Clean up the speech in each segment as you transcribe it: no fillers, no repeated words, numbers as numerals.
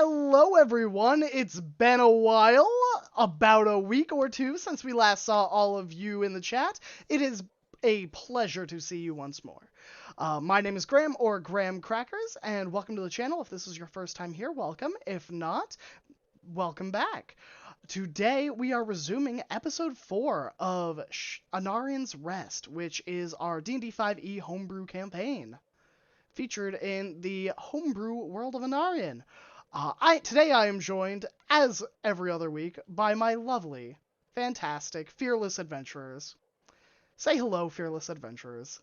Hello, everyone. It's been a while, about a week or two since we last saw all of you in the chat. It is a pleasure to see you once more. My name is Graham, or Graham Crackers, and welcome to the channel. If this is your first time here, welcome. If not, welcome back. Today, we are resuming episode 4 of Anarion's Rest, which is our D&D 5e homebrew campaign, featured in the homebrew world of Anarion. Today I am joined, as every other week, by my lovely, fantastic, fearless adventurers. Say hello, fearless adventurers.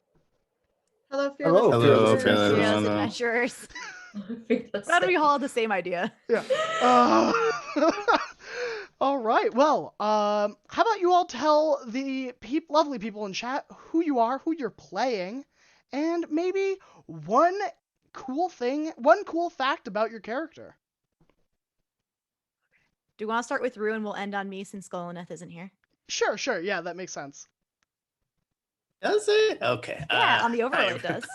Hello, fearless Hello, fearless adventurers. adventurers. Adventurers. Fearless Glad we all had the same idea. Yeah. All right. Well, how about you all tell the lovely people in chat who you are, who you're playing, and maybe one cool fact about your character. Do you want to start with Rue and we'll end on me since Goloneth isn't here? Sure. Yeah, that makes sense. Does it? Okay. Yeah, on the overlay it does.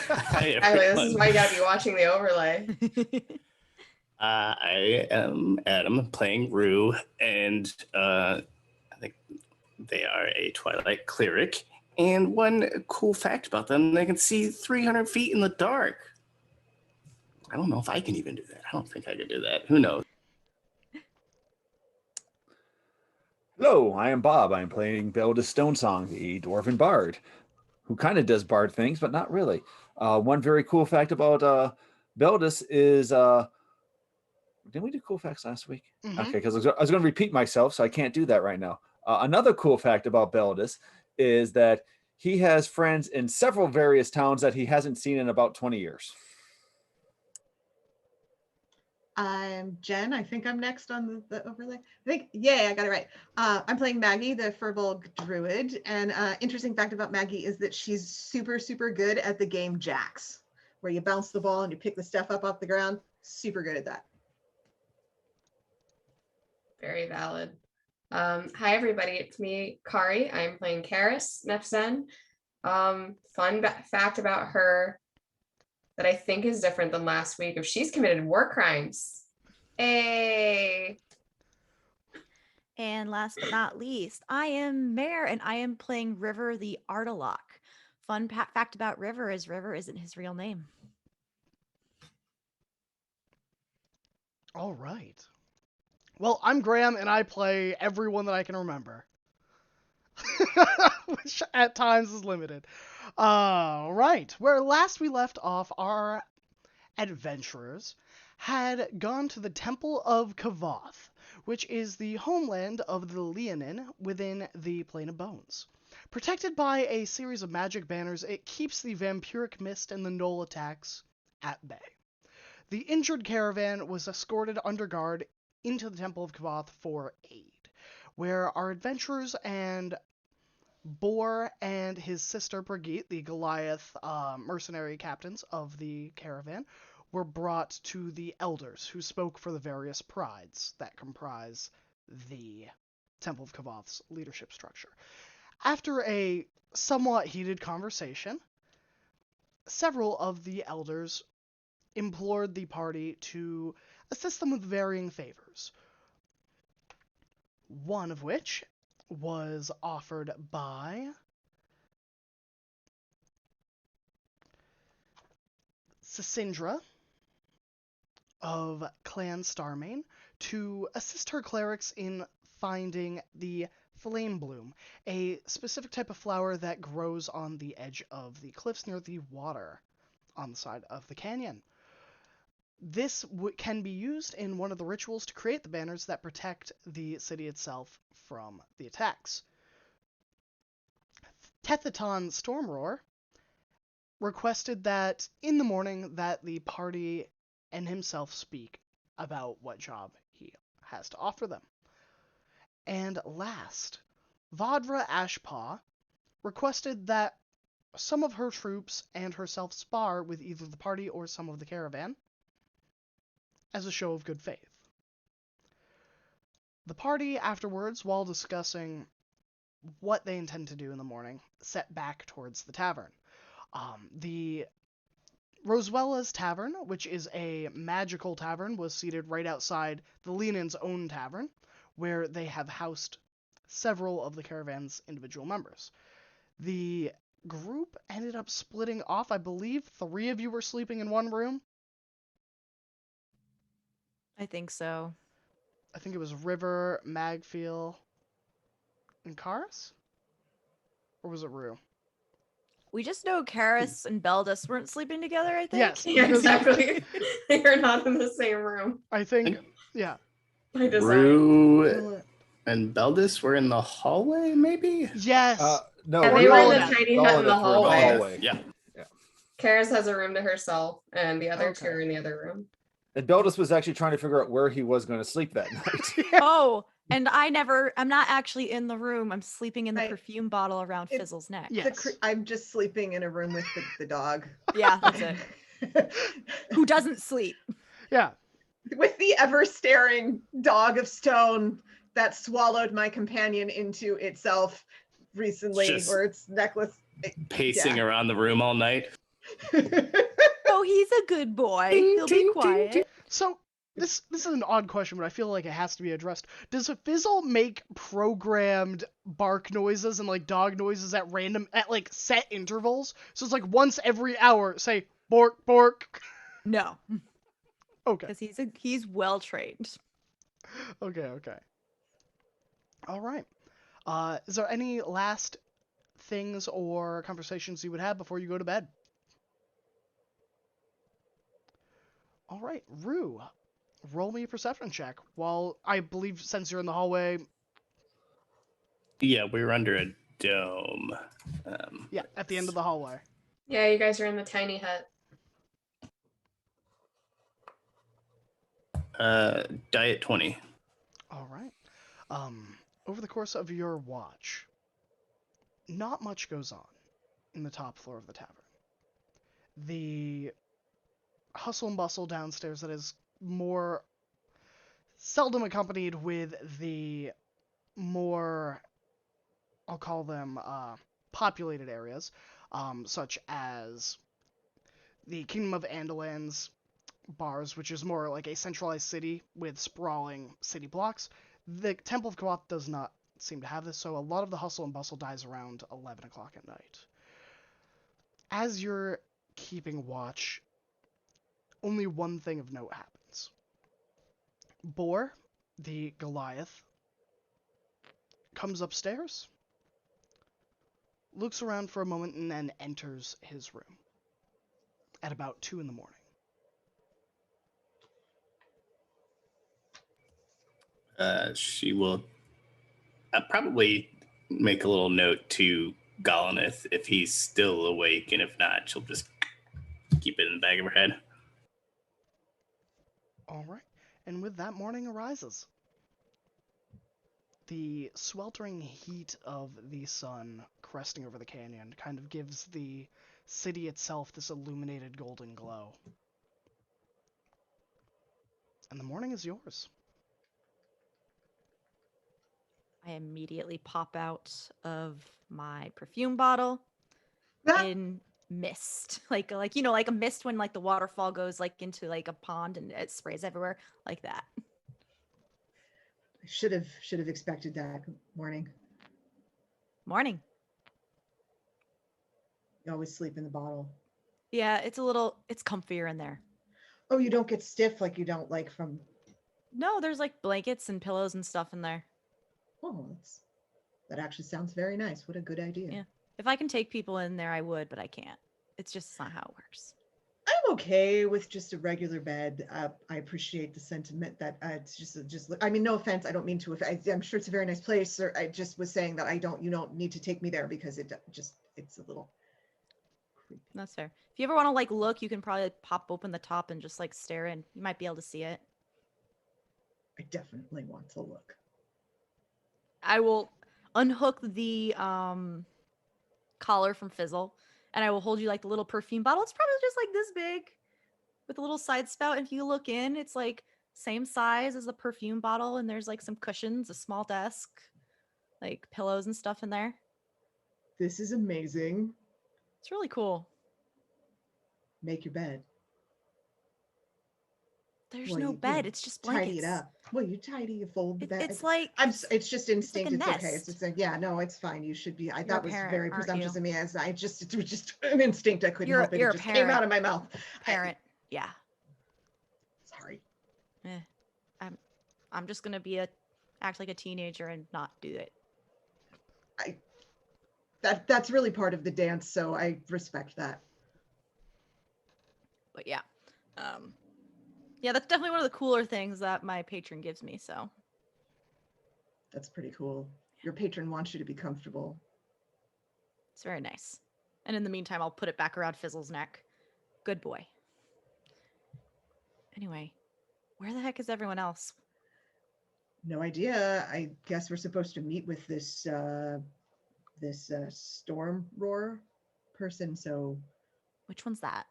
Hi, This is why you gotta be watching the overlay. I am Adam, playing Rue, and I think they are a Twilight cleric. And one cool fact about them, they can see 300 feet in the dark. I don't know if I can even do that. I don't think I could do that. Who knows? Hello, I am Bob. I am playing Beldis Stonesong, the Dwarven Bard, who kind of does bard things, but not really. One very cool fact about Beldis is, didn't we do cool facts last week? Mm-hmm. Okay, because I was going to repeat myself, so I can't do that right now. Another cool fact about Beldis is that he has friends in several various towns that he hasn't seen in about 20 years. I'm Jen. I think I'm next on the overlay. I got it right. I'm playing Maggie, the Furbolg Druid. And interesting fact about Maggie is that she's super, super good at the game Jacks, where you bounce the ball and you pick the stuff up off the ground. Super good at that. Very valid. Hi, everybody. It's me, Kari. I'm playing Karis Nefzen. Fun fact about her that I think is different than last week: if she's committed war crimes. Hey. And last but not least, I am Mare and I am playing River the Artilock. Fun fact about River is River isn't his real name. All right. Well, I'm Graham, and I play everyone that I can remember. Which at times is limited. Right. Where last we left off, our adventurers had gone to the Temple of Kavoth, which is the homeland of the Leonin within the Plane of Bones. Protected by a series of magic banners, it keeps the vampiric mist and the Knoll attacks at bay. The injured caravan was escorted under guard into the Temple of Kavoth for aid, where our adventurers and Bor and his sister Brigitte, the Goliath mercenary captains of the caravan, were brought to the elders, who spoke for the various prides that comprise the Temple of Kavoth's leadership structure. After a somewhat heated conversation, several of the elders implored the party to assist them with varying favors, one of which was offered by Cassandra of Clan Starmane to assist her clerics in finding the flame bloom, a specific type of flower that grows on the edge of the cliffs near the water on the side of the canyon. This can be used in one of the rituals to create the banners that protect the city itself from the attacks. Tethaton Stormroar requested that in the morning that the party and himself speak about what job he has to offer them. And last, Vadra Ashpaw requested that some of her troops and herself spar with either the party or some of the caravan as a show of good faith. The party afterwards, while discussing what they intend to do in the morning, set back towards the tavern. The Rosewella's Tavern, which is a magical tavern, was seated right outside the Lenin's own tavern, where they have housed several of the caravan's individual members. The group ended up splitting off. I believe 3 of you were sleeping in one room. I think so. I think it was River, Magfiel, and Karis? Or was it Rue? We just know Karis and Beldus weren't sleeping together, I think. Yes. Yeah, Because- exactly. They're not in the same room. I think, yeah. By design. Rue and Beldis were in the hallway, maybe? Yes. No, Yeah, Or they were in Golden. the tiny hut in the Golden were hallway. Yeah. Karis has a room to herself, and the other two Okay. are in the other room. And Beldus was actually trying to figure out where he was going to sleep that night. Oh, and I'm not actually in the room. I'm sleeping in the Right. perfume bottle around It- Fizzle's neck. Yes. I'm just sleeping in a room with the dog. Yeah, that's it. Who doesn't sleep? Yeah. With the ever staring dog of stone that swallowed my companion into itself recently, Just or its necklace. Pacing Yeah. around the room all night. Oh, he's a good boy. Ting, He'll ting, be ting, quiet. ting. So this is an odd question, but I feel like it has to be addressed. Does a Fizzle make programmed bark noises and like dog noises at like set intervals? So it's like once every hour, say bork bork. No, Okay. because he's well trained. Okay. All right. Is there any last things or conversations you would have before you go to bed? All right, Rue, roll me a perception check. While I believe since you're in the hallway, Yeah, we were under a dome. yeah, at the end of the hallway. Yeah, you guys are in the tiny hut. Diet 20. All right. Over the course of your watch, not much goes on in the top floor of the tavern. The hustle and bustle downstairs that is more seldom accompanied with the more, I'll call them, populated areas, such as the Kingdom of Andalan's bars, which is more like a centralized city with sprawling city blocks. The Temple of Kawath does not seem to have this, so a lot of the hustle and bustle dies around 11 o'clock at night. As you're keeping watch, only one thing of note happens. Boar, the Goliath, comes upstairs, looks around for a moment, and then enters his room at about 2 in the morning. She will probably make a little note to Golineth if he's still awake, and if not, she'll just keep it in the back of her head. All right. And with that, morning arises. The sweltering heat of the sun cresting over the canyon kind of gives the city itself this illuminated golden glow. And the morning is yours. I immediately pop out of my perfume bottle in mist, like like a mist when like the waterfall goes like into like a pond and it sprays everywhere, like that. I should have expected that. Morning. Morning. You always sleep in the bottle. Yeah, it's comfier in there. Oh, you don't get stiff like you don't like from. No, there's like blankets and pillows and stuff in there. Oh, that actually sounds very nice. What a good idea. Yeah. If I can take people in there, I would, but I can't. It's not how it works. I'm okay with just a regular bed. I appreciate the sentiment that it's just. I mean, no offense. I don't mean to. I'm sure it's a very nice place. Or I just was saying that you don't need to take me there because it's a little creepy. That's fair. If you ever want to like look, you can probably pop open the top and just like stare in. You might be able to see it. I definitely want to look. I will unhook the collar from Fizzle, and I will hold you like the little perfume bottle. It's probably just like this big with a little side spout. And if you look in, it's like same size as the perfume bottle, and there's like some cushions, a small desk, like pillows and stuff in there. This is amazing. It's really cool. make your bed. There's Well, no you bed. know, It's just tidy blankets. it up. Well, you tidy, you fold the bed. It's like It's just it's like instinct. a It's okay. nest. It's like, yeah, no, it's fine. You should be. I You're a thought was parent, very aren't presumptuous you? of me, as it was just an instinct. I couldn't help it. You're It a just came parent. out of my mouth. Parent. Yeah. Sorry. Eh. I'm just gonna act like a teenager and not do it. That's really part of the dance, so I respect that. But yeah. Yeah, that's definitely one of the cooler things that my patron gives me, so That's pretty cool. Your patron wants you to be comfortable. it's very nice. And in the meantime, I'll put it back around Fizzle's neck. Good boy. Anyway, where the heck is everyone else? No idea. I guess we're supposed to meet with this storm roar person. So Which one's that?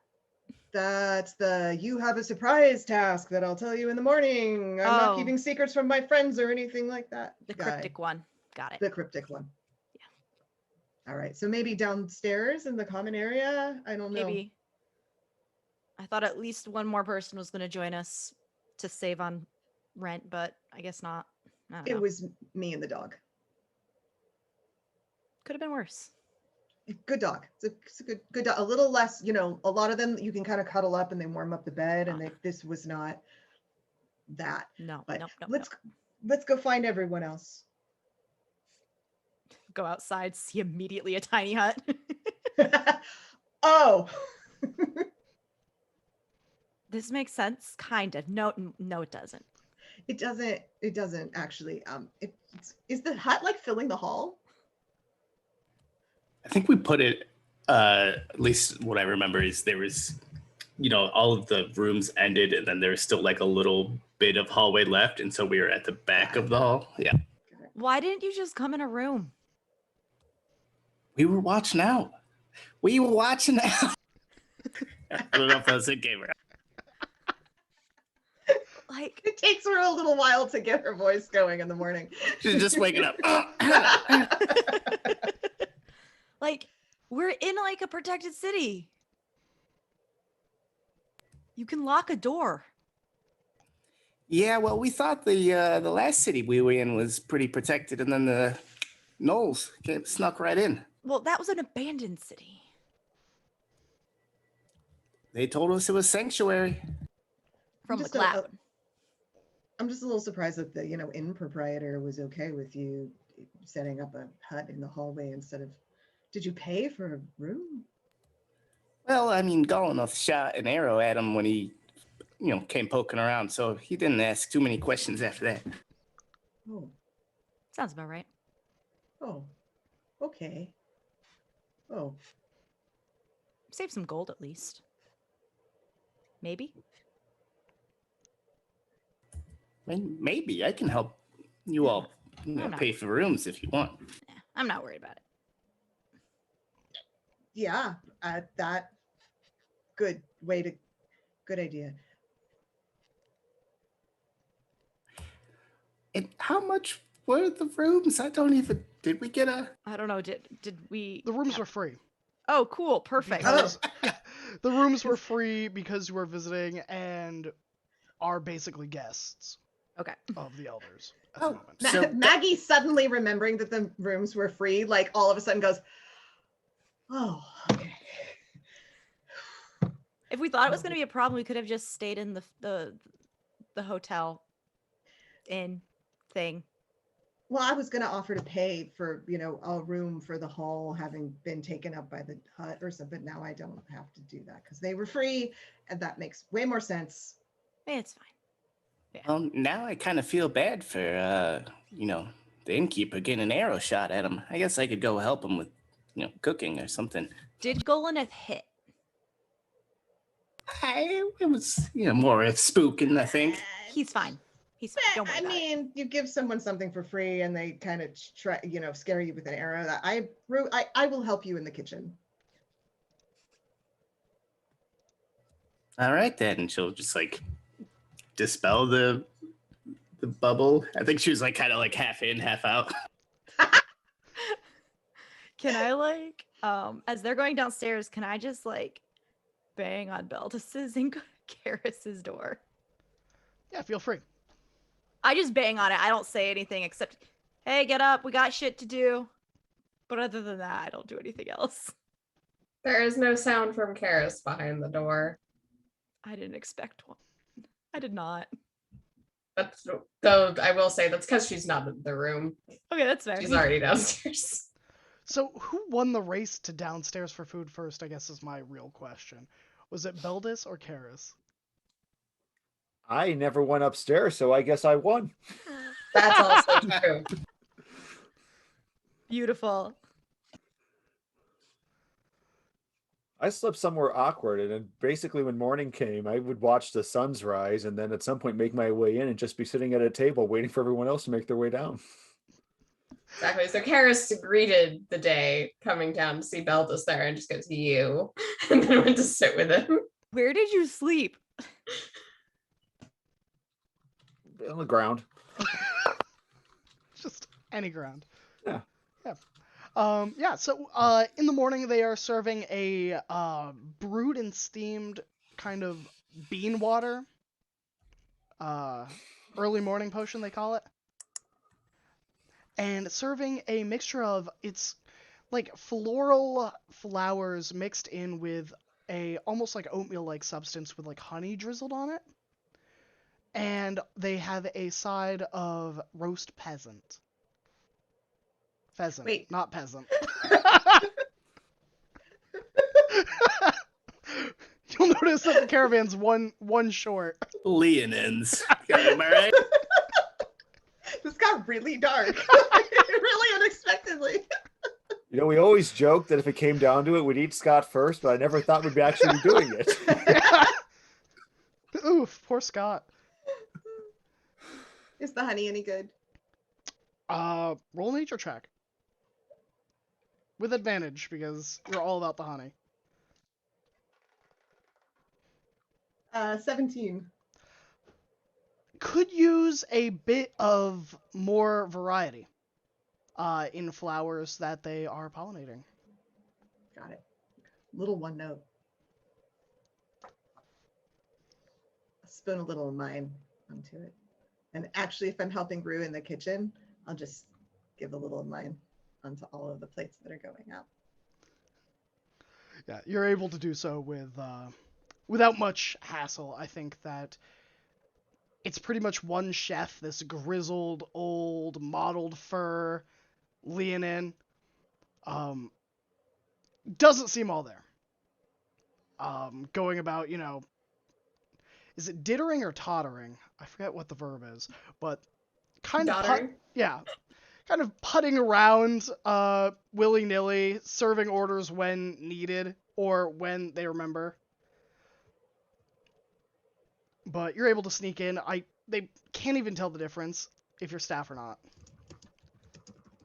that's the you have a surprise task that I'll tell you in the morning. I'm not Oh. keeping secrets from my friends or anything like that. The guy. cryptic one. Got it. The cryptic one. Yeah. All right. So maybe downstairs in the common area. I don't know. Maybe. I thought at least one more person was going to join us to save on rent, but I guess not. I don't know. It was me and the dog. Could have been worse. Good dog. It's a good dog. A little less, a lot of them you can kind of cuddle up and they warm up the bed, and this was not that. No, But nope. let's go find everyone else. Go outside, see immediately a tiny hut. Oh. This makes sense, kind of. No, it doesn't. It doesn't actually. Is the hut like filling the hall? I think we put it, at least what I remember is there was, all of the rooms ended and then there was still like a little bit of hallway left. And so we were at the back of the hall. Yeah. Why didn't you just come in a room? We were watching out. I don't know if that was a game or not. Like, It takes her a little while to get her voice going in the morning. She's just waking up. like, we're in like a protected city. You can lock a door. Yeah, well, we thought the last city we were in was pretty protected, and then the gnolls snuck right in. Well, that was an abandoned city. They told us it was sanctuary. From Just McLeod. I'm just a little surprised that the inn proprietor was okay with you setting up a hut in the hallway instead of. Did you pay for a room? Well, I mean, Golinoth shot an arrow at him when he, came poking around, so he didn't ask too many questions after that. Oh, Sounds about right. oh, okay. Oh, Save some gold at least. Maybe. Maybe I can help you all not. pay for rooms if you want. Yeah, I'm not worried about it. yeah. That good idea. And how much were the rooms? Did we get a? I don't know. Did we? The rooms were free. Oh, cool. Perfect. Because, yeah, the rooms were free because you were visiting and are basically guests Okay. of the elders at the Oh, moment. So- Maggie suddenly remembering that the rooms were free, like all of a sudden goes, "Oh, okay." If we thought it was going to be a problem, we could have just stayed in the hotel inn thing. Well, I was going to offer to pay for, a room for the hall having been taken up by the hut or something. Now I don't have to do that because they were free, and that makes way more sense. It's fine. Well, now I kind of feel bad for the innkeeper getting an arrow shot at him. I guess I could go help him with, cooking or something. Did Golinoth hit? It was, more of spooking, I think. He's fine. He's fine. Don't worry I about it. mean, you give someone something for free and they kind of try, scare you with an arrow. I will help you in the kitchen. All right, then. And she'll just dispel the bubble. I think she was kind of half in, half out. Can I as they're going downstairs, can I just bang on Beldis's and Karis's door. Yeah, feel free. I just bang on it. I don't say anything except, hey, get up. We got shit to do. But other than that, I don't do anything else. There is no sound from Karis behind the door. I didn't expect one. I did not. That's, though I will say that's because she's not in the room. Okay, that's fair. She's already downstairs. So, who won the race to downstairs for food first, I guess is my real question. Was it Beldis or Karis? I never went upstairs, so I guess I won. That's also true. Beautiful. I slept somewhere awkward, and then basically when morning came, I would watch the suns rise, and then at some point make my way in and just be sitting at a table waiting for everyone else to make their way down. Exactly. So Karis greeted the day coming down to see Beldis there and just goes, you, and then went to sit with him. Where did you sleep? On the ground. Just any ground. Yeah. Yeah. So, in the morning they are serving a brewed and steamed kind of bean water. Early morning potion they call it. And serving a mixture of, it's like floral flowers mixed in with a almost like oatmeal like substance with like honey drizzled on it. And they have a side of roast pheasant. Pheasant, Wait. not peasant. You'll notice that the caravan's one short. Leonins. Am I right? This got really dark. Really unexpectedly. You know, we always joke that if it came down to it, we'd eat Scott first, but I never thought we'd be actually doing it. Oof, poor Scott. Is the honey any good? Roll a nature check. With advantage, because you're all about the honey. 17. Could use a bit of more variety in flowers that they are pollinating. Got it. Little one note. I'll spoon a little of mine onto it. And actually, if I'm helping Rue in the kitchen, I'll just give a little of mine onto all of the plates that are going out. Yeah, you're able to do so with without much hassle. I think that it's pretty much one chef, this grizzled, old, mottled fur, Leonin. Doesn't seem all there. Going about, is it dittering or tottering? I forget what the verb is, but kind of Doddering? kind of putting around willy-nilly, serving orders when needed or when they remember. But you're able to sneak in. They can't even tell the difference if you're staff or not.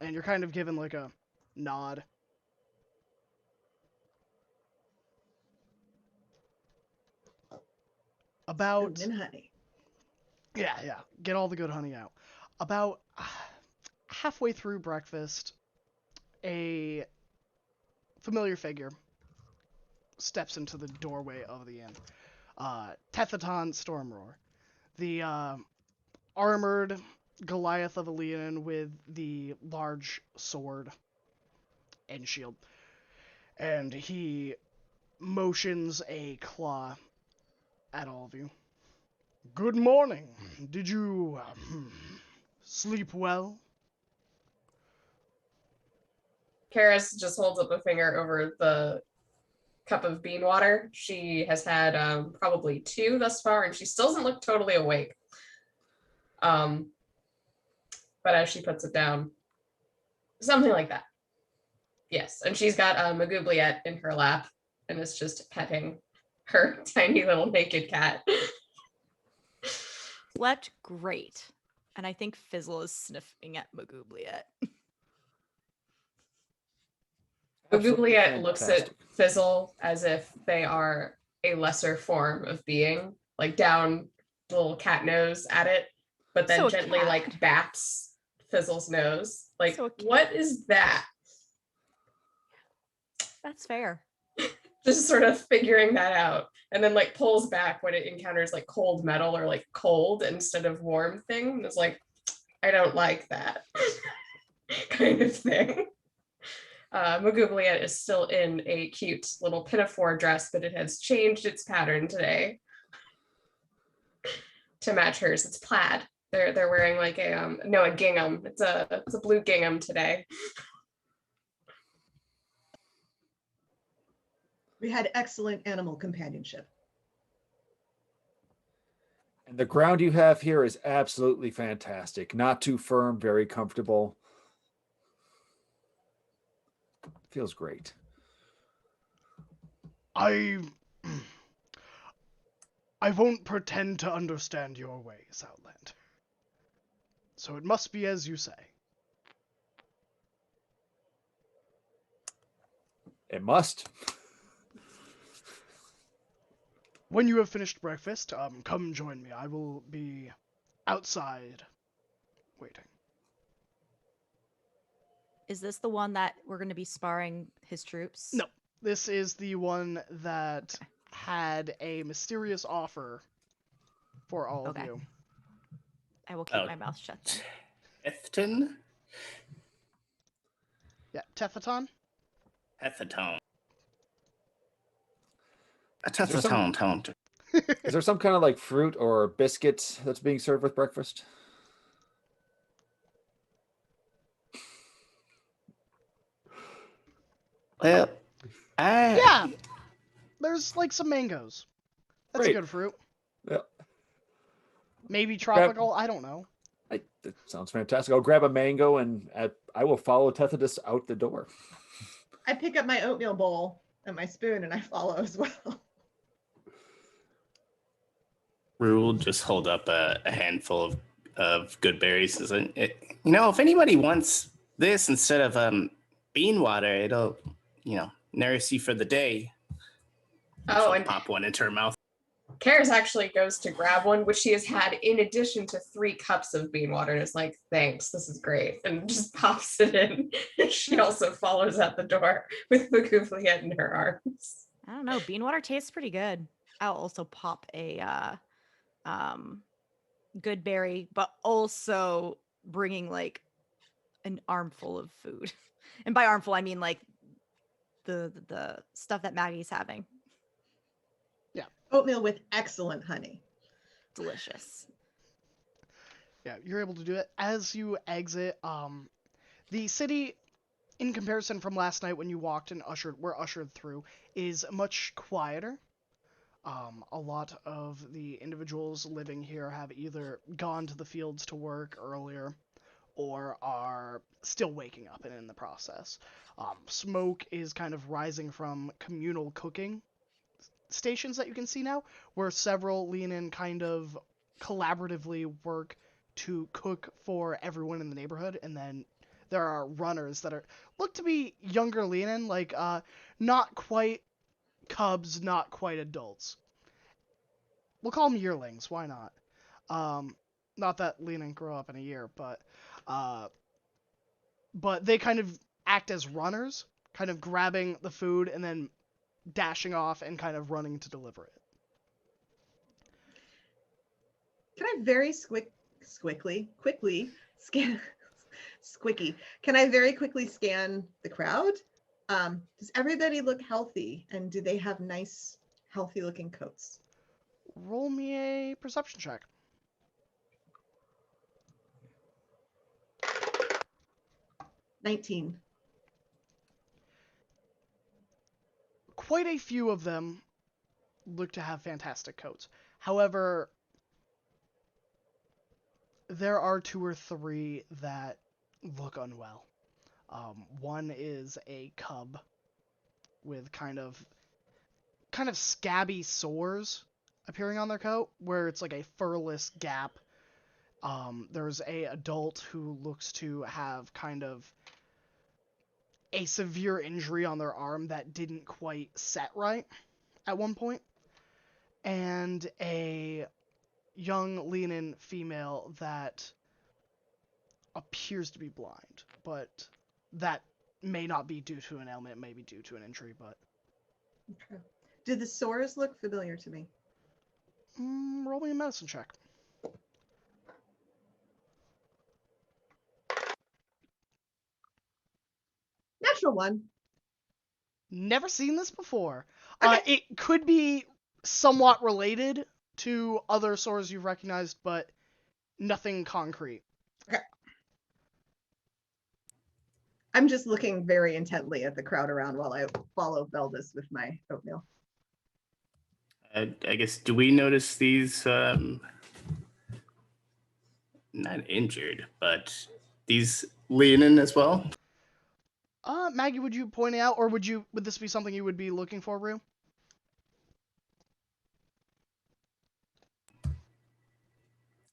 And you're kind of given like a nod. About Spoon and honey. yeah, get all the good honey out. About halfway through breakfast, a familiar figure steps into the doorway of the inn. Tethaton Stormroar, the armored Goliath of a Leonin with the large sword and shield. And he motions a claw at all of you. Good morning. Did you sleep well? Karis just holds up a finger over the cup of bean water. She has had probably 2 thus far, and she still doesn't look totally awake. But as she puts it down, something like that. Yes, and she's got Magoobliette in her lap and is just petting her tiny little naked cat. Slept great. And I think Fizzle is sniffing at Magoobliette. Absolutely Magoobliette looks at fantastic. Fizzle as if they are a lesser form of being, like down the little cat nose at it, but then So a gently cat. like bats Fizzle's nose. Like, So a cat. what is that? That's fair. just sort of figuring that out, and then like pulls back when it encounters like cold metal or like cold instead of warm thing. And it's like, I don't like that kind of thing. Magoubliette is still in a cute little pinafore dress, but it has changed its pattern today to match hers. It's plaid. They're wearing like a gingham. It's a blue gingham today. We had excellent animal companionship. And the ground you have here is absolutely fantastic. Not too firm, very comfortable. Feels great. I won't pretend to understand your ways, Outland. So it must be as you say. It must. When you have finished breakfast, come join me. I will be outside waiting. Is this the one that we're going to be sparring his troops? No, this is the one that had a mysterious offer for all of you. I will keep my mouth shut then. Ethton? Yeah, Tethaton? Ethaton. A Tethaton. Is there some kind of like fruit or biscuit that's being served with breakfast? Well, Yeah! There's like some mangoes. That's Great. a good fruit. Yeah. Maybe tropical, I don't know. That sounds fantastic. I'll grab a mango and I will follow Tethydus out the door. I pick up my oatmeal bowl and my spoon and I follow as well. Rue will just hold up a handful of good berries. If anybody wants this instead of bean water, it'll, nourish you for the day. Oh, She'll and pop one into her mouth. Karis actually goes to grab one, which she has had in addition to 3 cups of bean water, and is like, thanks, this is great, and just pops it in. She also follows out the door with Magoubliette in her arms. I don't know. Bean water tastes pretty good. I'll also pop a good berry, but also bringing like an armful of food. And by armful, I mean like the stuff that Maggie's having. Oatmeal with excellent honey. Delicious. Yeah, you're able to do it. As you exit, the city, in comparison from last night when you walked and were ushered through, is much quieter. A lot of the individuals living here have either gone to the fields to work earlier or are still waking up and in the process. Smoke is kind of rising from communal cooking stations that you can see now, where several lean in kind of collaboratively work to cook for everyone in the neighborhood, and then there are runners that look to be younger lean in, like not quite cubs, not quite adults. We'll call them yearlings, why not? Not that Lenin grew up in a year, but they kind of act as runners, kind of grabbing the food and then dashing off and kind of running to deliver it. Can I very quickly scan Squicky? Can I very quickly scan the crowd? Does everybody look healthy, and do they have nice, healthy-looking coats? Roll me a perception check. $19. Quite a few of them look to have fantastic coats. However, there are 2 or 3 that look unwell. One is a cub with kind of scabby sores appearing on their coat, where it's like a furless gap. There's a adult who looks to have kind of a severe injury on their arm that didn't quite set right at one point, and a young lean-in female that appears to be blind, but that may not be due to an ailment, it may be due to an injury, but Okay. Do the sores look familiar to me? Roll me a medicine check. Natural one. Never seen this before. Okay. It could be somewhat related to other sores you've recognized, but nothing concrete. Okay. I'm just looking very intently at the crowd around while I follow Beldis with my oatmeal. I guess, do we notice these, not injured, but these leaning as well? Maggie, would you point out, or would this be something you would be looking for, Rue?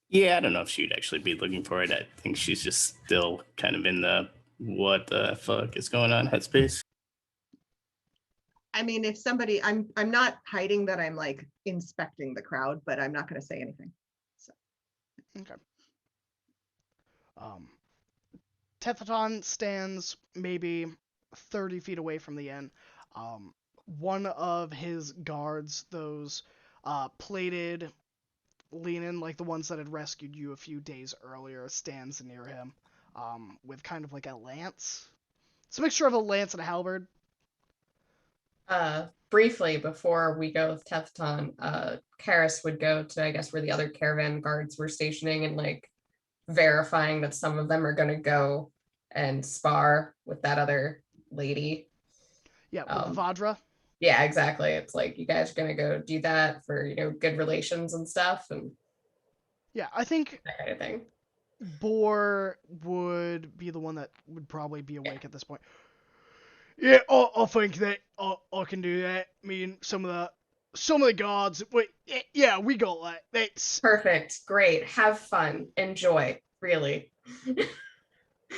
Yeah, I don't know if she'd actually be looking for it. I think she's just still kind of in the what the fuck is going on headspace. I mean, if somebody, I'm not hiding that I'm like inspecting the crowd, but I'm not going to say anything. So. Okay. Tethaton stands maybe 30 feet away from the inn. One of his guards, those plated lean-in, like the ones that had rescued you a few days earlier, stands near him with kind of like a lance. It's a mixture of a lance and a halberd. Briefly before we go with Tefton, Karis would go to, I guess, where the other caravan guards were stationing and like verifying that some of them are gonna go and spar with that other lady. Yeah, with Vadra. Yeah, exactly. It's like you guys are gonna go do that for, you know, good relations and stuff and Yeah, I think that kind of thing. Boar would be the one that would probably be awake at this point. Yeah, I think that I can do that. I mean, some of the guards. Wait, yeah, we got that. That's Perfect. Great. Have fun. Enjoy. Really.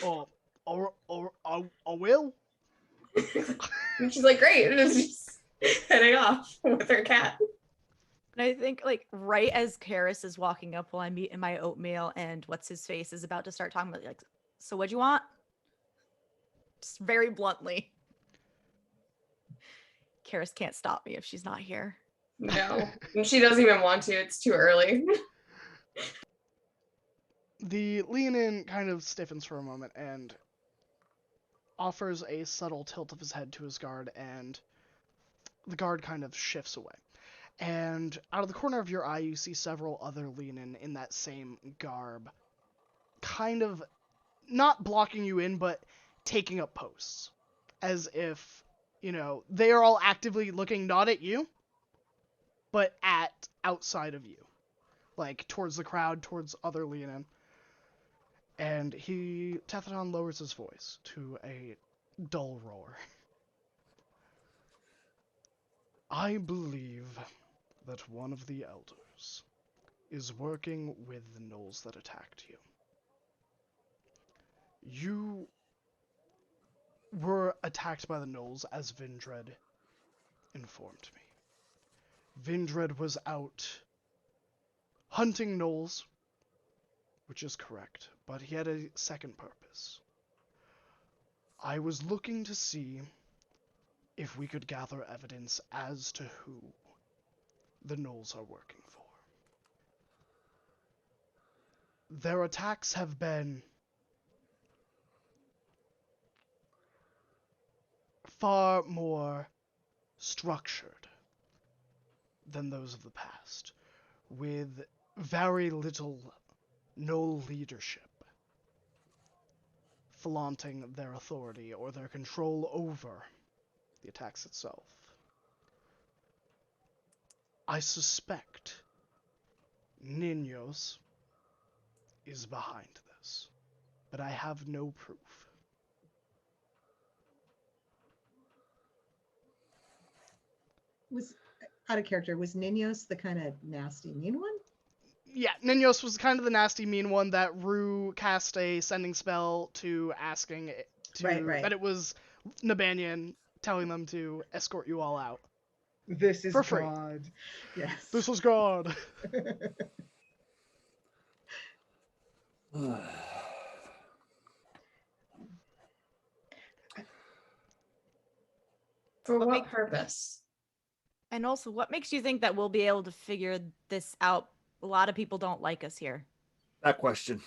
oh, I will. And she's like, great. And she's heading off with her cat. And I think, like, right as Karis is walking up while I'm eating my oatmeal and what's his face is about to start talking about, like, so what'd you want? Just very bluntly. Karis can't stop me if she's not here. No. And she doesn't even want to. It's too early. The lean-in kind of stiffens for a moment and offers a subtle tilt of his head to his guard, and the guard kind of shifts away. And out of the corner of your eye, you see several other lean-in that same garb, kind of not blocking you in, but taking up posts. As if, they are all actively looking not at you, but at outside of you. Like, towards the crowd, towards other lean-in. And Tethaton lowers his voice to a dull roar. I believe that one of the elders is working with the gnolls that attacked you. You were attacked by the gnolls, as Vindred informed me. Vindred was out hunting gnolls, which is correct, but he had a second purpose. I was looking to see if we could gather evidence as to who the gnolls are working for. Their attacks have been far more structured than those of the past, with very little gnoll leadership flaunting their authority or their control over the attacks itself. I suspect Ninos is behind this, but I have no proof. Was out of character. Was Ninos the kind of nasty, mean one? Yeah, Ninos was kind of the nasty, mean one that Rue cast a sending spell to asking it to Right. that it was Nabanian telling them to escort you all out. This is for free. God. Yes. This was God. For What what make- purpose? And also, what makes you think that we'll be able to figure this out? A lot of people don't like us here. That question.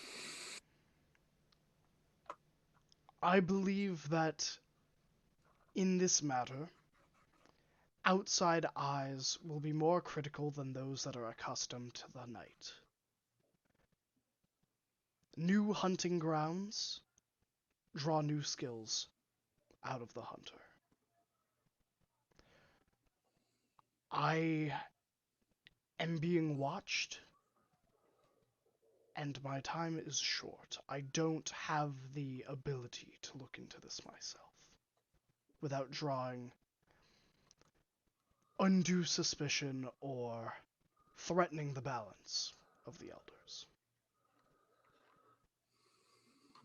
I believe that in this matter, outside eyes will be more critical than those that are accustomed to the night. New hunting grounds draw new skills out of the hunter. I am being watched, and my time is short. I don't have the ability to look into this myself without drawing undue suspicion or threatening the balance of the elders.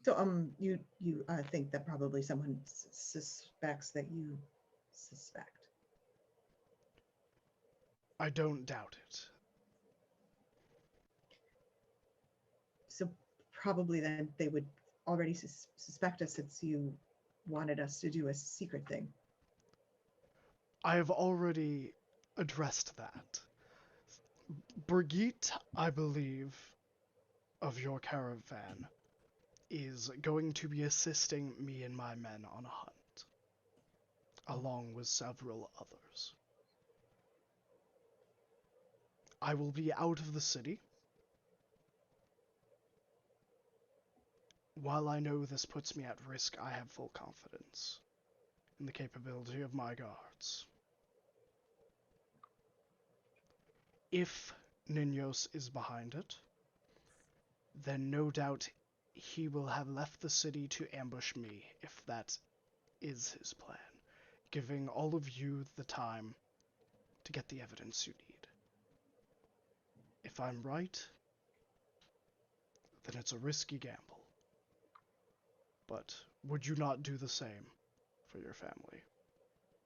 So you think that probably someone suspects that you suspect. I don't doubt it. So probably then they would already suspect us since you wanted us to do a secret thing. I have already addressed that. Brigitte, I believe, of your caravan, is going to be assisting me and my men on a hunt, along with several others. I will be out of the city. While I know this puts me at risk, I have full confidence in the capability of my guards. If Ninos is behind it, then no doubt he will have left the city to ambush me, if that is his plan, giving all of you the time to get the evidence you need. If I'm right, then it's a risky gamble. But would you not do the same for your family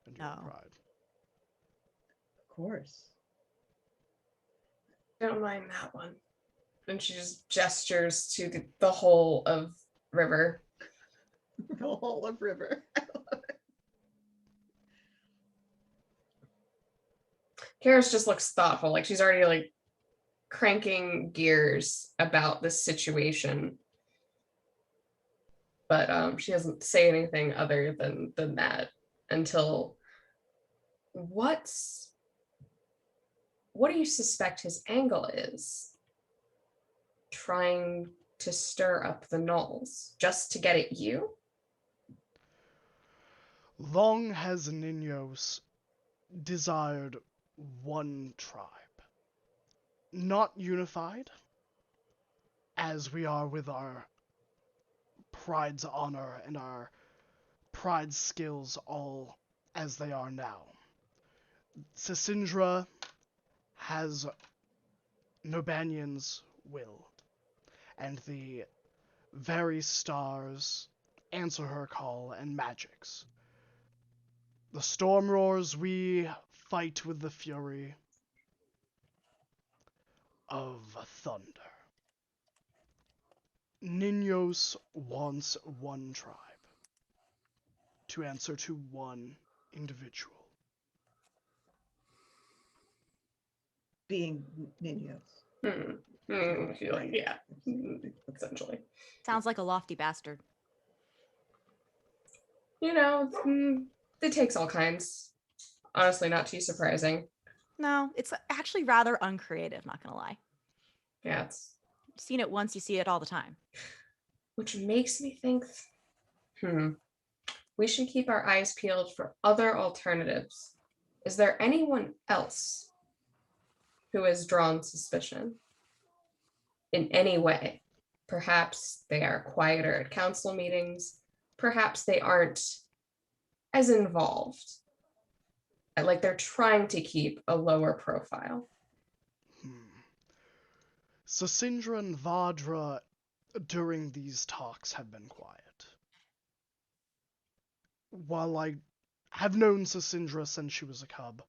and your No. pride? Of course. Don't mind that one. And she just gestures to the whole of river. The whole of river. Karis just looks thoughtful, like she's already like cranking gears about this situation. But she doesn't say anything other than that until what do you suspect his angle is? Trying to stir up the gnolls just to get at you? Long has Ninos desired one tribe. Not unified, as we are with our pride's honor and our pride's skills all as they are now. Sisindra has Nobanian's will, and the very stars answer her call and magics. The storm roars, we fight with the fury of thunder. Ninos wants one tribe to answer to one individual. Being Ninos. Yeah, essentially. Sounds like a lofty bastard. You know, it takes all kinds. Honestly, not too surprising. No, it's actually rather uncreative, not gonna lie. Yeah, it's You've seen it once, you see it all the time. which makes me think, we should keep our eyes peeled for other alternatives. Is there anyone else who has drawn suspicion in any way? Perhaps they are quieter at council meetings. Perhaps they aren't as involved. Like they're trying to keep a lower profile. Sisindra and Vadra during these talks have been quiet. While I have known Sisindra since she was a cub,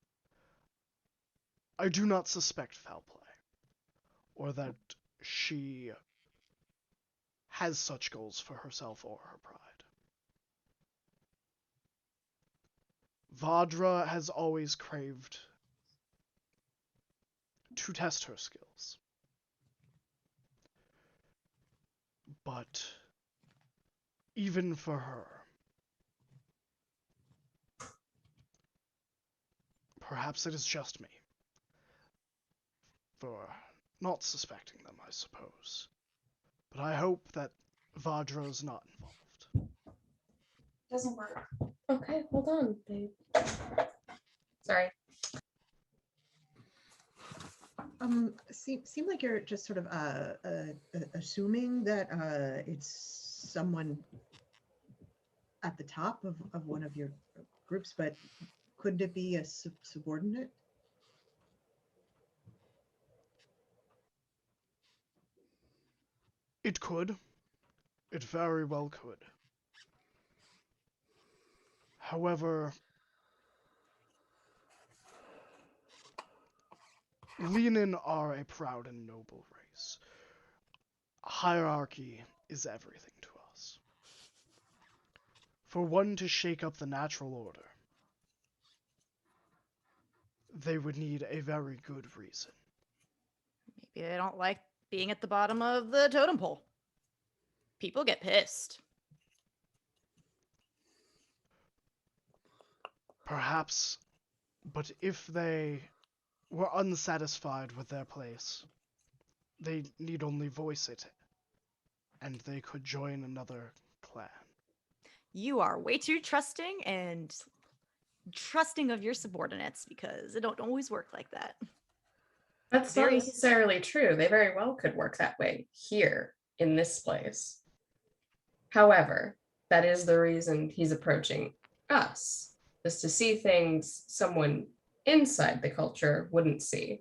I do not suspect foul play, or that she has such goals for herself or her pride. Vadra has always craved to test her skills. But even for her, perhaps it is just me for not suspecting them, I suppose. But I hope that Vadra's not involved. Doesn't work. Okay, hold on, babe. Sorry. Seem like you're just sort of assuming that it's someone at the top of one of your groups, but couldn't it be a subordinate? It could. It very well could. However, Lenin are a proud and noble race. Hierarchy is everything to us. For one to shake up the natural order, they would need a very good reason. Maybe they don't like being at the bottom of the totem pole. People get pissed. Perhaps, but if they were unsatisfied with their place, they need only voice it, and they could join another clan. You are way too trusting and trusting of your subordinates because it don't always work like that. That's not necessarily true. They very well could work that way here in this place. However, that is the reason he's approaching us, is to see things someone inside the culture wouldn't see.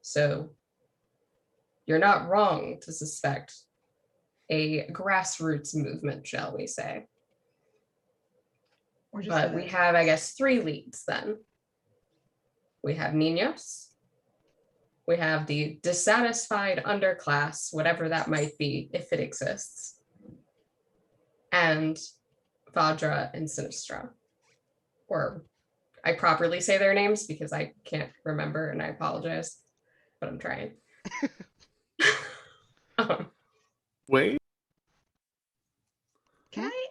So you're not wrong to suspect a grassroots movement, shall we say. But we have, I guess, 3 leads then. We have Niños. We have the dissatisfied underclass, whatever that might be, if it exists. And Vadra and Sinistra. Or I properly say their names because I can't remember and I apologize, but I'm trying. Wait. Can I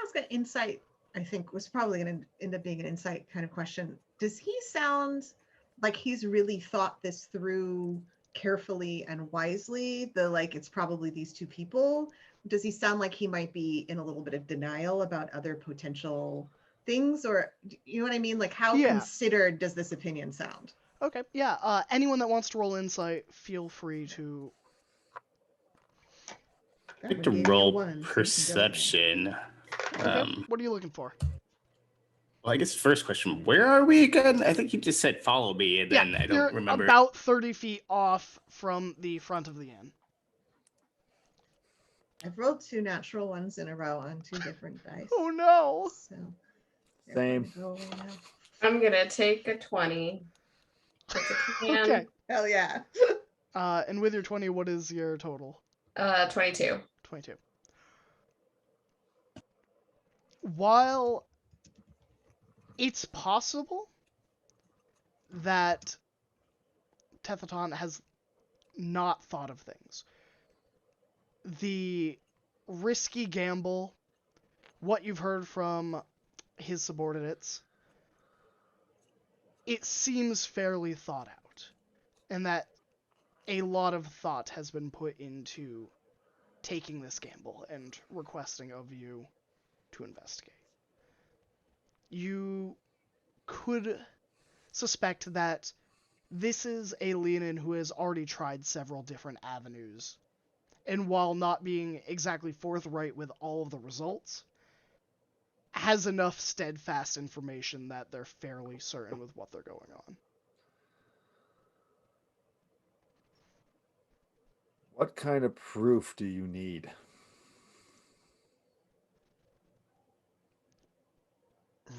ask an insight? I think was probably going to end up being an insight kind of question. Does he sound like he's really thought this through carefully and wisely? It's probably these 2 people. Does he sound like he might be in a little bit of denial about other potential things, or you know what I mean? Like, how considered does this opinion sound? Okay, yeah. Anyone that wants to roll insight, feel free to. I think to roll perception. Okay. What are you looking for? Well, I guess first question, where are we again? I think you just said follow me, and then I don't remember. About 30 feet off from the front of the inn. I've rolled 2 natural ones in a row on 2 different dice. Oh no! So, same. I'm gonna take a 20. Okay. Hell yeah. And with your 20, what is your total? 22. 22. While it's possible that Tethaton has not thought of things, the risky gamble, what you've heard from his subordinates, it seems fairly thought out, and that a lot of thought has been put into taking this gamble and requesting of you to investigate. You could suspect that this is a Leonin who has already tried several different avenues, and while not being exactly forthright with all of the results, has enough steadfast information that they're fairly certain with what they're going on. What kind of proof do you need?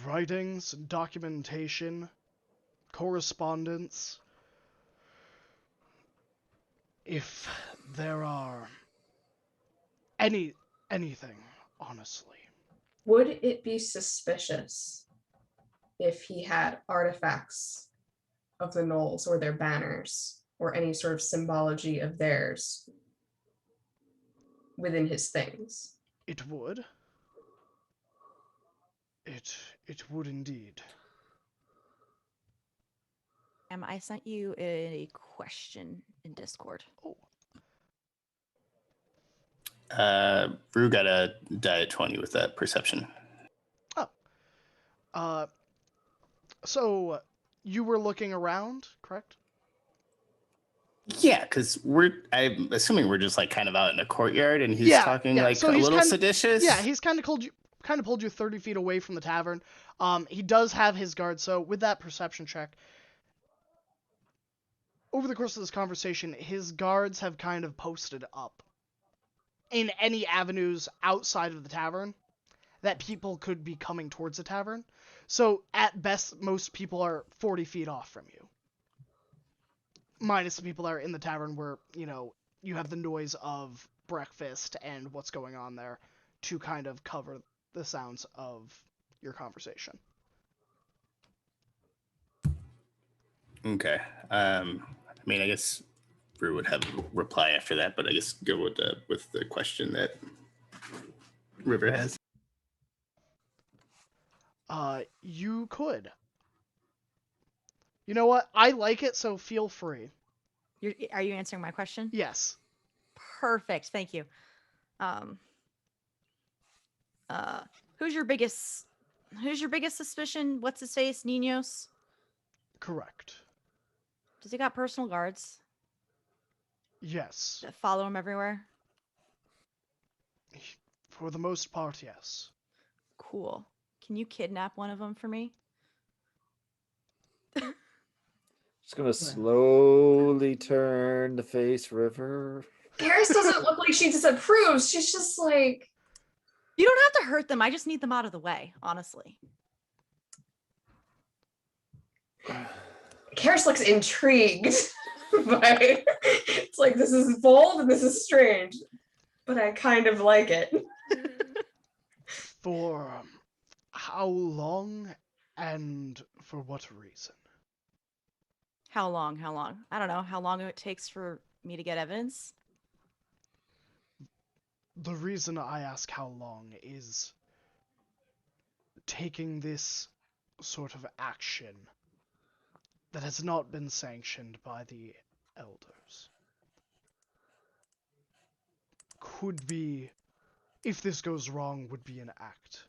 Writings, documentation, correspondence. If there are anything, honestly. Would it be suspicious if he had artifacts of the Knolls or their banners or any sort of symbology of theirs within his things? It would. It would indeed. I sent you a question in Discord. Oh. Rue got a die at 20 with that perception. Oh. So you were looking around, correct? Yeah, because I'm assuming we're just like kind of out in the courtyard, and he's talking like so a he's little kinda, seditious. Yeah, he's kind of pulled you 30 feet away from the tavern. He does have his guard, so with that perception check, over the course of this conversation, his guards have kind of posted up in any avenues outside of the tavern that people could be coming towards the tavern. So at best, most people are 40 feet off from you. Minus the people that are in the tavern where, you have the noise of breakfast and what's going on there to kind of cover the sounds of your conversation. Okay. I guess Rue would have a reply after that, but I guess go with the question that River has. You could. You know what? I like it, so feel free. Are you answering my question? Yes. Perfect. Thank you. Who's your biggest suspicion? What's his face? Ninos? Correct. Does he got personal guards Yes. that follow him everywhere? For the most part, yes. Cool. Can you kidnap one of them for me? Just gonna slowly turn to face River. Karis doesn't look like she disapproves. She's just like, You don't have to hurt them. I just need them out of the way, honestly. Karis looks intrigued. But it's like, this is bold and this is strange. But I kind of like it. For how long and for what reason? How long? I don't know how long it takes for me to get evidence. The reason I ask how long is taking this sort of action that has not been sanctioned by the elders could be, if this goes wrong, would be an act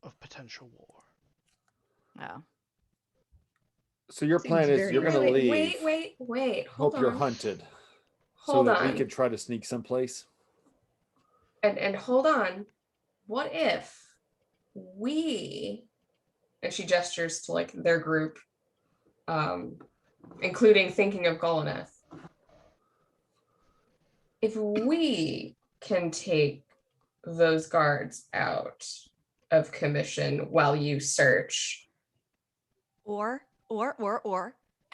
of potential war. Oh. So your Seems plan is very you're gonna leave. Wait. Hope Hold you're on. hunted. Hold so that on. we can try to sneak someplace. And hold on. What if we, and she gestures to like their group, including thinking of Goloneth, if we can take those guards out of commission while you search. Or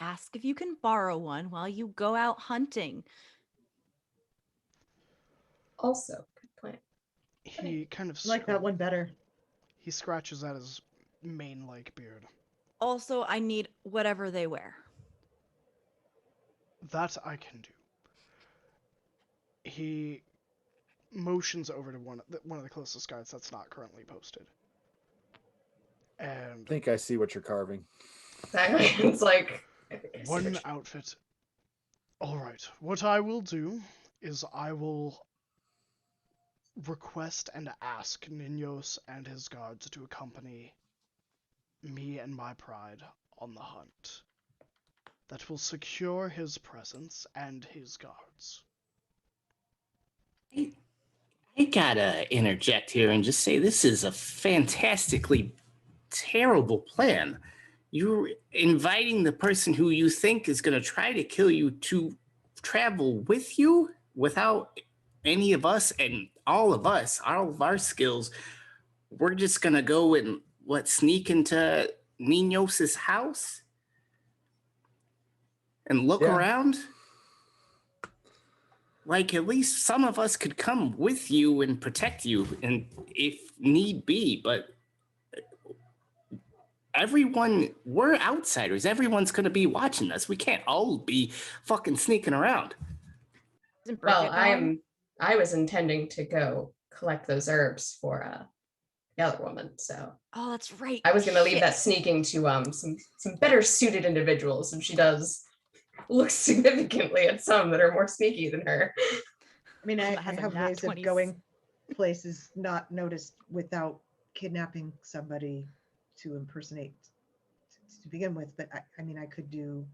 ask if you can borrow one while you go out hunting. Also, good plan. He kind of I like that one better. He scratches at his mane-like beard. Also, I need whatever they wear. That I can do. He motions over to one of the closest guards that's not currently posted. And I think I see what you're carving. Exactly. It's like one outfit. All right. What I will do is I will request and ask Ninos and his guards to accompany me and my pride on the hunt. That will secure his presence and his guards. I gotta interject here and just say this is a fantastically terrible plan. You're inviting the person who you think is going to try to kill you to travel with you without any of us and all of our skills. We're just going to go and sneak into Ninos's house and look around? Like, at least some of us could come with you and protect you, and if need be, but we're outsiders. Everyone's going to be watching us. We can't all be fucking sneaking around. Isn't Well, Bridget going? I was intending to go collect those herbs for the other woman, so Oh, that's right. I was going to leave Shit. that sneaking to some better suited individuals, and she does look significantly at some that are more sneaky than her. I mean, I That has a have nat ways 20. of going places not noticed without kidnapping somebody to impersonate to begin with. But I mean, I could do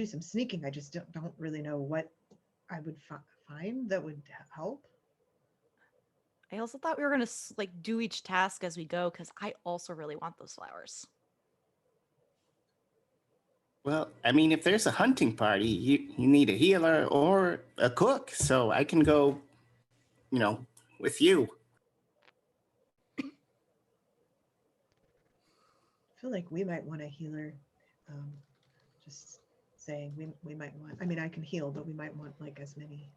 some sneaking. I just don't really know what I would find that would help. I also thought we were gonna like do each task as we go because I also really want those flowers. Well, I mean, if there's a hunting party, you need a healer or a cook, so I can go, with you. I feel like we might want a healer. Just saying, we might want. I mean, I can heal, but we might want like as many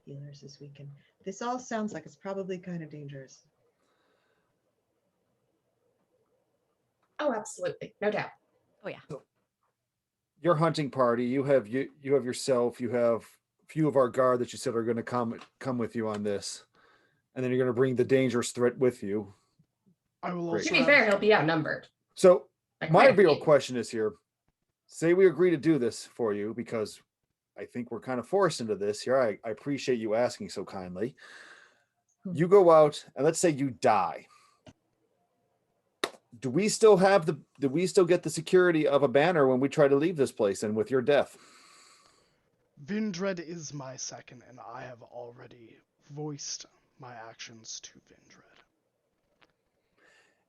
healers as we can. This all sounds like it's probably kind of dangerous. Oh, absolutely, no doubt. Oh yeah. Your hunting party, you have yourself, you have a few of our guard that you said are going to come with you on this, and then you're going to bring the dangerous threat with you. I will Great. also To be fair, he'll be outnumbered. So Like, my quite a real few. question is here: say we agree to do this for you because I think we're kind of forced into this here. I appreciate you asking so kindly. You go out and let's say you die. Do we still get the security of a banner when we try to leave this place and with your death? Vindred is my second, and I have already voiced my actions to Vindred.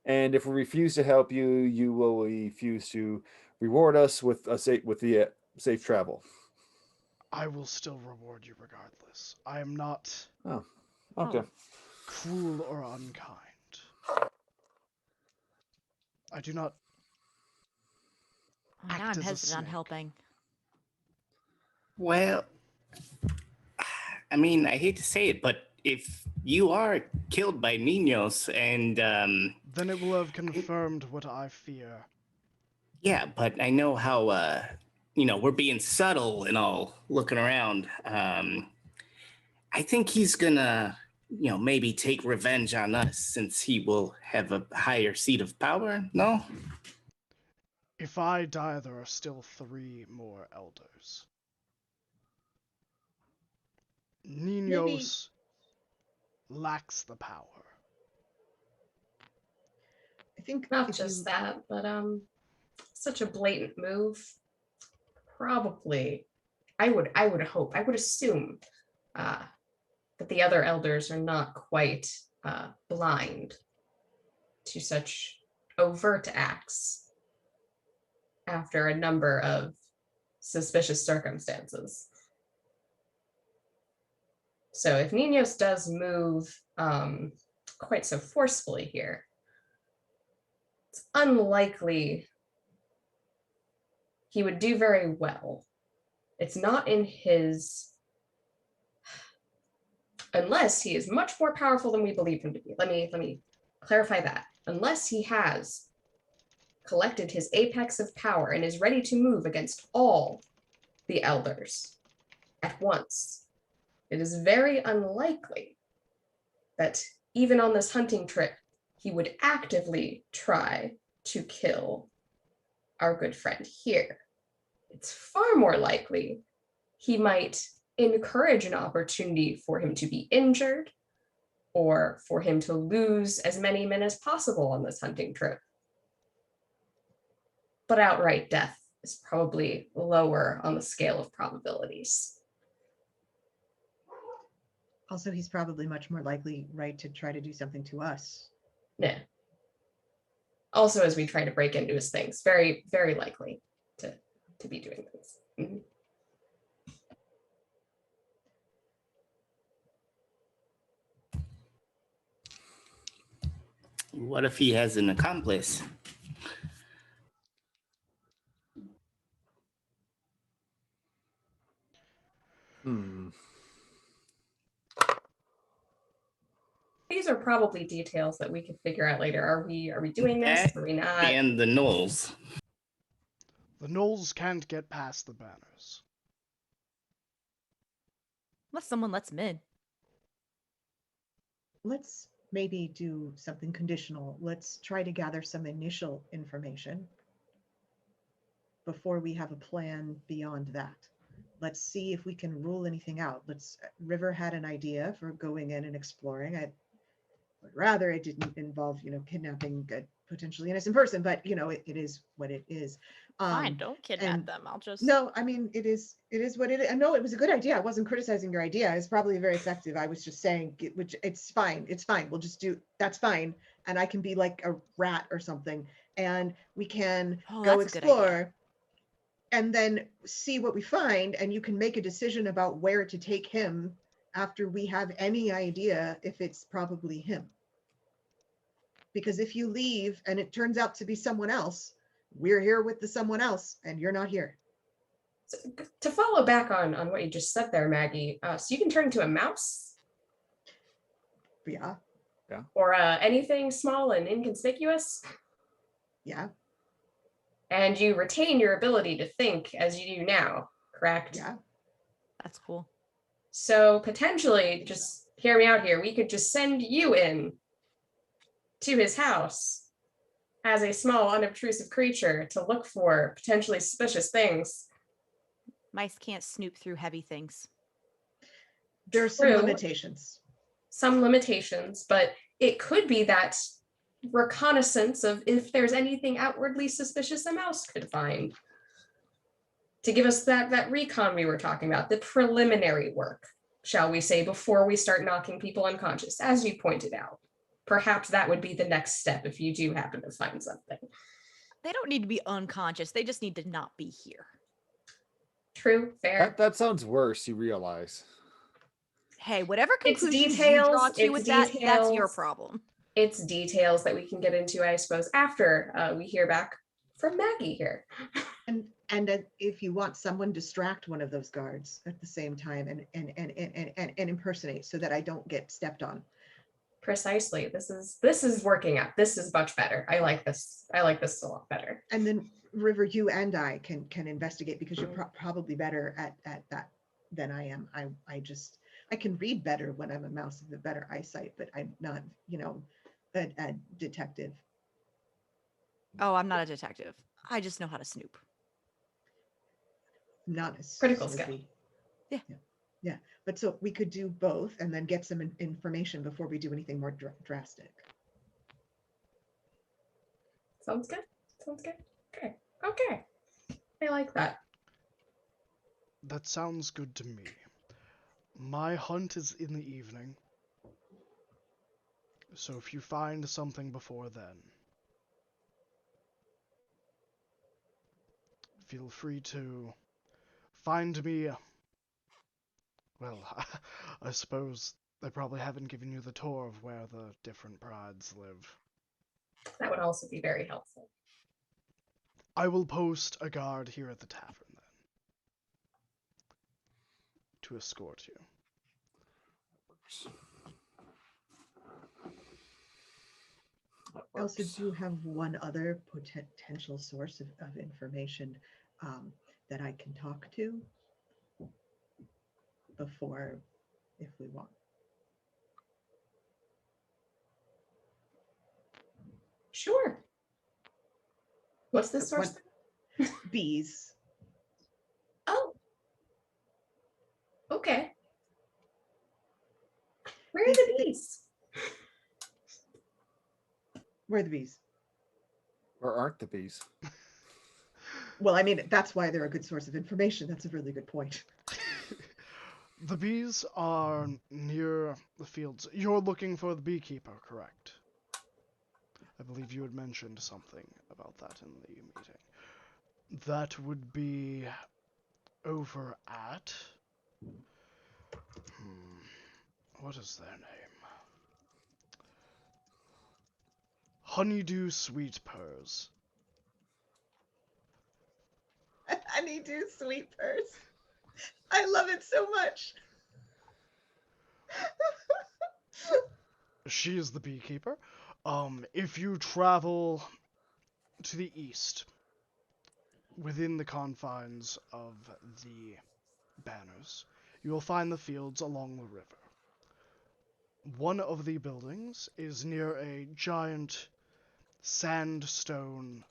And if we refuse to help you, you will refuse to reward us with the safe travel. I will still reward you regardless. I am not Oh, okay. Oh. cruel or unkind. I do not Oh, now act I'm as a hesitant on snake. helping. Well, I mean, I hate to say it, but if you are killed by Ninos and Then it will have confirmed what I fear. yeah, but I know how we're being subtle and all looking around. I think he's gonna maybe take revenge on us since he will have a higher seat of power. No? If I die, there are still 3 more elders. Ninos lacks the power. I think Not if just you, that, but such a blatant move. Probably, I would assume that the other elders are not quite blind to such overt acts after a number of suspicious circumstances. So if Ninos does move quite so forcefully here, it's unlikely he would do very well. It's not in his, unless he is much more powerful than we believe him to be. Let me clarify that. Unless he has collected his apex of power and is ready to move against all the elders at once, it is very unlikely that even on this hunting trip, he would actively try to kill our good friend here. It's far more likely he might encourage an opportunity for him to be injured or for him to lose as many men as possible on this hunting trip. But outright death is probably lower on the scale of probabilities. also, he's probably much more likely, right, to try to do something to us. Yeah. Also, as we try to break into his things, very, very likely to be doing things. Mm-hmm. What if he has an accomplice? these are probably details that we could figure out later. Are we doing this? That Are we not? and the gnolls. The gnolls can't get past the banners. Unless someone lets them in. Let's maybe do something conditional. Let's try to gather some initial information before we have a plan beyond that. Let's see if we can rule anything out. River had an idea for going in and exploring. I would rather it didn't involve, kidnapping a potentially innocent person, but it is what it is. Fine, don't kidnap and- them. I'll just No, I mean, it is what it is. And no, it was a good idea. I wasn't criticizing your idea. It's probably very effective. I was just saying, which it's fine. It's fine. We'll just that's fine. And I can be like a rat or something, and we can go that's a good idea. explore and then see what we find. And you can make a decision about where to take him after we have any idea if it's probably him. Because if you leave and it turns out to be someone else, we're here with the someone else and you're not here. So, to follow back on what you just said there, Maggie, so you can turn into a mouse Yeah. or anything small and inconspicuous, Yeah. and you retain your ability to think as you do now, correct? Yeah. That's cool. So potentially, just hear me out here, we could just send you in to his house as a small, unobtrusive creature to look for potentially suspicious things. Mice can't snoop through heavy things. There's some True. limitations. Some limitations, but it could be that reconnaissance of if there's anything outwardly suspicious a mouse could find to give us that recon we were talking about, the preliminary work, shall we say, before we start knocking people unconscious, as you pointed out. Perhaps that would be the next step if you do happen to find something. They don't need to be unconscious. They just need to not be here. True, fair. That sounds worse, you realize. Hey, whatever It's conclusions you draw details, to with that, that's your problem. It's details that we can get into, I suppose, after we hear back from Maggie here. And if you want someone, distract one of those guards at the same time and impersonate so that I don't get stepped on. Precisely. This is working out. This is much better. I like this. I like this a lot better. And then River, you and I can investigate because you're probably better at that than I am. I can read better when I'm a mouse with better eyesight, but I'm not, a detective. Oh, I'm not a detective. I just know how to snoop. Not as Critical snoopy. skill. Yeah. But so we could do both and then get some information before we do anything more drastic. Sounds good. Okay. I like that. That sounds good to me. My hunt is in the evening, so if you find something before then, feel free to find me. Well, I suppose they probably haven't given you the tour of where the different prides live. That would also be very helpful. I will post a guard here at the tavern then, to escort you. I also do have one other potential source of information that I can talk to before, if we want. Sure. What's this source? Bees. Oh. Okay. Where are the bees? Where are the bees? Or aren't the bees? Well, I mean, that's why they're a good source of information. That's a really good point. The bees are near the fields. You're looking for the beekeeper, correct? I believe you had mentioned something about that in the meeting. That would be over at... What is their name? Honeydew Sweet Pears. Honeydew sweet purse. I love it so much. She is the beekeeper. If you travel to the east, within the confines of the banners, you will find the fields along the river. One of the buildings is near a giant sandstone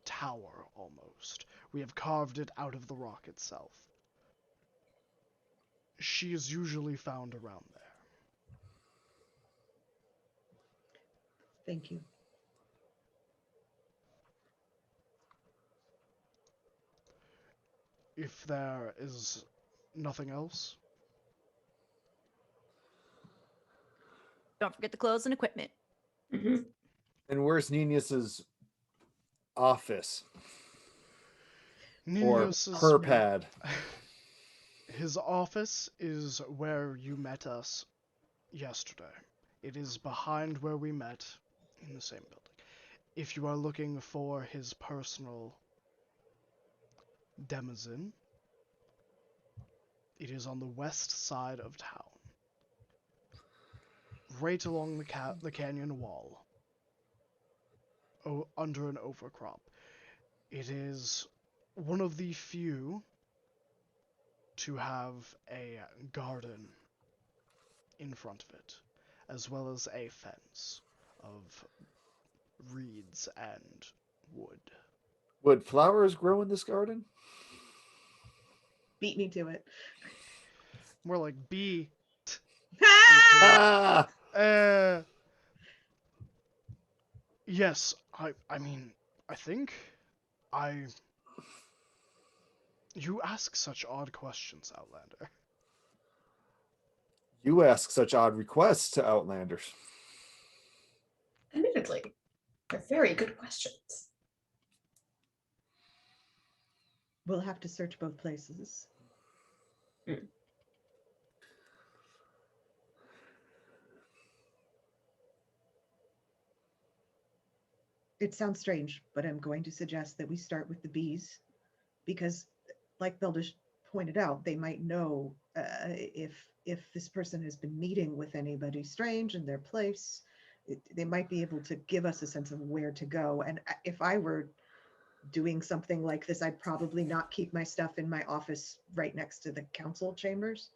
tower, almost. We have carved it out of the rock itself. She is usually found around there. Thank you. If there is nothing else, Don't forget the clothes and equipment. Hmm. And where's Ninus's office or Ninus's her pad? His office is where you met us yesterday. It is behind where we met in the same building. If you are looking for his personal demesne, it is on the west side of town, right along the canyon wall, under an overcrop. It is one of the few to have a garden in front of it, as well as a fence of reeds and wood. Would flowers grow in this garden? Beat me to it. More like bee. Ah! Yes, I mean, I think I... You ask such odd questions, Outlander. You ask such odd requests to Outlanders. Admittedly, they're very good questions. We'll have to search both places. Mm. It sounds strange, but I'm going to suggest that we start with the bees because, like Beldish pointed out, they might know if this person has been meeting with anybody strange in their place. They might be able to give us a sense of where to go. And if I were doing something like this, I'd probably not keep my stuff in my office right next to the council chambers.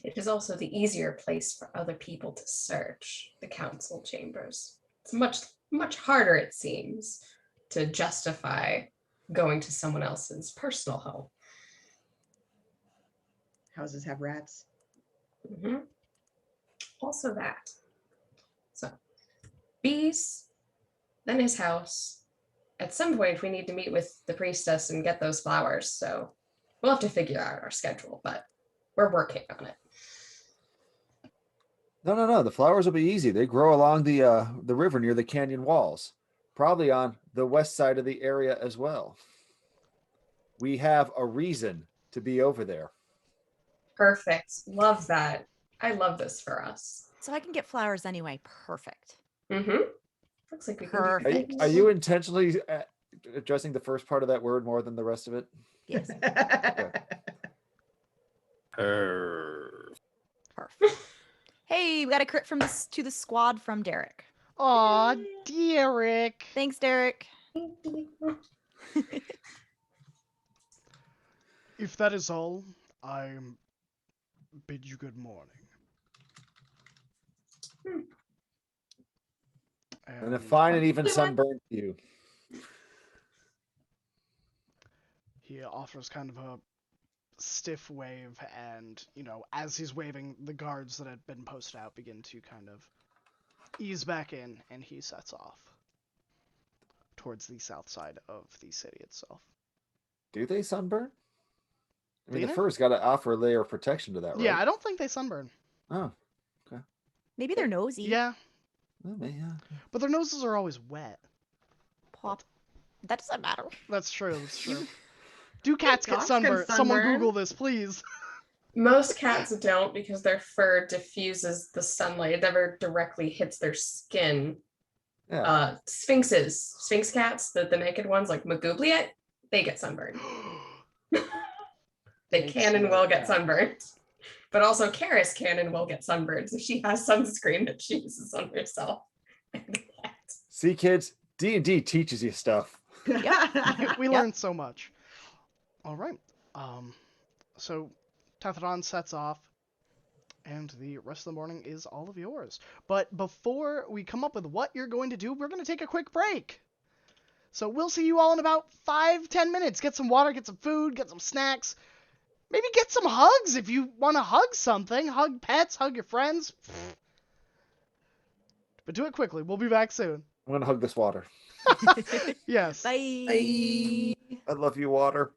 It is also the easier place for other people to search the council chambers. It's much harder, it seems, to justify going to someone else's personal home. Houses have rats. Mm-hmm. Also that. So, bees, then his house. At some point, we need to meet with the priestess and get those flowers. So we'll have to figure out our schedule, but we're working on it. No. The flowers will be easy. They grow along the river near the canyon walls, probably on the west side of the area as well. We have a reason to be over there. Perfect. Love that. I love this for us. So I can get flowers anyway. Perfect. Mm-hmm. Looks like we can do Perfect. things. Are you intentionally addressing the first part of that word more than the rest of it? Yes. Perfect. Perfect. Hey, we got a crit from this to the squad from Derek. Aw, Derek. Thanks, Derek. If that is all, I bid you good morning. And a fine and even sunburned you. He offers kind of a stiff wave, and, as he's waving, the guards that had been posted out begin to kind of ease back in, and he sets off towards the south side of the city itself. Do they sunburn? I mean, Dana? the fur's got to offer a layer of protection to that, right? Yeah, I don't think they sunburn. Oh, Maybe they're nosy. Yeah, well, yeah. but their noses are always wet. Pop. That doesn't matter. That's true, that's true. Do cats get Dogs can sunburned? Someone sunburn. Google this, please. Most cats don't because their fur diffuses the sunlight. It never directly hits their skin. Yeah. Sphinx cats, the naked ones like Magoobliet, they get sunburned. They Take can and snow will get bath. sunburned. But also Karis can and will get sunburned, so she has sunscreen that she uses on herself. See, kids, D&D teaches you stuff. We Yep. learned so much. All right. So Tatharon sets off, and the rest of the morning is all of yours. But before we come up with what you're going to do, we're going to take a quick break. So we'll see you all in about 5-10 minutes. Get some water, get some food, get some snacks. Maybe get some hugs if you want to hug something. Hug pets, hug your friends. But do it quickly. We'll be back soon. I'm going to hug this water. Yes. Bye. I love you, water.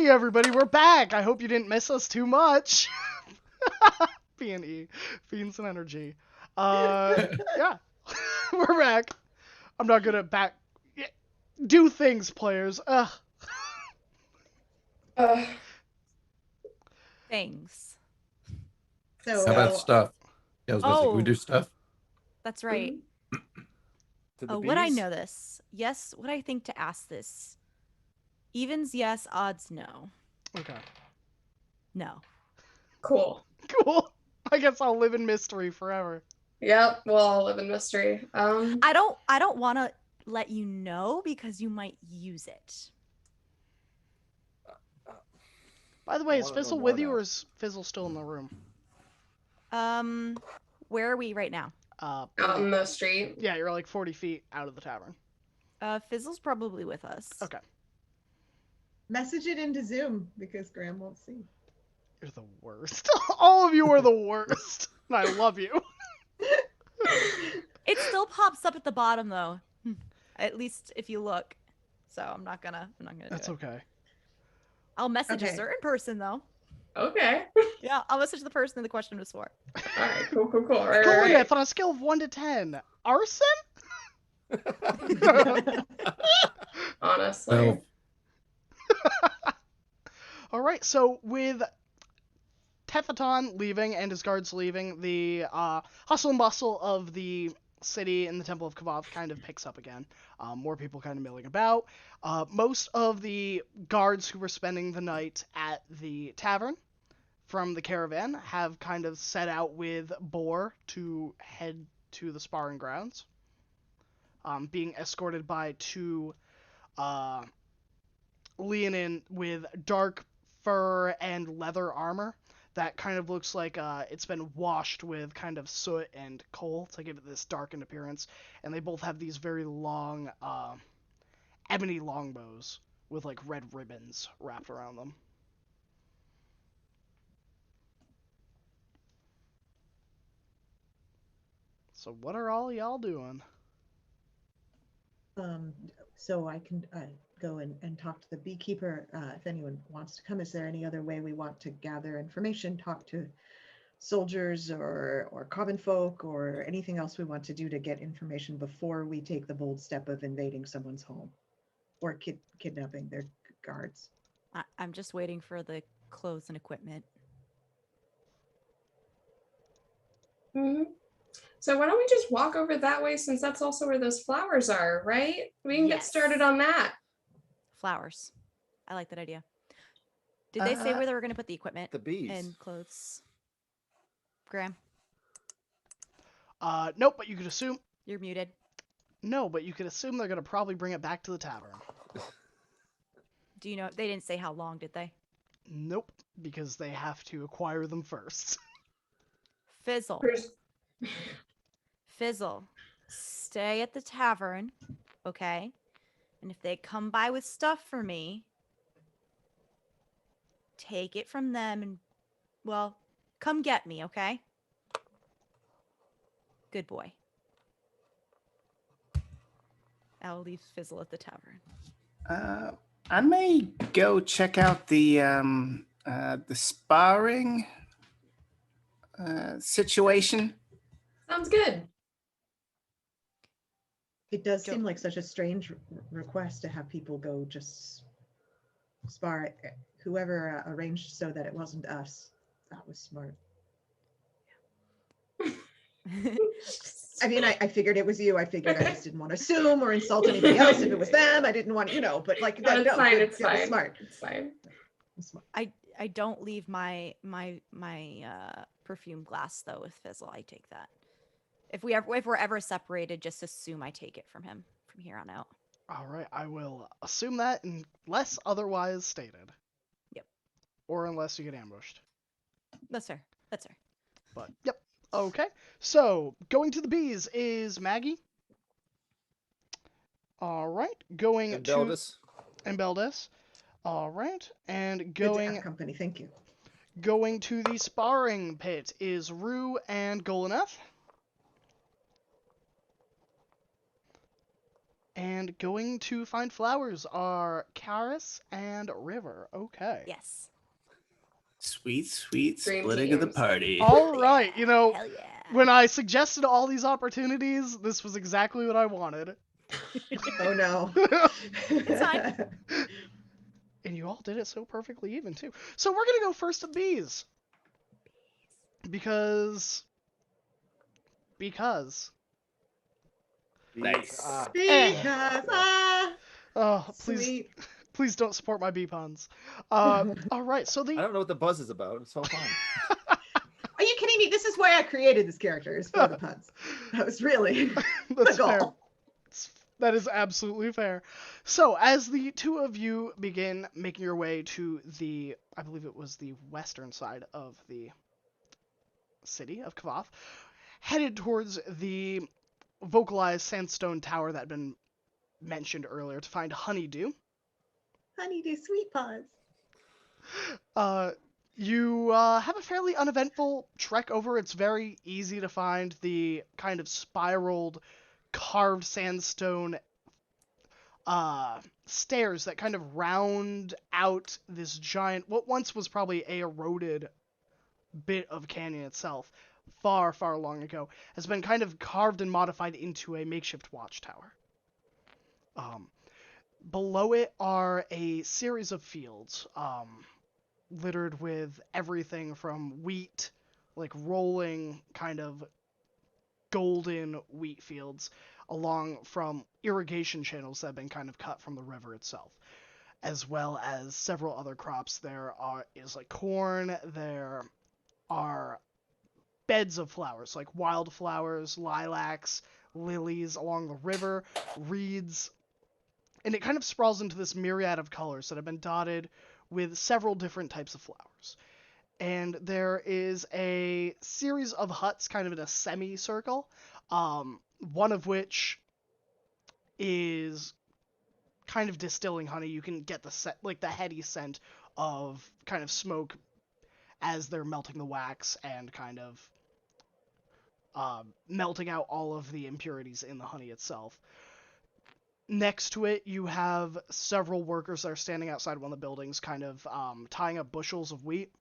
Hey everybody, we're back! I hope you didn't miss us too much. B&E, Fiends and Energy. Yeah, we're back. I'm not good at do things, players. Ugh. Things. So How about stuff? Yeah, I was about to say, can we Oh. do stuff? That's right. To the Oh, would I bees? know this? Yes, would I think to ask this? Evens, yes. Odds, no. Okay. No. Cool. Cool. I guess I'll live in mystery forever. Yep, we'll all live in mystery. I don't want to let you know because you might use it. By the way, I is wanna know Fizzle more with you now. or is Fizzle still in the room? Where are we right now? Out in the street. Yeah, you're like 40 feet out of the tavern. Fizzle's probably with us. Okay. message it into Zoom because Graham won't see. You're the worst. All of you are the worst. And I love you. It still pops up at the bottom though. At least if you look. So I'm not gonna That's do it. okay. I'll message a Okay. certain person though. Okay. Yeah, I'll message the person the question was for. All right. Cool. Cool. Cool. All right. Golden All right. Death on a scale of 1 to 10. Arson? Honestly. Well, All right, so with Tephaton leaving and his guards leaving, the hustle and bustle of the city and the Temple of Kavath kind of picks up again. More people kind of milling about. Most of the guards who were spending the night at the tavern from the caravan have kind of set out with Boar to head to the sparring grounds, being escorted by two Leonin with dark fur and leather armor that kind of looks like it's been washed with kind of soot and coal to give it this darkened appearance. And they both have these very long ebony longbows with like red ribbons wrapped around them. So what are all y'all doing? So I can go and talk to the beekeeper if anyone wants to come. Is there any other way we want to gather information, talk to soldiers or common folk or anything else we want to do to get information before we take the bold step of invading someone's home or kidnapping their guards? I'm just waiting for the clothes and equipment. hmm So why don't we just walk over that way since that's also where those flowers are, right? We can get Yes. started on that. Flowers. I like that idea. Did they say where they were going to put the equipment The bees. and clothes? Graham, Nope, but you could assume. you're muted. No, but you could assume they're gonna probably bring it back to the tavern. Do you know? They didn't say how long, did they? Nope, because they have to acquire them first. Fizzle. First- Fizzle. Stay at the tavern, okay? And if they come by with stuff for me, take it from them and, well, come get me, okay? Good boy. I'll leave Fizzle at the tavern. I may go check out the sparring situation. Sounds good. It does Go- seem like such a strange request to have people go just spar. Whoever arranged so that it wasn't us, that was smart. I mean, I figured it was you. I figured I just didn't want to assume or insult anybody else if it was them. I didn't want, but like No, that. it's No, fine. good, It's that was fine. smart. It's fine. That's smart. I don't leave my perfume glass though with Fizzle. I take that. If we're ever separated, just assume I take it from him from here on out. Alright, I will assume that unless otherwise stated. Yep. Or unless you get ambushed. That's fair. That's fair. But, yep. Okay, so going to the bees is Maggie. Alright, going And to... Beldis. And Beldis. Alright, and Good to going have company. Thank you. going to the sparring pit is Rue and Golaneth. And going to find flowers are Karis and River. Okay. Yes. Sweet, sweet Dream splitting of the teams. party. All right. Yeah, hell yeah. When I suggested all these opportunities, this was exactly what I wanted. Oh no. It's fine. And you all did it so perfectly even, too. So we're going to go first to bees. Because. Nice. Because Oh, please, sweet. please don't support my bee puns. All right, so I the don't know what the buzz is about. It's so fun. Are you kidding me? This is why I created this character, is for the puns. That was really that's the fair. goal. That is absolutely fair. So, as the two of you begin making your way to the, I believe it was the western side of the city of Kavath, headed towards the vocalized sandstone tower that had been mentioned earlier to find Honeydew. Honeydew sweet paws. You have a fairly uneventful trek over. It's very easy to find the kind of spiraled, carved sandstone stairs that kind of round out this giant, what once was probably a eroded bit of canyon itself, far, far long ago, has been kind of carved and modified into a makeshift watchtower. Below it are a series of fields, littered with everything from wheat, like rolling kind of golden wheat fields, along from irrigation channels that have been kind of cut from the river itself, as well as several other crops. There is like corn, there are beds of flowers, like wildflowers, lilacs, lilies along the river, reeds, and it kind of sprawls into this myriad of colors that have been dotted with several different types of flowers. And there is a series of huts kind of in a semicircle, one of which is kind of distilling honey. You can get the heady scent of kind of smoke as they're melting the wax and kind of melting out all of the impurities in the honey itself. Next to it, you have several workers that are standing outside one of the buildings, kind of tying up bushels of wheat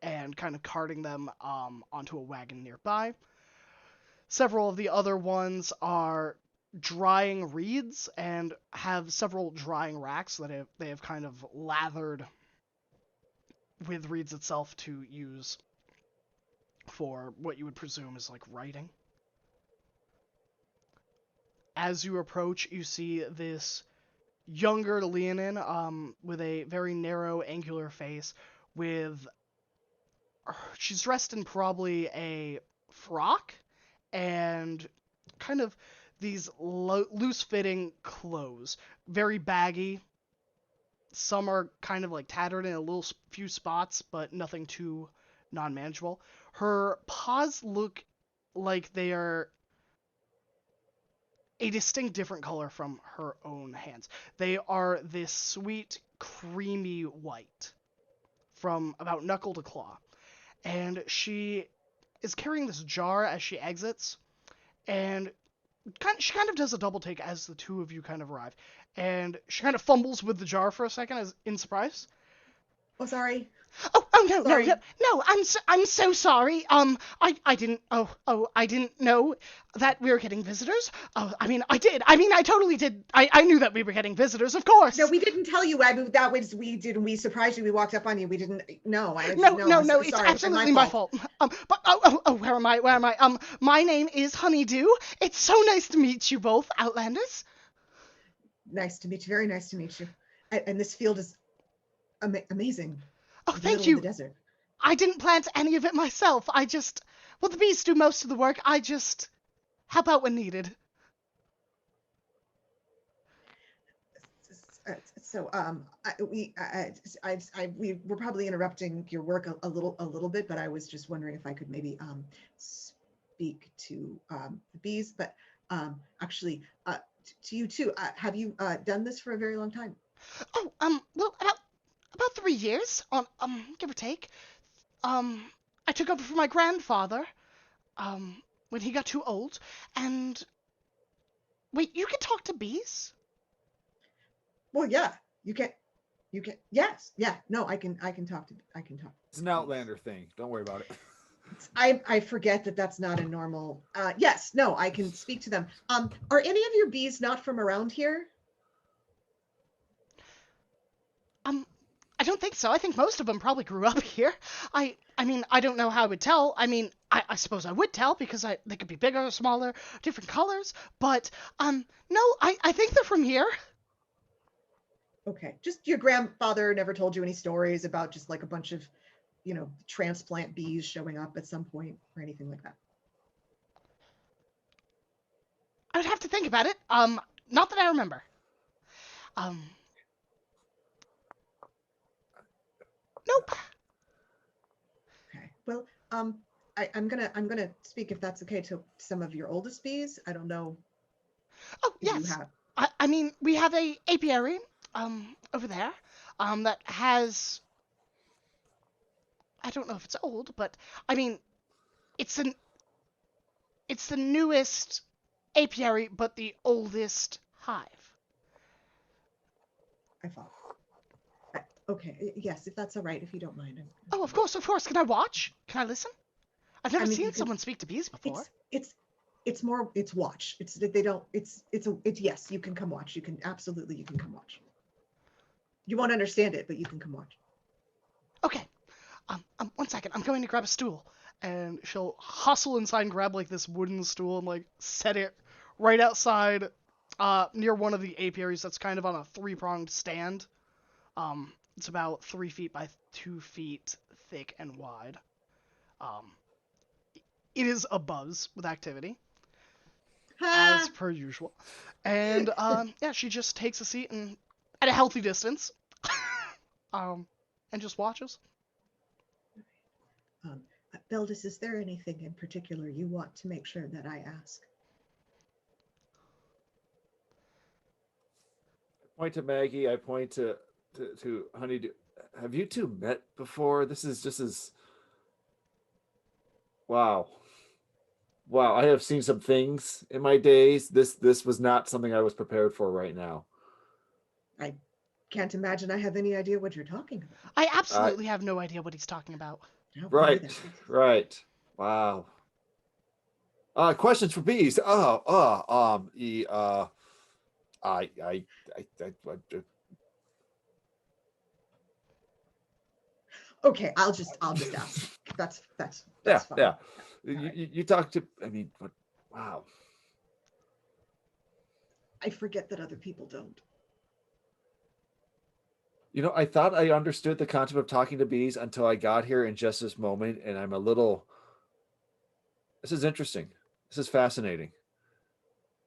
and kind of carting them onto a wagon nearby. Several of the other ones are drying reeds and have several drying racks that they have kind of lathered with reeds itself to use for what you would presume is like writing. As you approach, you see this younger Leonin with a very narrow, angular face, she's dressed in probably a frock and kind of these loose-fitting clothes, very baggy. Some are kind of like tattered in a few spots, but nothing too non-manageable. Her paws look like they are a distinct different color from her own hands. They are this sweet, creamy white from about knuckle to claw. And she is carrying this jar as she exits, and she kind of does a double take as the two of you kind of arrive. And she kind of fumbles with the jar for a second as in surprise. Oh, sorry. Oh no, Sorry. no, I'm so sorry. I didn't I didn't know that we were getting visitors. Oh, I totally did. I knew that we were getting visitors, of course. No, we didn't tell you. That was we did. We surprised you. We walked up on you. We didn't. No, I No, no. I'm so it's sorry. absolutely my fault. But where am I? My name is Honeydew. It's so nice to meet you both, Outlanders. Nice to meet you. Very nice to meet you. And this field is amazing. Oh, In the thank middle you. of the desert. I didn't plant any of it myself. The bees do most of the work. I just help out when needed. So we were probably interrupting your work a little bit, but I was just wondering if I could maybe speak to the bees, but actually to you too. Have you done this for a very long time? Oh, well, about 3 years, give or take. I took over for my grandfather, when he got too old, and Wait, you can talk to bees? Well, yeah, you can. Yes, yeah. No, I can talk to. It's an Outlander thing. Don't worry about it. I forget that that's not a normal. Yes, no, I can speak to them. Are any of your bees not from around here? I don't think so. I think most of them probably grew up here. I mean, I don't know how I would tell. I mean, I suppose I would tell because they could be bigger, smaller, different colors. But no, I think they're from here. Okay, just your grandfather never told you any stories about just like a bunch of, transplant bees showing up at some point or anything like that. I would have to think about it. Not that I remember. Um, nope. Okay. Well, I'm gonna speak if that's okay to some of your oldest bees. I don't know Oh if you yes. have. I mean, we have a apiary over there that has, I don't know if it's old, but I mean it's an it's the newest apiary, but the oldest hive. I thought. Okay. Yes, if that's all right, if you don't mind. Oh, of course, of course. Can I watch? Can I listen? I've never I mean, seen you could. someone speak to bees before. It's more. It's watch. It's they don't. It's yes. You can come watch. You can come watch. You won't understand it, but you can come watch. Okay. 1 second. I'm going to grab a stool, and she'll hustle inside and grab like this wooden stool and like set it right outside, near one of the apiaries that's kind of on a three-pronged stand. It's about 3 feet by 2 feet thick and wide. Um, it is abuzz with activity, as per usual. And yeah, she just takes a seat and at a healthy distance, um, and just watches. Um, Beldis, is there anything in particular you want to make sure that I ask? I point to Maggie. I point to Honey. Have you two met before? This is just as wow. Wow, I have seen some things in my days. This was not something I was prepared for right now. I can't imagine I have any idea what you're talking about. I absolutely have no idea what he's talking about. Right, right. Wow. Questions for bees. I Okay, I'll just ask. That's yeah, fine. yeah. Right. You talk to. I mean, what? Wow. I forget that other people don't. I thought I understood the concept of talking to bees until I got here in just this moment, and I'm a little. This is interesting. This is fascinating.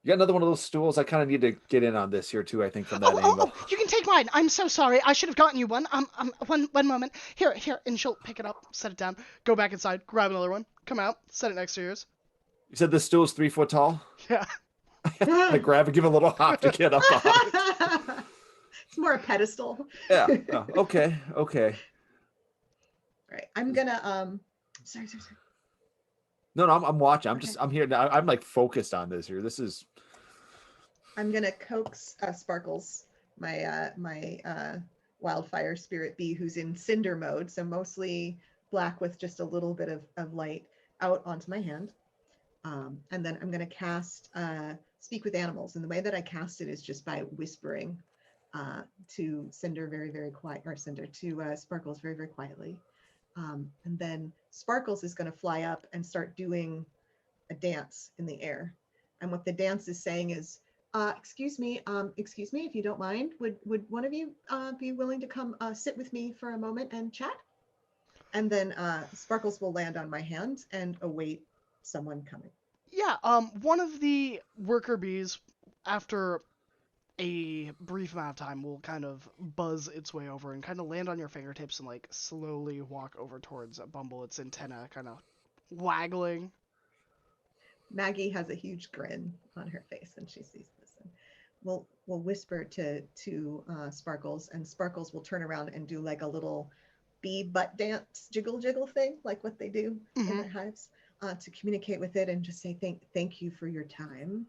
You got another one of those stools. I kind of need to get in on this here too. I think from that angle. Oh! You can take mine. I'm so sorry. I should have gotten you one. One moment. Here, and she'll pick it up, set it down, go back inside, grab another one, come out, set it next to yours. You said this stool is 3 foot tall. Yeah. I grab and give a little hop to get up on it. It's more a pedestal. Yeah. Oh, okay. Right. I'm gonna sorry. No, I'm watching. Okay. I'm here now. I'm like focused on this here. This is. I'm gonna coax Sparkles, my wildfire spirit bee, who's in cinder mode, so mostly black with just a little bit of light, out onto my hand. And then I'm gonna cast Speak with Animals, and the way that I cast it is just by whispering to Cinder very, very quiet, or Cinder to Sparkles very, very quietly. And then Sparkles is going to fly up and start doing a dance in the air. And what the dance is saying is, excuse me, if you don't mind, would one of you be willing to come sit with me for a moment and chat? And then Sparkles will land on my hand and await someone coming. Yeah, one of the worker bees, after a brief amount of time, will kind of buzz its way over and kind of land on your fingertips and like slowly walk over towards Bumble, its antenna kind of waggling. Maggie has a huge grin on her face when she sees this. And we'll whisper to Sparkles, and Sparkles will turn around and do like a little bee butt dance, jiggle thing, like what they do in the hives, to communicate with it and just say thank you for your time.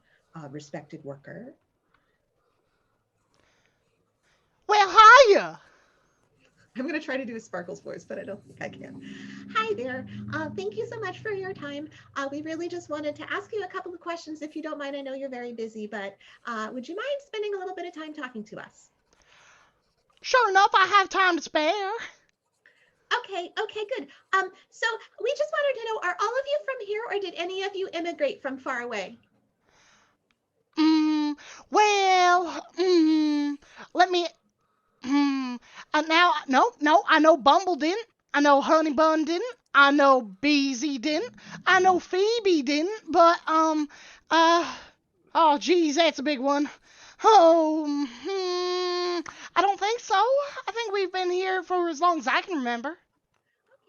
respected worker. Well, hiya! I'm going to try to do a Sparkle's voice, but I don't think I can. Hi there. Thank you so much for your time. We really just wanted to ask you a couple of questions, if you don't mind. I know you're very busy, but would you mind spending a little bit of time talking to us? Sure enough, I have time to spare. Okay, good. So we just wanted to know, are all of you from here, or did any of you immigrate from far away? Well, let me, now, no, I know Bumble didn't. I know Honeybun didn't. I know Beezy didn't. I know Phoebe didn't, but, oh, geez, that's a big one. Oh, I don't think so. I think we've been here for as long as I can remember.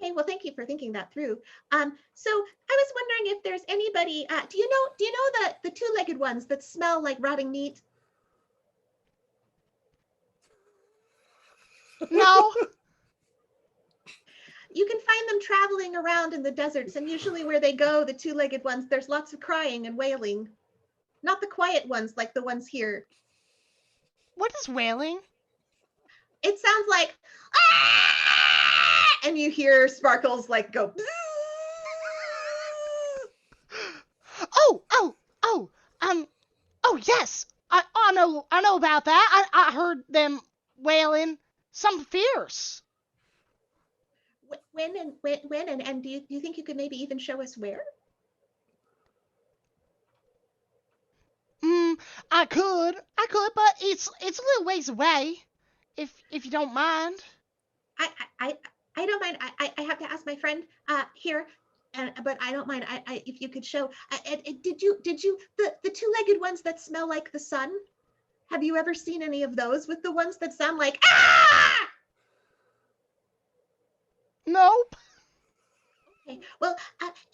Okay, well, thank you for thinking that through. So I was wondering if there's anybody, do you know the two-legged ones that smell like rotting meat? No. You can find them traveling around in the deserts, and usually where they go, the two-legged ones, there's lots of crying and wailing. Not the quiet ones like the ones here. What is wailing? It sounds like, ah! And you hear Sparkles like go, Oh, oh, yes. I know about that. I heard them wailing some fierce. when and do you think you could maybe even show us where? I could, but it's a little ways away, if you don't mind. I don't mind. I have to ask my friend here, but I don't mind. If you could show. Did you the two-legged ones that smell like the sun? Have you ever seen any of those with the ones that sound like ah? Nope. Okay. Well,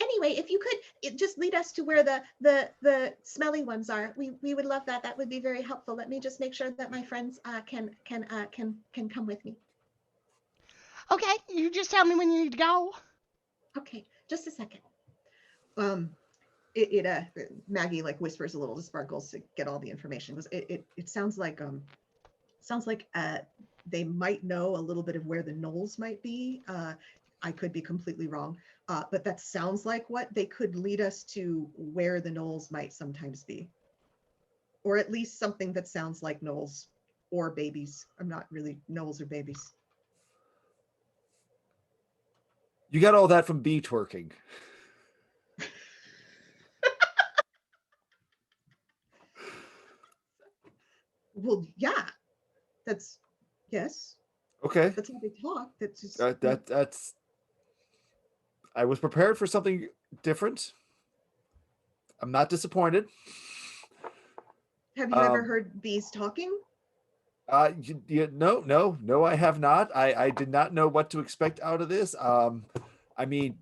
anyway, if you could just lead us to where the smelly ones are, we would love that. That would be very helpful. Let me just make sure that my friends can come with me. Okay, you just tell me when you need to go. Okay, just a second. Maggie like whispers a little to Sparkles to get all the information. It sounds like they might know a little bit of where the knolls might be. I could be completely wrong, but that sounds like what they could lead us to where the knolls might sometimes be, or at least something that sounds like knolls or babies. I'm not really knolls or babies. You got all that from bee twerking. Well, yeah, that's yes. Okay. That's how they talk. That's just That's. I was prepared for something different. I'm not disappointed. Have you ever heard bees talking? No, I have not. I did not know what to expect out of this. I mean,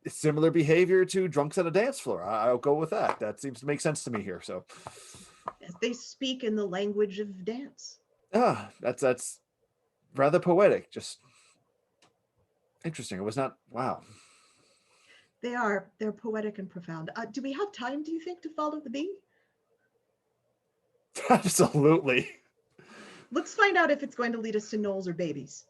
similar behavior to drunks at a dance floor. I'll go with that. That seems to make sense to me here. So, They speak in the language of dance. That's rather poetic. Just interesting. It was not. Wow. They're poetic and profound. Do we have time, do you think, to follow the bee? Absolutely. Let's find out if it's going to lead us to knolls or babies.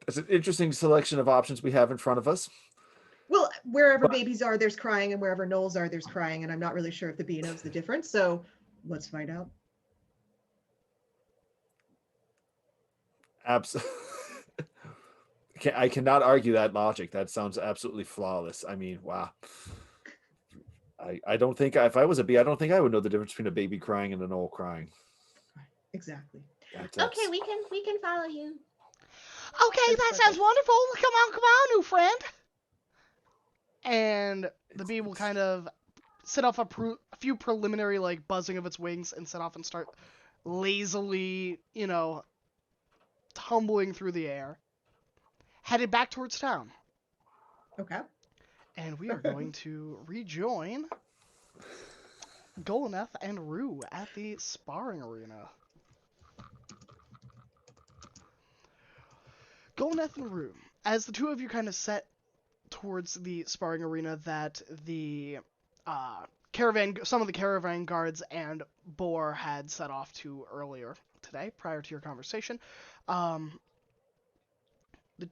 It's an interesting selection of options we have in front of us. Well, wherever babies are, there's crying, and wherever knolls are, there's crying, and I'm not really sure if the bee knows the difference, so let's find out. Absolutely. I cannot argue that logic. That sounds absolutely flawless. I mean, wow. I don't think if I was a bee, I don't think I would know the difference between a baby crying and an old crying. Exactly. That's... Okay, we can follow you. Okay, that sounds wonderful. Come on, new friend. And the bee will kind of set off a few preliminary like buzzing of its wings and set off and start lazily, tumbling through the air, headed back towards town. Okay. And we are going to rejoin Golneth and Rue at the sparring arena. Golneth and Rue, as the two of you kind of set towards the sparring arena that the some of the caravan guards and Boar had set off to earlier today, prior to your conversation. The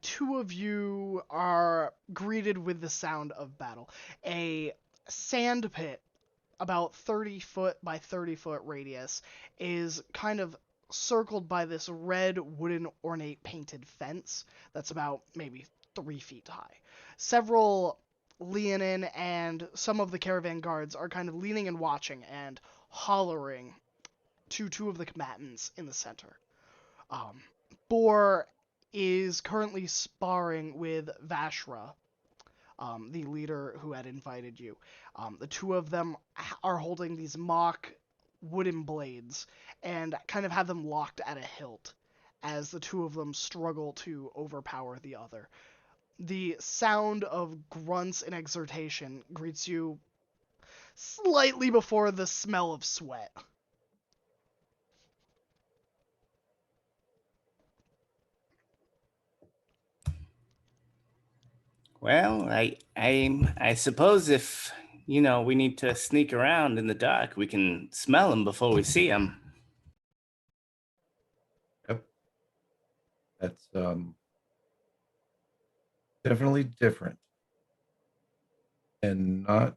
two of you are greeted with the sound of battle. A sand pit about 30 foot by 30 foot radius is kind of circled by this red wooden ornate painted fence that's about maybe 3 feet high. Several Leonin and some of the caravan guards are kind of leaning and watching and hollering to two of the combatants in the center. Boar is currently sparring with Vashra, the leader who had invited you. The two of them are holding these mock wooden blades and kind of have them locked at a hilt as the two of them struggle to overpower the other. The sound of grunts and exhortation greets you slightly before the smell of sweat. Well, I suppose if we need to sneak around in the dark, we can smell them before we see them. Yep. That's definitely different and not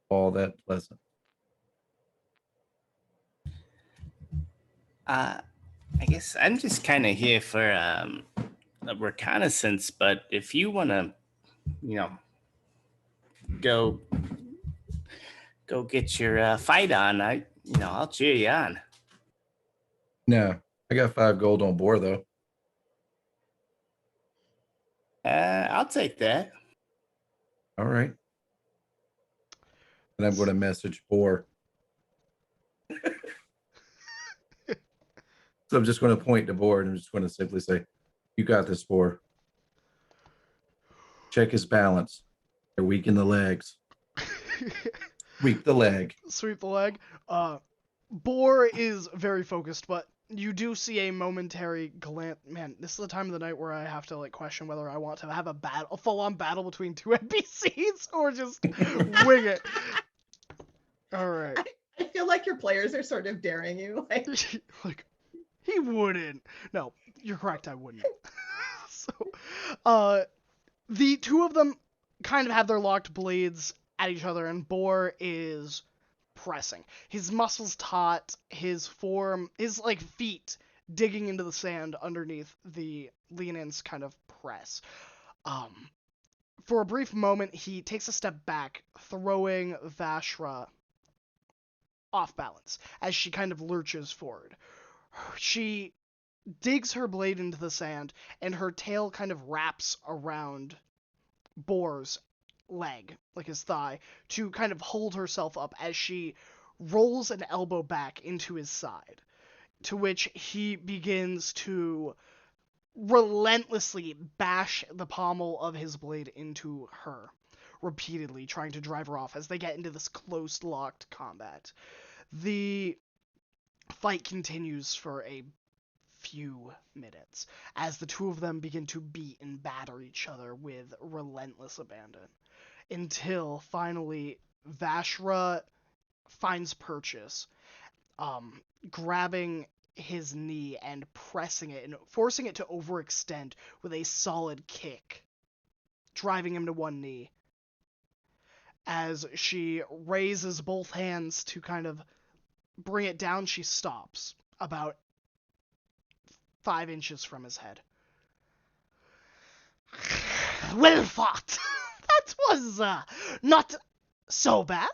all that pleasant. I guess I'm just kind of here for a reconnaissance, but if you want to, go get your fight on, I'll cheer you on. No, I got 5 gold on board though. I'll take that. All right. And I'm going to message Boar. So I'm just going to point to Boar and I'm just going to simply say, "You got this, Boar. Check his balance. They're weak in the legs. Weak the leg." Sweep the leg. Boar is very focused, but you do see a momentary glance. Man, this is the time of the night where I have to question whether I want to have a full-on battle between two NPCs or just wing it. All right. I feel like your players are sort of daring you. Like, he wouldn't. No, you're correct. I wouldn't. So, the two of them kind of have their locked blades at each other, and Boar is pressing. His muscles taut, his feet digging into the sand underneath the Leonin's kind of press. For a brief moment, he takes a step back, throwing Vashra off balance as she kind of lurches forward. She digs her blade into the sand, and her tail kind of wraps around Boar's leg, like his thigh, to kind of hold herself up as she rolls an elbow back into his side, to which he begins to relentlessly bash the pommel of his blade into her, repeatedly trying to drive her off as they get into this close locked combat. The fight continues for a few minutes as the two of them begin to beat and batter each other with relentless abandon, until finally Vashra finds purchase, grabbing his knee and pressing it and forcing it to overextend with a solid kick, driving him to one knee. As she raises both hands to kind of bring it down, she stops about 5 inches from his head. Well fought. That was not so bad.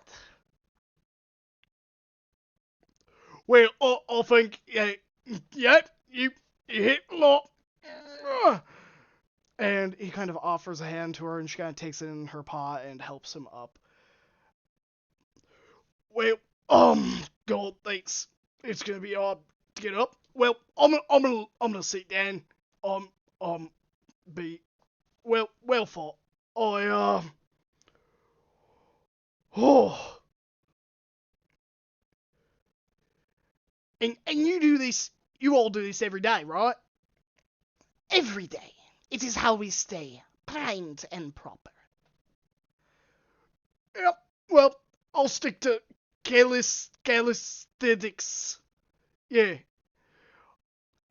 Well, I think, you hit a lot. And he kind of offers a hand to her, and she kind of takes it in her paw and helps him up. Well, God, thanks. It's gonna be hard to get up. Well, I'm gonna sit down. Be well fought. Oh. And you all do this every day, right? Every day. It is how we stay primed and proper. Well, I'll stick to calisthenics. Yeah.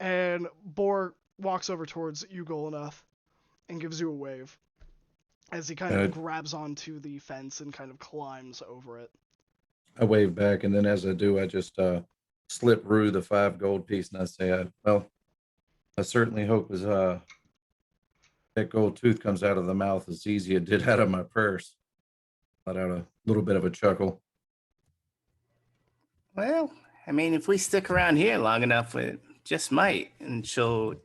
And Boar walks over towards you, Golnath, and gives you a wave as he kind of grabs onto the fence and kind of climbs over it. I wave back, and then as I do, I just slip Rue the 5 gold piece, and I say, "Well, I certainly hope as that gold tooth comes out of the mouth as easy as it did out of my purse." Let out a little bit of a chuckle. Well, I mean, if we stick around here long enough, it just might. And she'll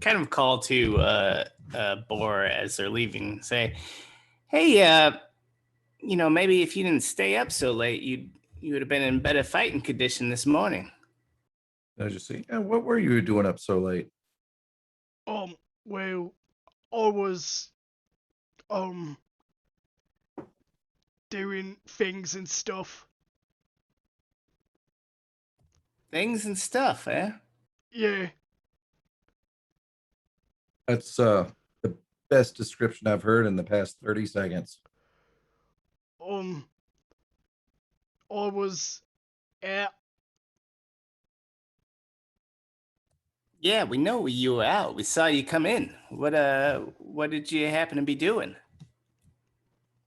kind of call to Boar as they're leaving, say, "Hey, maybe if you didn't stay up so late, you would have been in better fighting condition this morning." I just see, what were you doing up so late? Well, I was, doing things and stuff. Things and stuff, eh? Yeah. That's the best description I've heard in the past 30 seconds. I was out. Yeah, we know you were out. We saw you come in. What did you happen to be doing?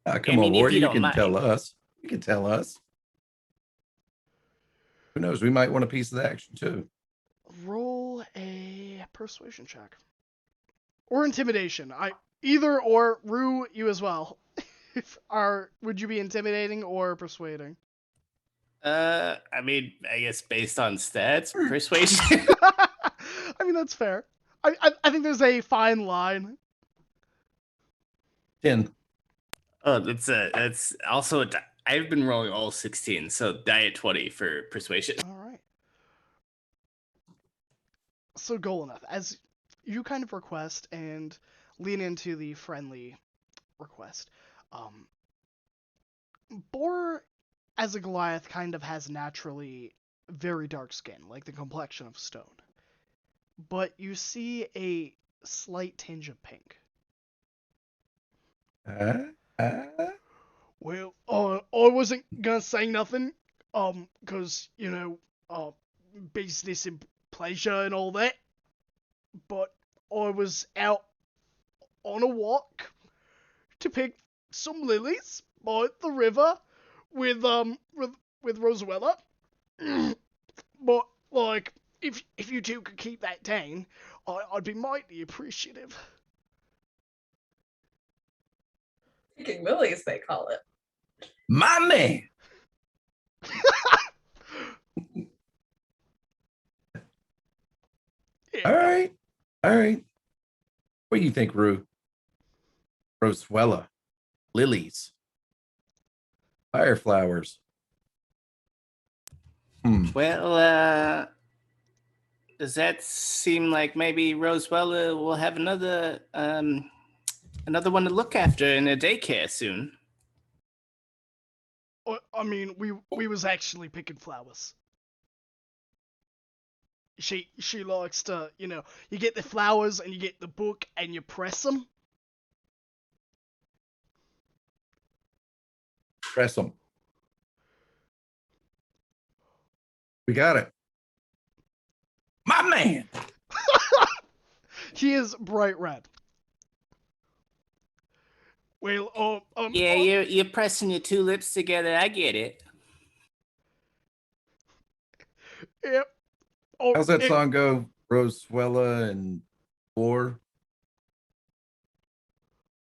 Come I on, mean, if Lord, you you don't can mind. tell us. You can tell us. Who knows? We might want a piece of the action too. Roll a persuasion check. Or intimidation. Either or, Rue, you as well. Would you be intimidating or persuading? I mean, I guess based on stats, persuasion. I mean, that's fair. I think there's a fine line. 10. Oh, that's also I've been rolling all 16, so die at 20 for persuasion. All right. So Golnath, as you kind of request and lean into the friendly request, Boar, as a Goliath, kind of has naturally very dark skin, like the complexion of stone. But you see a slight tinge of pink. Well, I wasn't gonna say nothing, cause business and pleasure and all that. But I was out on a walk to pick some lilies by the river with Roswella. But like, if you two could keep that down, I'd be mighty appreciative. Picking lilies, they call it. My man. Yeah. All right. All right. What do you think, Rue? Roswella, lilies, fireflowers. Well, does that seem like maybe Roswella will have another one to look after in a daycare soon? I mean, we was actually picking flowers. She likes to, you get the flowers and you get the book and you press them. Press them. We got it. My man. He is bright red. Well, Yeah, you're pressing your two lips together. I get it. Yep. How's that song go? Roswella and War.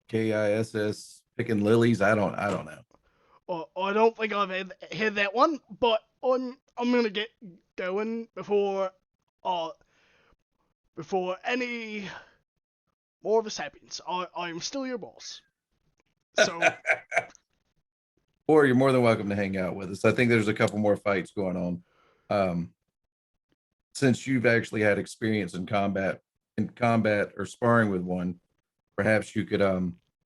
KISS picking lilies. I don't know. I don't think I've heard that one, but I'm gonna get going before any more of this happens. I'm still your boss. So. Or you're more than welcome to hang out with us. I think there's a couple more fights going on. Since you've actually had experience in combat or sparring with one, perhaps you could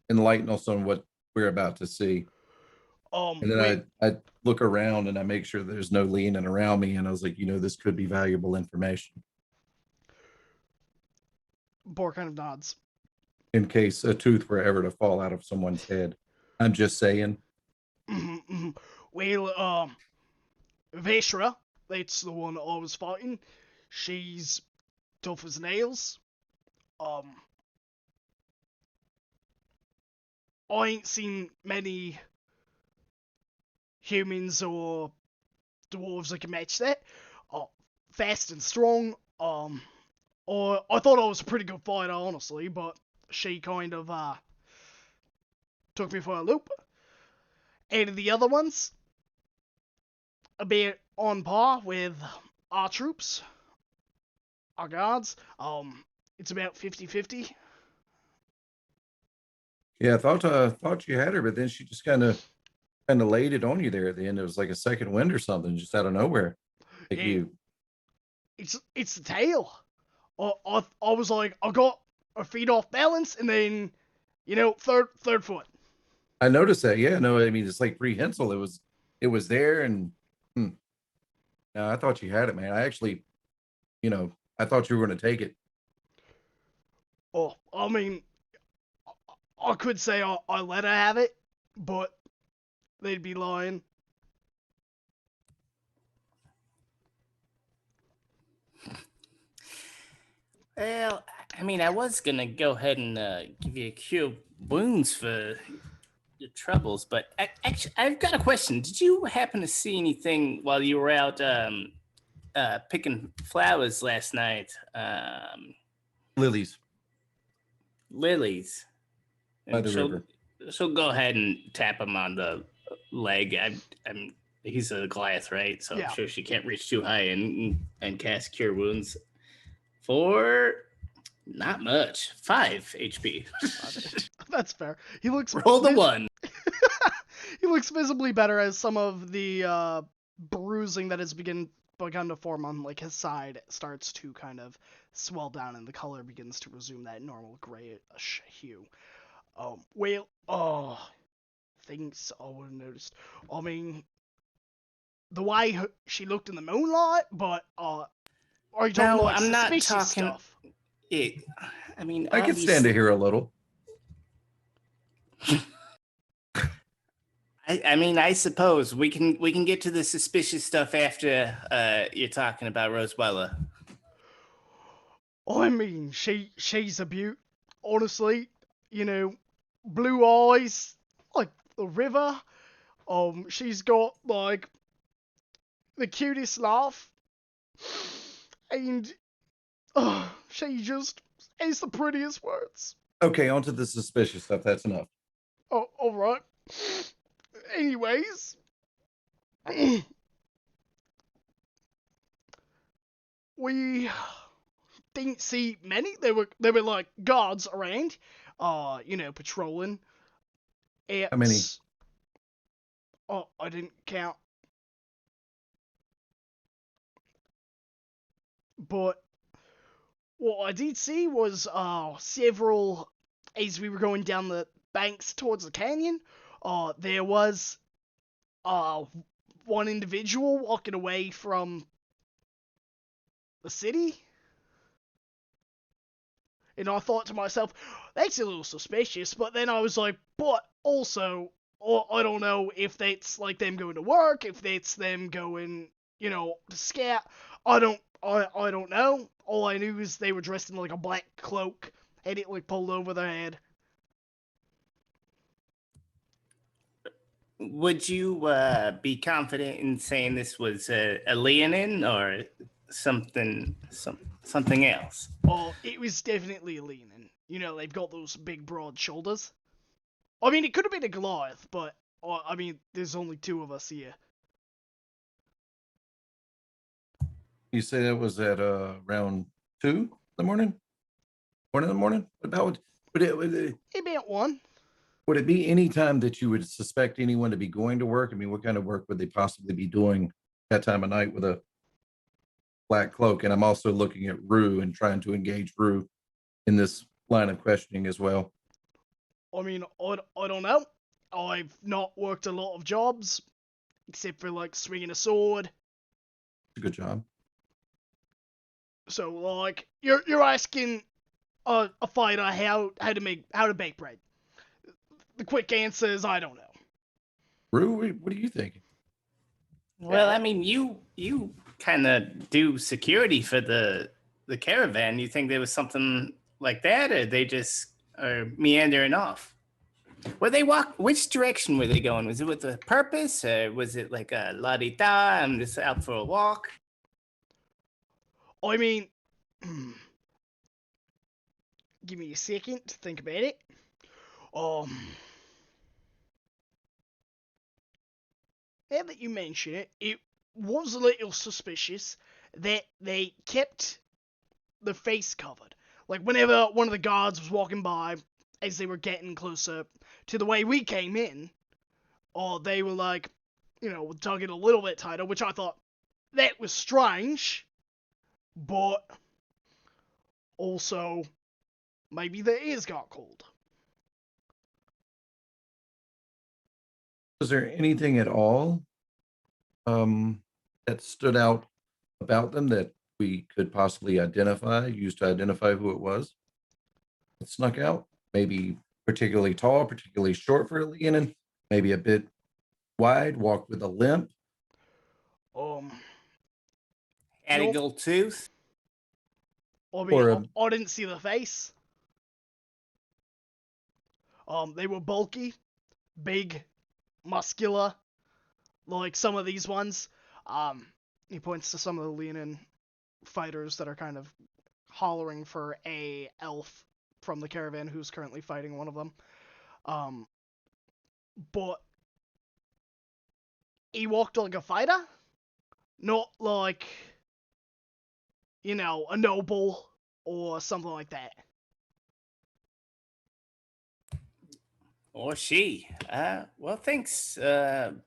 enlighten us on what we're about to see. And then I look around and I make sure there's no leaning around me, and I was like, this could be valuable information. Boar kind of nods. In case a tooth were ever to fall out of someone's head. I'm just saying. Well, Veshra, that's the one I was fighting. She's tough as nails. Um, I ain't seen many humans or dwarves that can match that. Fast and strong. Or I thought I was a pretty good fighter, honestly, but she kind of took me for a loop. And the other ones, a bit on par with our troops, our guards. It's about 50-50. Yeah, I thought you had her, but then she just kind of laid it on you there at the end. It was like a second wind or something, just out of nowhere. Like Yeah, you, it's the tail. I was like, I got her feet off balance, and then, third foot. I noticed that. Yeah, no, I mean it's like prehensile. It was there, and no, I thought you had it, man. I actually, I thought you were going to take it. Oh, I mean, I could say I let her have it, but they'd be lying. Well, I mean, I was gonna go ahead and give you a cure wounds for your troubles, but actually, I've got a question. Did you happen to see anything while you were out picking flowers last night? Lilies Lilies. by And the river. she'll go ahead and tap him on the leg. I'm he's a Goliath, right? So I'm Yeah. sure she can't reach too high and cast cure wounds for not much, 5 HP. That's fair. He looks Roll the 1. He looks visibly better as some of the bruising that has begun to form on like his side starts to kind of swell down, and the color begins to resume that normal grayish hue. Things I would have noticed. I mean, the way she looked in the moonlight, but are you talking No, like I'm not suspicious talking. stuff? I mean, I could stand to hear a little. I mean, I suppose we can get to the suspicious stuff after you're talking about Rosebella. I mean, she's a beaut. Honestly, blue eyes, like the river. She's got like the cutest laugh, and she just has the prettiest words. Okay, on to the suspicious stuff. That's enough. Oh, all right. Anyways, we didn't see many. There were like guards around, patrolling. How many? Oh, I didn't count. But what I did see was several, as we were going down the banks towards the canyon, there was uh one individual walking away from the city. And I thought to myself, that's a little suspicious, but then I was like, but also, I don't know if that's like them going to work, if that's them going, to scout. I don't know. All I knew is they were dressed in like a black cloak, had it like pulled over their head. Would you be confident in saying this was a Leonin or something else? Oh, it was definitely a leaning. They've got those big broad shoulders. I mean, it could have been a Goliath, but I mean, there's only two of us here. You say that was at around 2 in the morning? 1 in the morning? About one. Would it be any time that you would suspect anyone to be going to work? I mean, what kind of work would they possibly be doing that time of night with a black cloak? And I'm also looking at Rue and trying to engage Rue in this line of questioning as well. I mean, I don't know. I've not worked a lot of jobs, except for like swinging a sword. Good job. So like, you're asking a fighter how to bake bread. The quick answer is I don't know. Rue, what are you thinking? Well, I mean, you kind of do security for the caravan. You think there was something like that, or they just are meandering off? Were they walk? Which direction were they going? Was it with a purpose, or was it like a la di da? I'm just out for a walk. I mean, give me a second to think about it. Now that you mention it, it was a little suspicious that they kept the face covered. Like, whenever one of the guards was walking by, as they were getting closer to the way we came in, or they were like, dug it a little bit tighter, which I thought that was strange, but also maybe their ears got cold. Was there anything at all that stood out about them that we could possibly use to identify who it was that snuck out? Maybe particularly tall, particularly short for a Leonin, maybe a bit wide, walked with a limp. Had a Nope. gold tooth. I mean, I didn't see the face. They were bulky, big, muscular, like some of these ones. He points to some of the Leonin fighters that are kind of hollering for a elf from the caravan who's currently fighting one of them. But he walked like a fighter, not like, a noble or something like that. Or she. Well, thanks,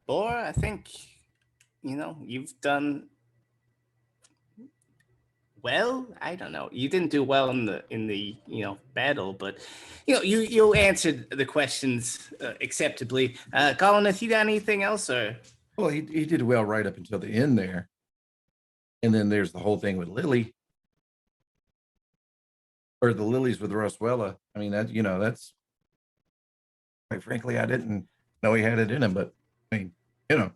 Bor. I think, you've done well. I don't know. You didn't do well in the battle, but you answered the questions acceptably. Colin, if you got anything else, or Well, he did well right up until the end there. And then there's the whole thing with Lily. Or the lilies with Roswella. I mean, that's quite frankly, I didn't know he had it in him, but I mean,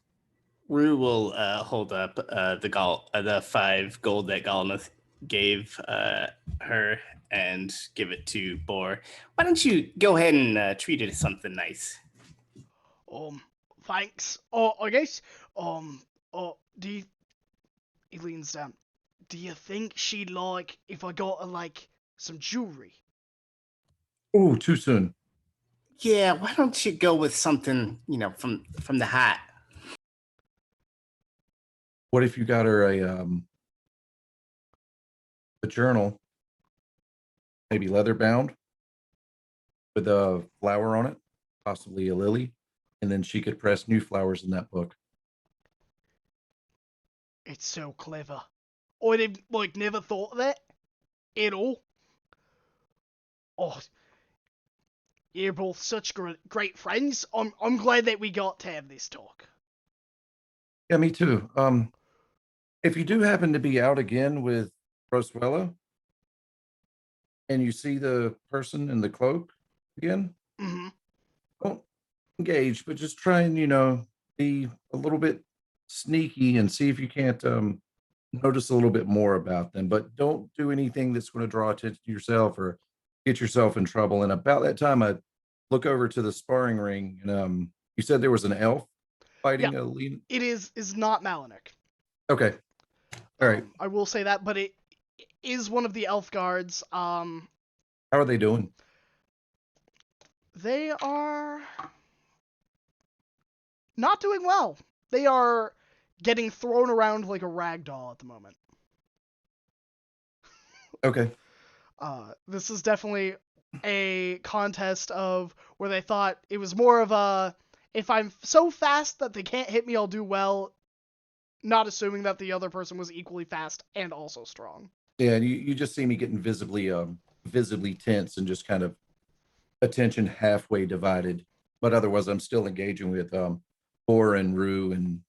Rue will hold up the 5 gold that Galnath gave her and give it to Bor. Why don't you go ahead and treat it as something nice? Thanks. I guess, he leans down. Do you think she'd like if I got her, like, some jewelry? Oh, too soon. Yeah, why don't you go with something, from the hat? What if you got her a journal, maybe leather bound, with a flower on it, possibly a lily, and then she could press new flowers in that book. It's so clever. I'd never thought of that at all. Oh, you're both such great friends. I'm glad that we got to have this talk. Yeah, me too. If you do happen to be out again with Roswella and you see the person in the cloak again, don't engage, but just try and, be a little bit sneaky and see if you can't notice a little bit more about them. But don't do anything that's going to draw attention to yourself or get yourself in trouble. And about that time, I look over to the sparring ring, and you said there was an elf fighting a lead. It is not Malinik. Okay. All right. I will say that, but it is one of the elf guards. How are they doing? They are not doing well. They are getting thrown around like a rag doll at the moment. Okay. This is definitely a contest of where they thought it was more of a, if I'm so fast that they can't hit me, I'll do well, not assuming that the other person was equally fast and also strong. Yeah, and you just see me getting visibly tense and just kind of attention halfway divided. But otherwise, I'm still engaging with Bor and Rue, and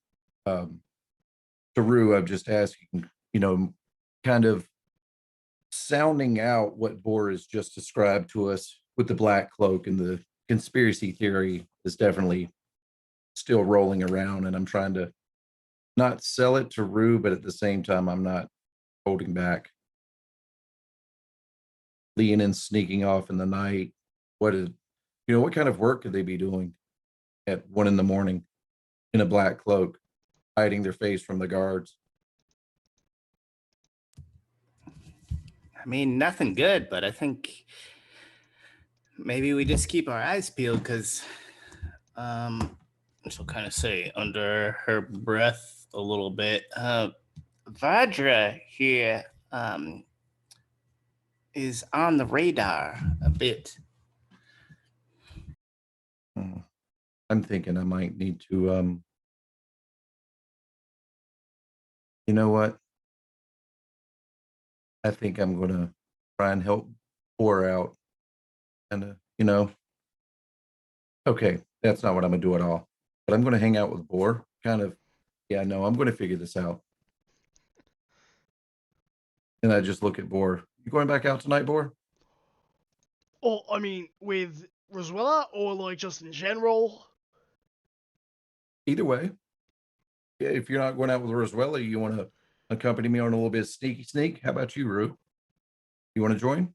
to Rue, I'm just asking, kind of sounding out what Bor has just described to us with the black cloak, and the conspiracy theory is definitely still rolling around, and I'm trying to not sell it to Rue, but at the same time, I'm not holding back. Leonin sneaking off in the night. What kind of work could they be doing at 1 a.m. in a black cloak, hiding their face from the guards? I mean, nothing good, but I think maybe we just keep our eyes peeled because she'll kind of say under her breath a little bit, Vajra here is on the radar a bit. I'm thinking I might need to, you know what? I think I'm going to try and help pour out. And, okay, that's not what I'm going to do at all. But I'm going to hang out with Boar. Kind of, yeah, no, I'm going to figure this out. And I just look at Boar. You going back out tonight, Boar? Oh, I mean, with Roswella or like just in general? Either way. Yeah, if you're not going out with Roswella, you want to accompany me on a little bit of sneaky sneak? How about you, Rue? You want to join?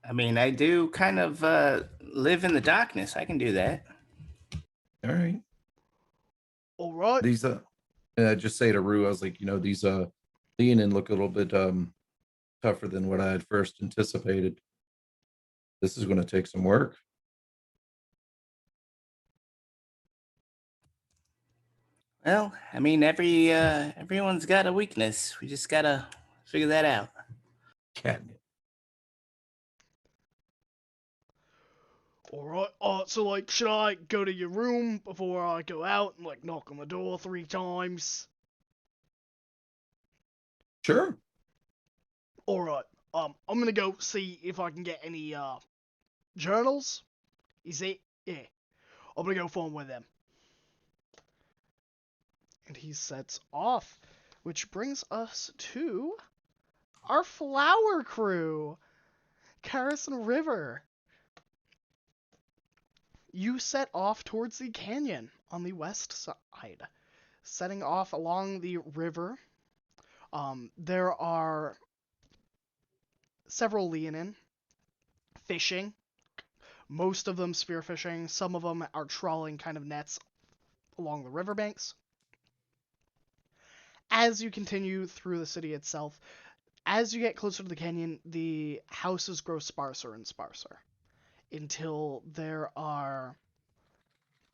I mean, I do kind of live in the darkness. I can do that. All right. All right. These and I just say to Rue, I was like, these Leonin look a little bit tougher than what I had first anticipated. This is going to take some work. Well, I mean, everyone's got a weakness. We just gotta figure that out. Catnip. All right. So like, should I go to your room before I go out and like knock on the door 3 times? Sure. All right. I'm gonna go see if I can get any journals. Is it? Yeah. I'm gonna go phone with them. And he sets off, which brings us to our flower crew, Karis and River. You set off towards the canyon on the west side, setting off along the river. There are several Leonin fishing, most of them spearfishing, some of them are trawling kind of nets along the riverbanks. As you continue through the city itself, as you get closer to the canyon, the houses grow sparser and sparser until there are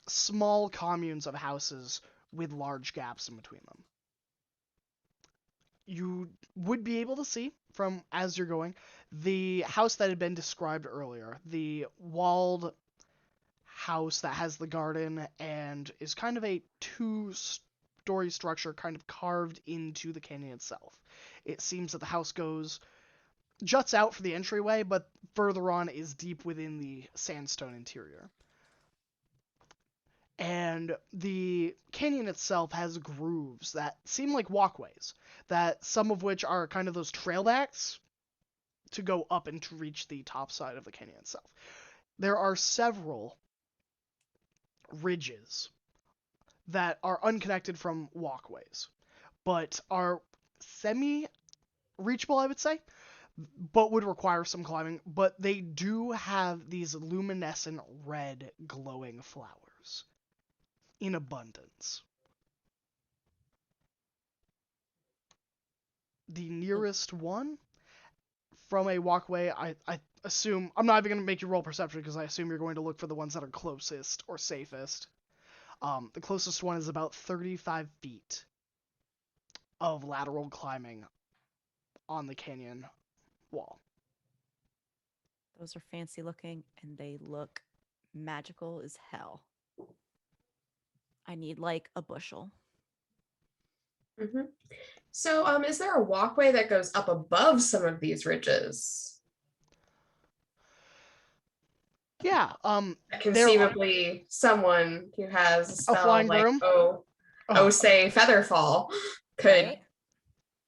small communes of houses with large gaps in between them. You would be able to see from as you're going the house that had been described earlier, the walled house that has the garden and is kind of a 2-story structure kind of carved into the canyon itself. It seems that the house juts out for the entryway, but further on is deep within the sandstone interior. And the canyon itself has grooves that seem like walkways, that some of which are kind of those trailbacks to go up and to reach the top side of the canyon itself. There are several ridges that are unconnected from walkways, but are semi-reachable, I would say, but would require some climbing. But they do have these luminescent red glowing flowers in abundance. The nearest one from a walkway, I assume, I'm not even going to make you roll perception because I assume you're going to look for the ones that are closest or safest. The closest one is about 35 feet of lateral climbing on the canyon wall. Those are fancy looking and they look magical as hell. I need like a bushel. Mm-hmm. So, is there a walkway that goes up above some of these ridges? Yeah, conceivably someone who has a spell flying like broom? say Featherfall could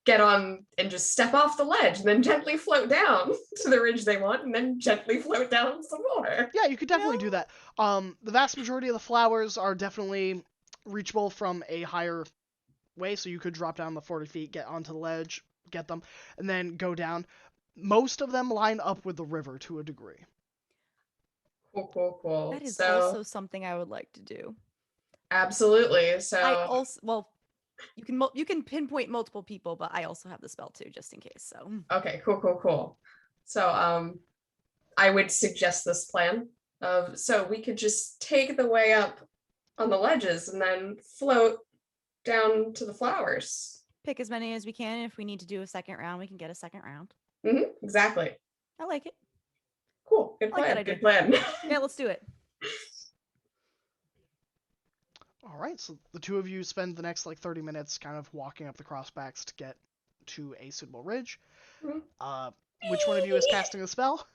get on and just step off the ledge and then gently float down to the ridge they want and then gently float down some more. Yeah, you could definitely do that. The vast majority of the flowers are definitely reachable from a higher way, so you could drop down the 40 feet, get onto the ledge, get them, and then go down. Most of them line up with the river to a degree. Cool. That is so, also something I would like to do. absolutely. So I also, well, you can pinpoint multiple people, but I also have the spell too, just in case. So okay, cool. So I would suggest this plan of so we could just take the way up on the ledges and then float down to the flowers. pick as many as we can. If we need to do a second round, we can get a second round. Exactly. I like it. Cool. Good I like plan. that Good plan. Yeah, let's do it. All right, so the two of you spend the next 30 minutes kind of walking up the crossbacks to get to a suitable ridge. Which one of you is casting a spell?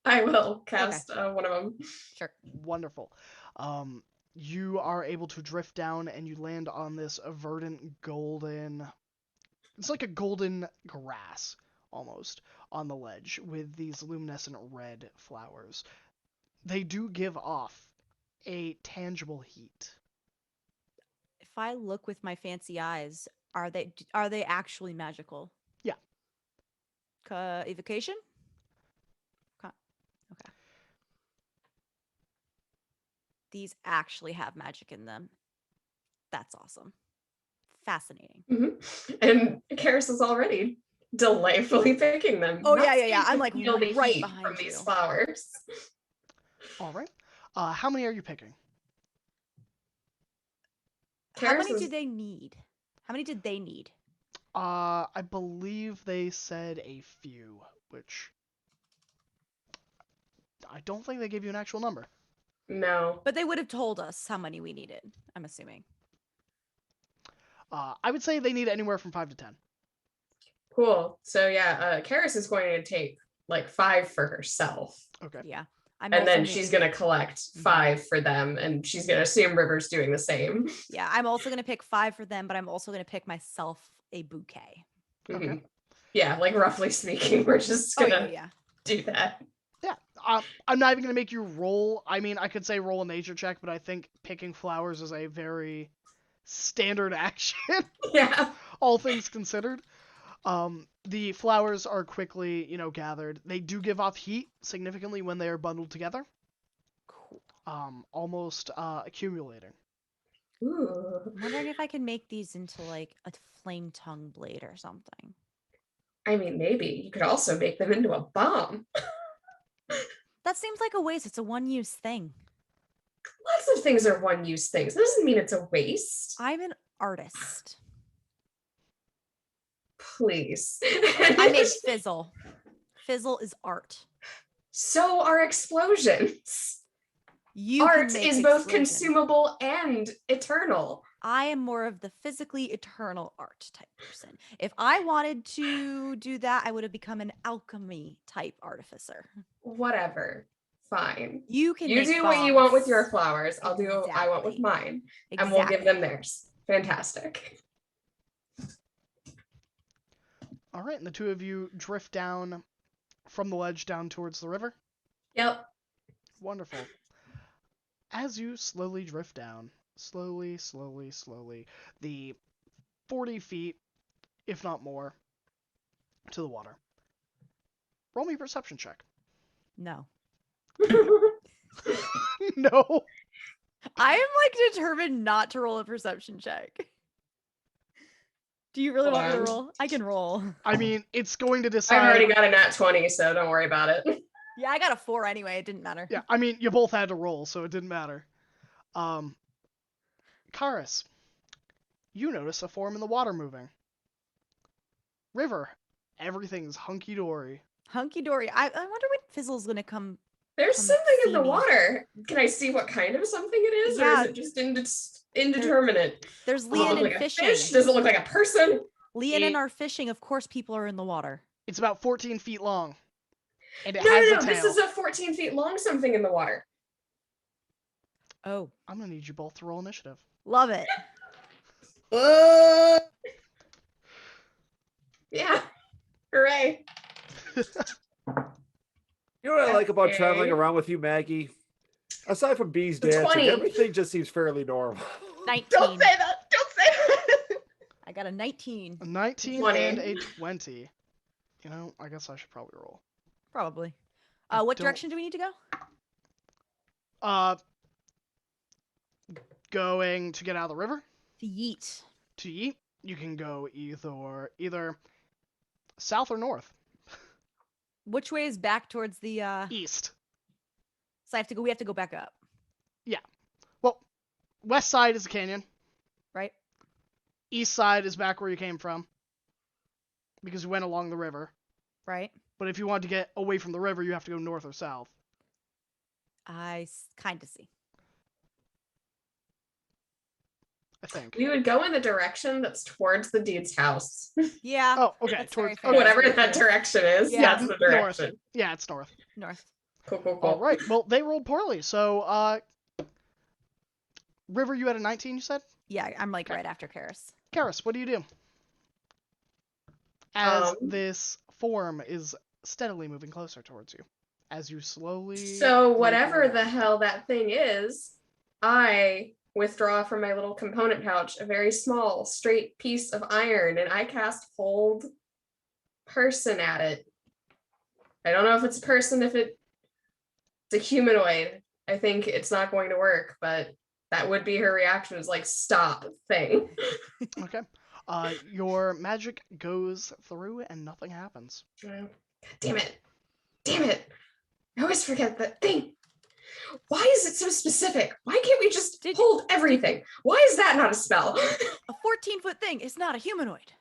I will cast one of them. Sure. Wonderful. You are able to drift down and you land on this verdant golden... It's like a golden grass, almost, on the ledge with these luminescent red flowers. They do give off a tangible heat. If I look with my fancy eyes, are they actually magical? Yeah. Evocation? Okay. These actually have magic in them. That's awesome. Fascinating. And Karis is already delightfully picking them. Oh, Not yeah. I'm like feel the right heat behind from you. these flowers. All right. How many are you picking? How many Karis do they need? How many did they need? I believe they said a few, which I don't think they gave you an actual number. No. But they would have told us how many we needed, I'm assuming. I would say they need anywhere from 5 to 10. Cool. So yeah, Karis is going to take 5 for herself. Okay. Yeah. And then she's going to collect 5 for them, and she's going to assume River's doing the same. Yeah, I'm also going to pick 5 for them, but I'm also going to pick myself a bouquet. Okay. Yeah, roughly speaking, we're just going to do that. Yeah. I'm not even going to make you roll. I mean, I could say roll a nature check, but I think picking flowers is a very standard action. Yeah. All things considered. The flowers are quickly, gathered. They do give off heat significantly when they are bundled together. Cool. Almost accumulating. Ooh. I'm wondering if I can make these into a flame tongue blade or something. I mean, maybe. You could also make them into a bomb. That seems like a waste. It's a one-use thing. Lots of things are one-use things. That doesn't mean it's a waste. I'm an artist. Please. I made Fizzle. Fizzle is art. So are explosions. Art is both consumable and eternal. I am more of the physically eternal art type person. If I wanted to do that, I would have become an alchemy type artificer. Whatever. Fine. You can do what you want with your flowers. I'll do what I want with mine. Exactly. And we'll give them theirs. Fantastic. All right, and the two of you drift down from the ledge down towards the river. Yep. Wonderful. As you slowly drift down, slowly, the 40 feet, if not more, to the water. Roll me a perception check. No. No. I am determined not to roll a perception check. Do you really want me to roll? I can roll. I mean, it's going to decide. I've already got a nat 20, so don't worry about it. Yeah, I got a 4 anyway. It didn't matter. Yeah, I mean, you both had to roll, so it didn't matter. Karis, you notice a form in the water moving. River, everything's hunky-dory. Hunky-dory. I wonder when Fizzle's going to come. There's something in the water. Can I see what kind of something it is? Yeah. Or is it just indeterminate? There's Does it Leon look and like fishing. a fish? Does it look like a person? Leon and are fishing. Of course, people are in the water. It's about 14 feet long. And it No, has no, a tail. this is a 14 feet long something in the water. Oh. I'm going to need you both to roll initiative. Love it. about traveling Okay. around with you, Maggie? Aside from bees The dancing, 20. everything just seems fairly normal. 19. Don't say that. Don't say that. I got a 19. A 19 20. and a 20. You know, I guess I should probably roll. Probably. I What don't- direction do we need to go? Going to get out of the river To yeet. to eat. You can go either south or north. Which way is back towards the East. so we have to go back up, Well, west side is the canyon. right? East side is back where you came from. Because you went along the river. Right? But if you want to get away from the river, you have to go north or south. I kind of see. I think. We would go in the direction that's towards the dude's house. Yeah. Oh, okay. That's Towards very fair. Whatever That's very that fair. direction is, Yeah, that's the north. direction. Yeah, it's north. North. Cool, cool, All cool. right. Well, they rolled poorly. So, River, you had a 19, you said? Yeah, I'm like Okay. right after Karis. Karis, what do you do? As Um, this form is steadily moving closer towards you. As you slowly... So make whatever your the way. hell that thing is, I withdraw from my little component pouch a very small straight piece of iron and I cast hold person at it. I don't know if it's a person, if it's a humanoid. I think it's not going to work, but that would be her reaction, is like, stop thing. Okay. Your magic goes through and nothing happens. God damn it. Damn it. I always forget that thing. Why is it so specific? Why can't we just hold everything? Why is that not a spell? A 14-foot thing is not a humanoid.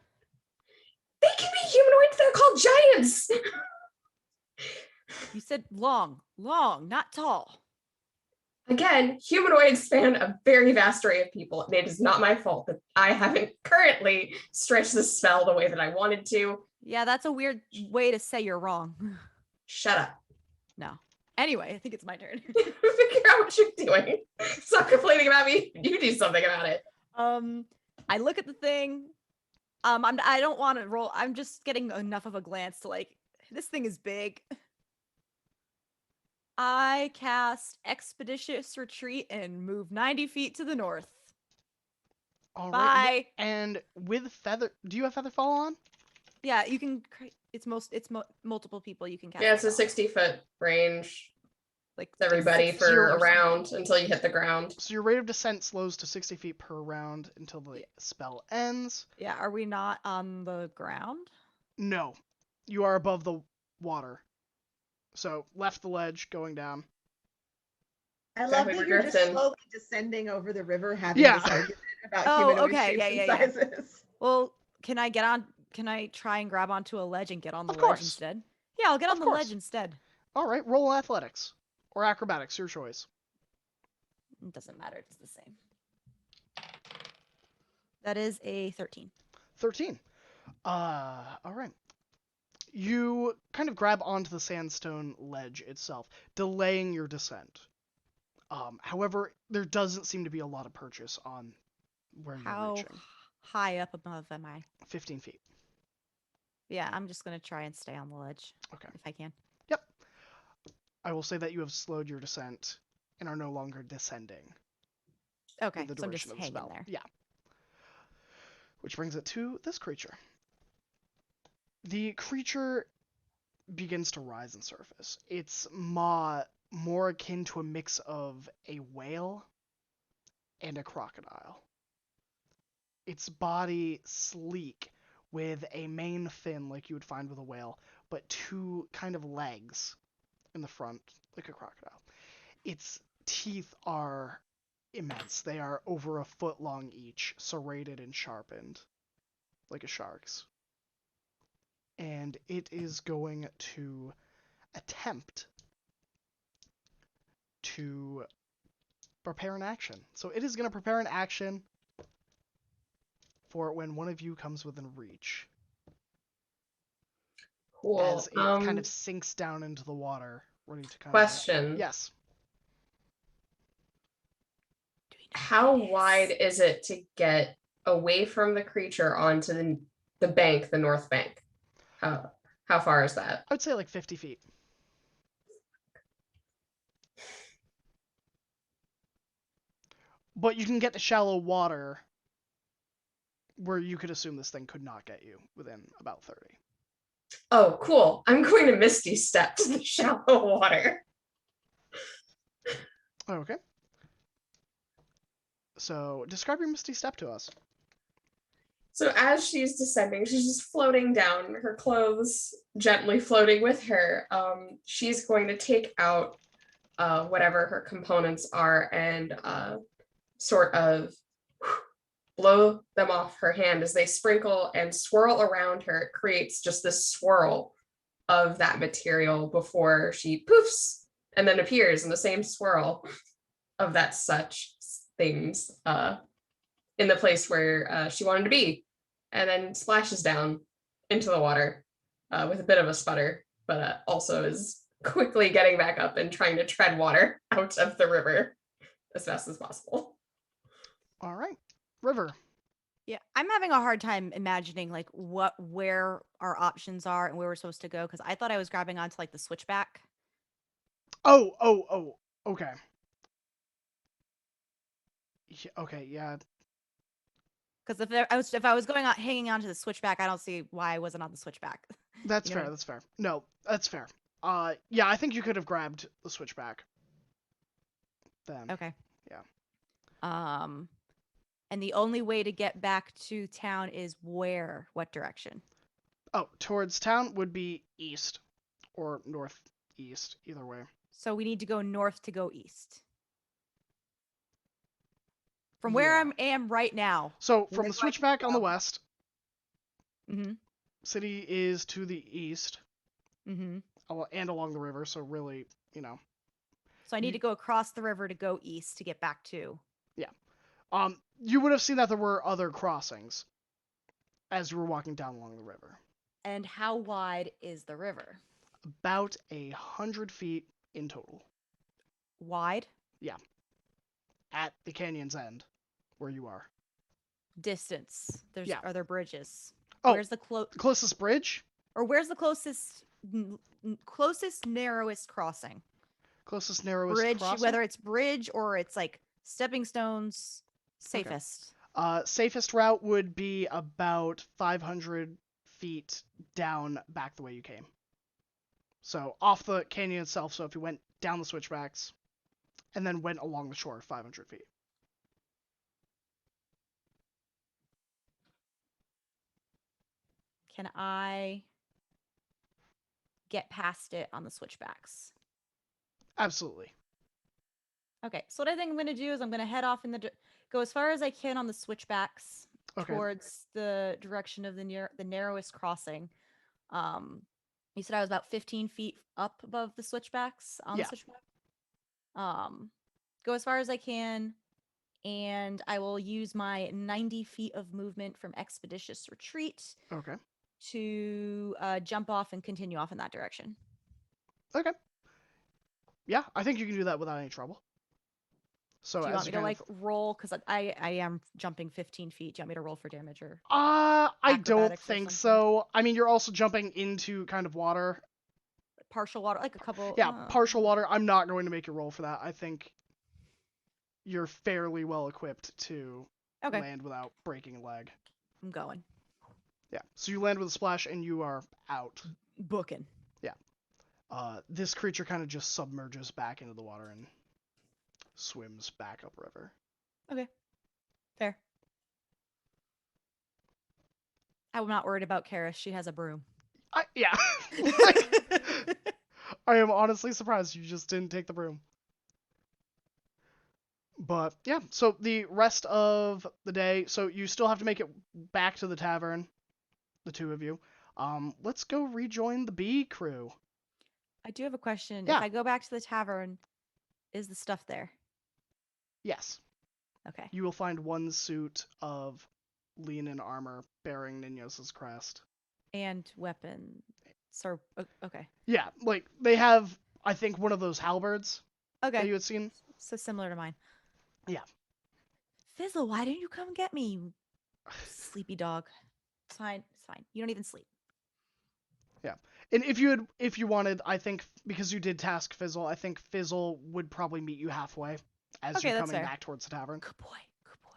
They can be humanoids. They're called giants. You said long, not tall. Again, humanoids span a very vast array of people, and it is not my fault that I haven't currently stretched the spell the way that I wanted to. Yeah, that's a weird way to say you're wrong. Shut up. No. Anyway, I think it's my turn. Figure out what you're doing. Stop complaining about me. You do something about it. I look at the thing. I don't want to roll. I'm just getting enough of a glance to like, this thing is big. I cast Expeditious Retreat and move 90 feet to the north. All Bye. right. And with feather... Do you have feather fall on? Yeah, you can. It's multiple people you can cast. Yeah, it's a it on. 60-foot range. Like It's everybody six for zero a or something. round until you hit the ground. So your rate of descent slows to 60 feet per round until the spell ends. Yeah, are we not on the ground? No. You are above the water. So left the ledge, going down. I love Exactly, that we're you're just drifting. slowly descending over the river, having Yeah. this argument about Oh, humanoid okay, shapes yeah, and yeah. sizes. Well, can I get on? Can I try and grab onto a ledge and get on the Of ledge course. instead? Yeah, I'll get on Of the course. ledge instead. All right, roll athletics or acrobatics, your choice. It doesn't matter. It's the same. That is a 13. 13. All right. You kind of grab onto the sandstone ledge itself, delaying your descent. However, there doesn't seem to be a lot of purchase on where you're How reaching. high up above am I? 15 feet. Yeah, I'm just gonna try and stay on the ledge. Okay. If I can. Yep. I will say that you have slowed your descent and are no longer descending. Okay, with the so I'm just duration of the hanging spell. there. Yeah. Which brings it to this creature. The creature begins to rise and surface. Its maw more akin to a mix of a whale and a crocodile. Its body sleek with a main fin like you would find with a whale, but two kind of legs in the front like a crocodile. Its teeth are immense. They are over a foot long each, serrated and sharpened like a shark's. And it is going to attempt to prepare an action. So it is going to prepare an action for when one of you comes within reach. Cool. As it kind of sinks down into the water, ready to come. Question. Yes. How wide is it to get away from the creature onto the bank, the north bank? How far is that? I would say like 50 feet. but you can get to shallow water where you could assume this thing could not get you within about 30. Oh, cool. I'm going to Misty Step to the shallow water. Okay. So describe your Misty Step to us. So as she's descending, she's just floating down, her clothes gently floating with her. She's going to take out whatever her components are and sort of blow them off her hand as they sprinkle and swirl around her. It creates just this swirl of that material before she poofs and then appears in the same swirl of that such things in the place where she wanted to be, and then splashes down into the water with a bit of a sputter, but also is quickly getting back up and trying to tread water out of the river as fast as possible. All right. River. Yeah, I'm having a hard time imagining like where our options are and where we're supposed to go because I thought I was grabbing onto like the switchback. Oh. Okay. Okay, yeah. Because if I was going on hanging on to the switchback, I don't see why I wasn't on the switchback. That's You know fair. what I- That's fair. No, that's fair. Yeah, I think you could have grabbed the switchback. Then. Okay. Yeah. And the only way to get back to town is where? What direction? Oh, towards town would be east or northeast, either way. So we need to go north to go east. From where Yeah. I am right now. So from Where the do I need to switchback on the go? west, Mm-hmm. city is to the east, Mm-hmm. and along the river. So really, you know. So I need to go across the river to go east to get back to. You would have seen that there were other crossings as you were walking down along the river. And how wide is the river? About 100 feet in total. Wide? At the canyon's end, where you are. Distance. Yeah. Are there bridges? Oh, Where's the closest bridge? where's the closest narrowest crossing? Closest narrowest Bridge, crossing? whether it's bridge or it's like stepping stones, safest. Safest route would be about 500 feet down back the way you came. So off the canyon itself. So if you went down the switchbacks and then went along the shore 500 feet. Can I get past it on the switchbacks? Absolutely. Okay, so what I think I'm going to do is I'm going to head off in go as far as I can on the switchbacks Okay. towards the direction of the narrowest crossing. You said I was about 15 feet up above the switchbacks on Yeah. the switchback. Go as far as I can, and I will use my 90 feet of movement from Expeditious Retreat Okay. to jump off and continue off in that direction. Okay. Yeah, I think you can do that without any trouble. So Do you as want me to like roll? Because I am jumping 15 feet. Do you want me to roll for damage or? I don't acrobatics or think something? so. I mean, you're also jumping into kind of water. Partial water, like a couple. Yeah, partial water. I'm not going to make you roll for that. I think you're fairly well equipped to Okay, land without breaking a leg. I'm going. Yeah. So you land with a splash and you are out. Booking. This creature kind of just submerges back into the water and swims back upriver. Okay, fair. I'm not worried about Karis. She has a broom. Yeah. I am honestly surprised you just didn't take the broom. But yeah, so the rest of the day, so you still have to make it back to the tavern, the two of you. Let's go rejoin the bee crew. I do have a question. Yeah. If I go back to the tavern, is the stuff there? Yes, Okay. you will find one suit of Leonin armor bearing Ninos' crest. And weapon. So okay. Yeah, like they have, I think, one of those halberds that Okay. you had seen. So similar to mine. Yeah. Fizzle, why didn't you come get me, you sleepy dog? It's fine. It's fine. You don't even sleep. And if you wanted, I think because you did task Fizzle, I think Fizzle would probably meet you halfway as Okay, you're that's coming fair. back towards the tavern. Good boy. Good boy.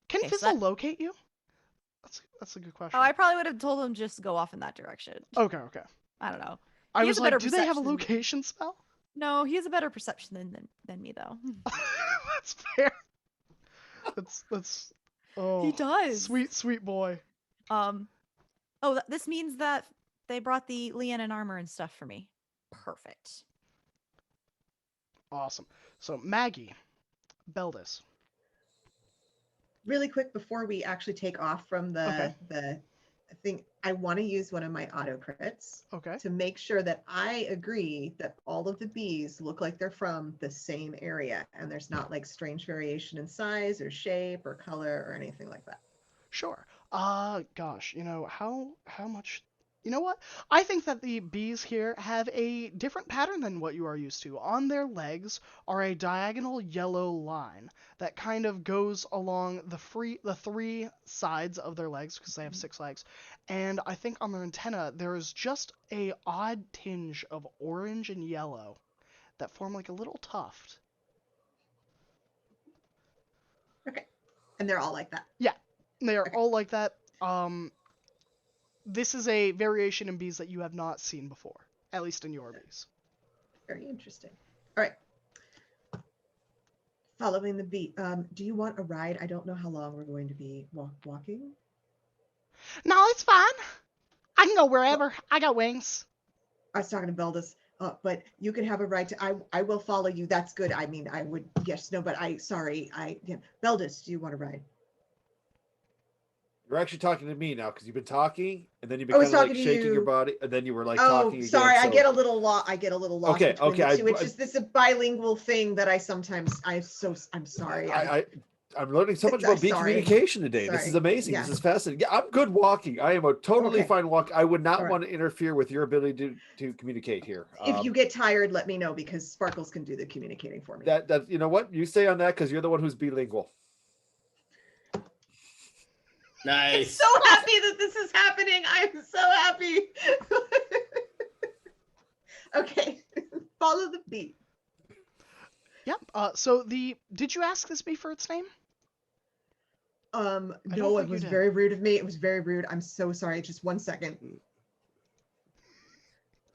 Can Okay, so Fizzle that- locate you? That's a good question. Oh, I probably would have told him just to go off in that direction. Okay. I don't know. I He has was a like, better do they have a perception. location spell? No, he has a better perception than me though. That's fair. That's oh, He does. sweet boy. Oh, this means that they brought the Leonin armor and stuff for me. Perfect. Awesome. So Maggie, Beldis. Really quick before we actually take off from Okay. the thing, I want to use one of my auto crits Okay. to make sure that I agree that all of the bees look like they're from the same area and there's not like strange variation in size or shape or color or anything like that. Sure. Gosh, how much? You know what? I think that the bees here have a different pattern than what you are used to. On their legs are a diagonal yellow line that kind of goes along the three sides of their legs because they have 6 legs. And I think on their antenna there is just a odd tinge of orange and yellow that form like a little tuft. Okay. And they're all like that. Yeah. They are Okay. all like that. This is a variation in bees that you have not seen before, at least in your bees. Very interesting. All right. Following the bee. Do you want a ride? I don't know how long we're going to be walking. No, it's fine. I can go wherever. I got wings. I was talking to Beldis, but you can have a ride to. I will follow you. That's good. I mean, I would. Yes, no, but Beldis, do you want a ride? You're actually talking to me now because you've been talking, and then you've I been was kind of like talking to shaking your you. body, and then you were like Oh, talking sorry. again. I get a little lost. I get a little lost Okay, between okay, the two. It's just this is a bilingual thing that I sometimes. I'm sorry. I'm learning so much I'm about bee sorry. communication today. This Sorry. is amazing. Yeah. This is fascinating. Yeah, I'm good walking. I am a totally Okay. fine walk. I would not All right. want to interfere with your ability to communicate here. If you get tired, let me know because Sparkles can do the communicating for me. That you know what, you stay on that because you're the one who's bilingual. Nice. I'm so happy that this is happening. I'm so happy. Okay, follow the beat. Yep. So did you ask this bee for its name? No, think it you was did. very rude of me. It was very rude. I'm so sorry. Just 1 second.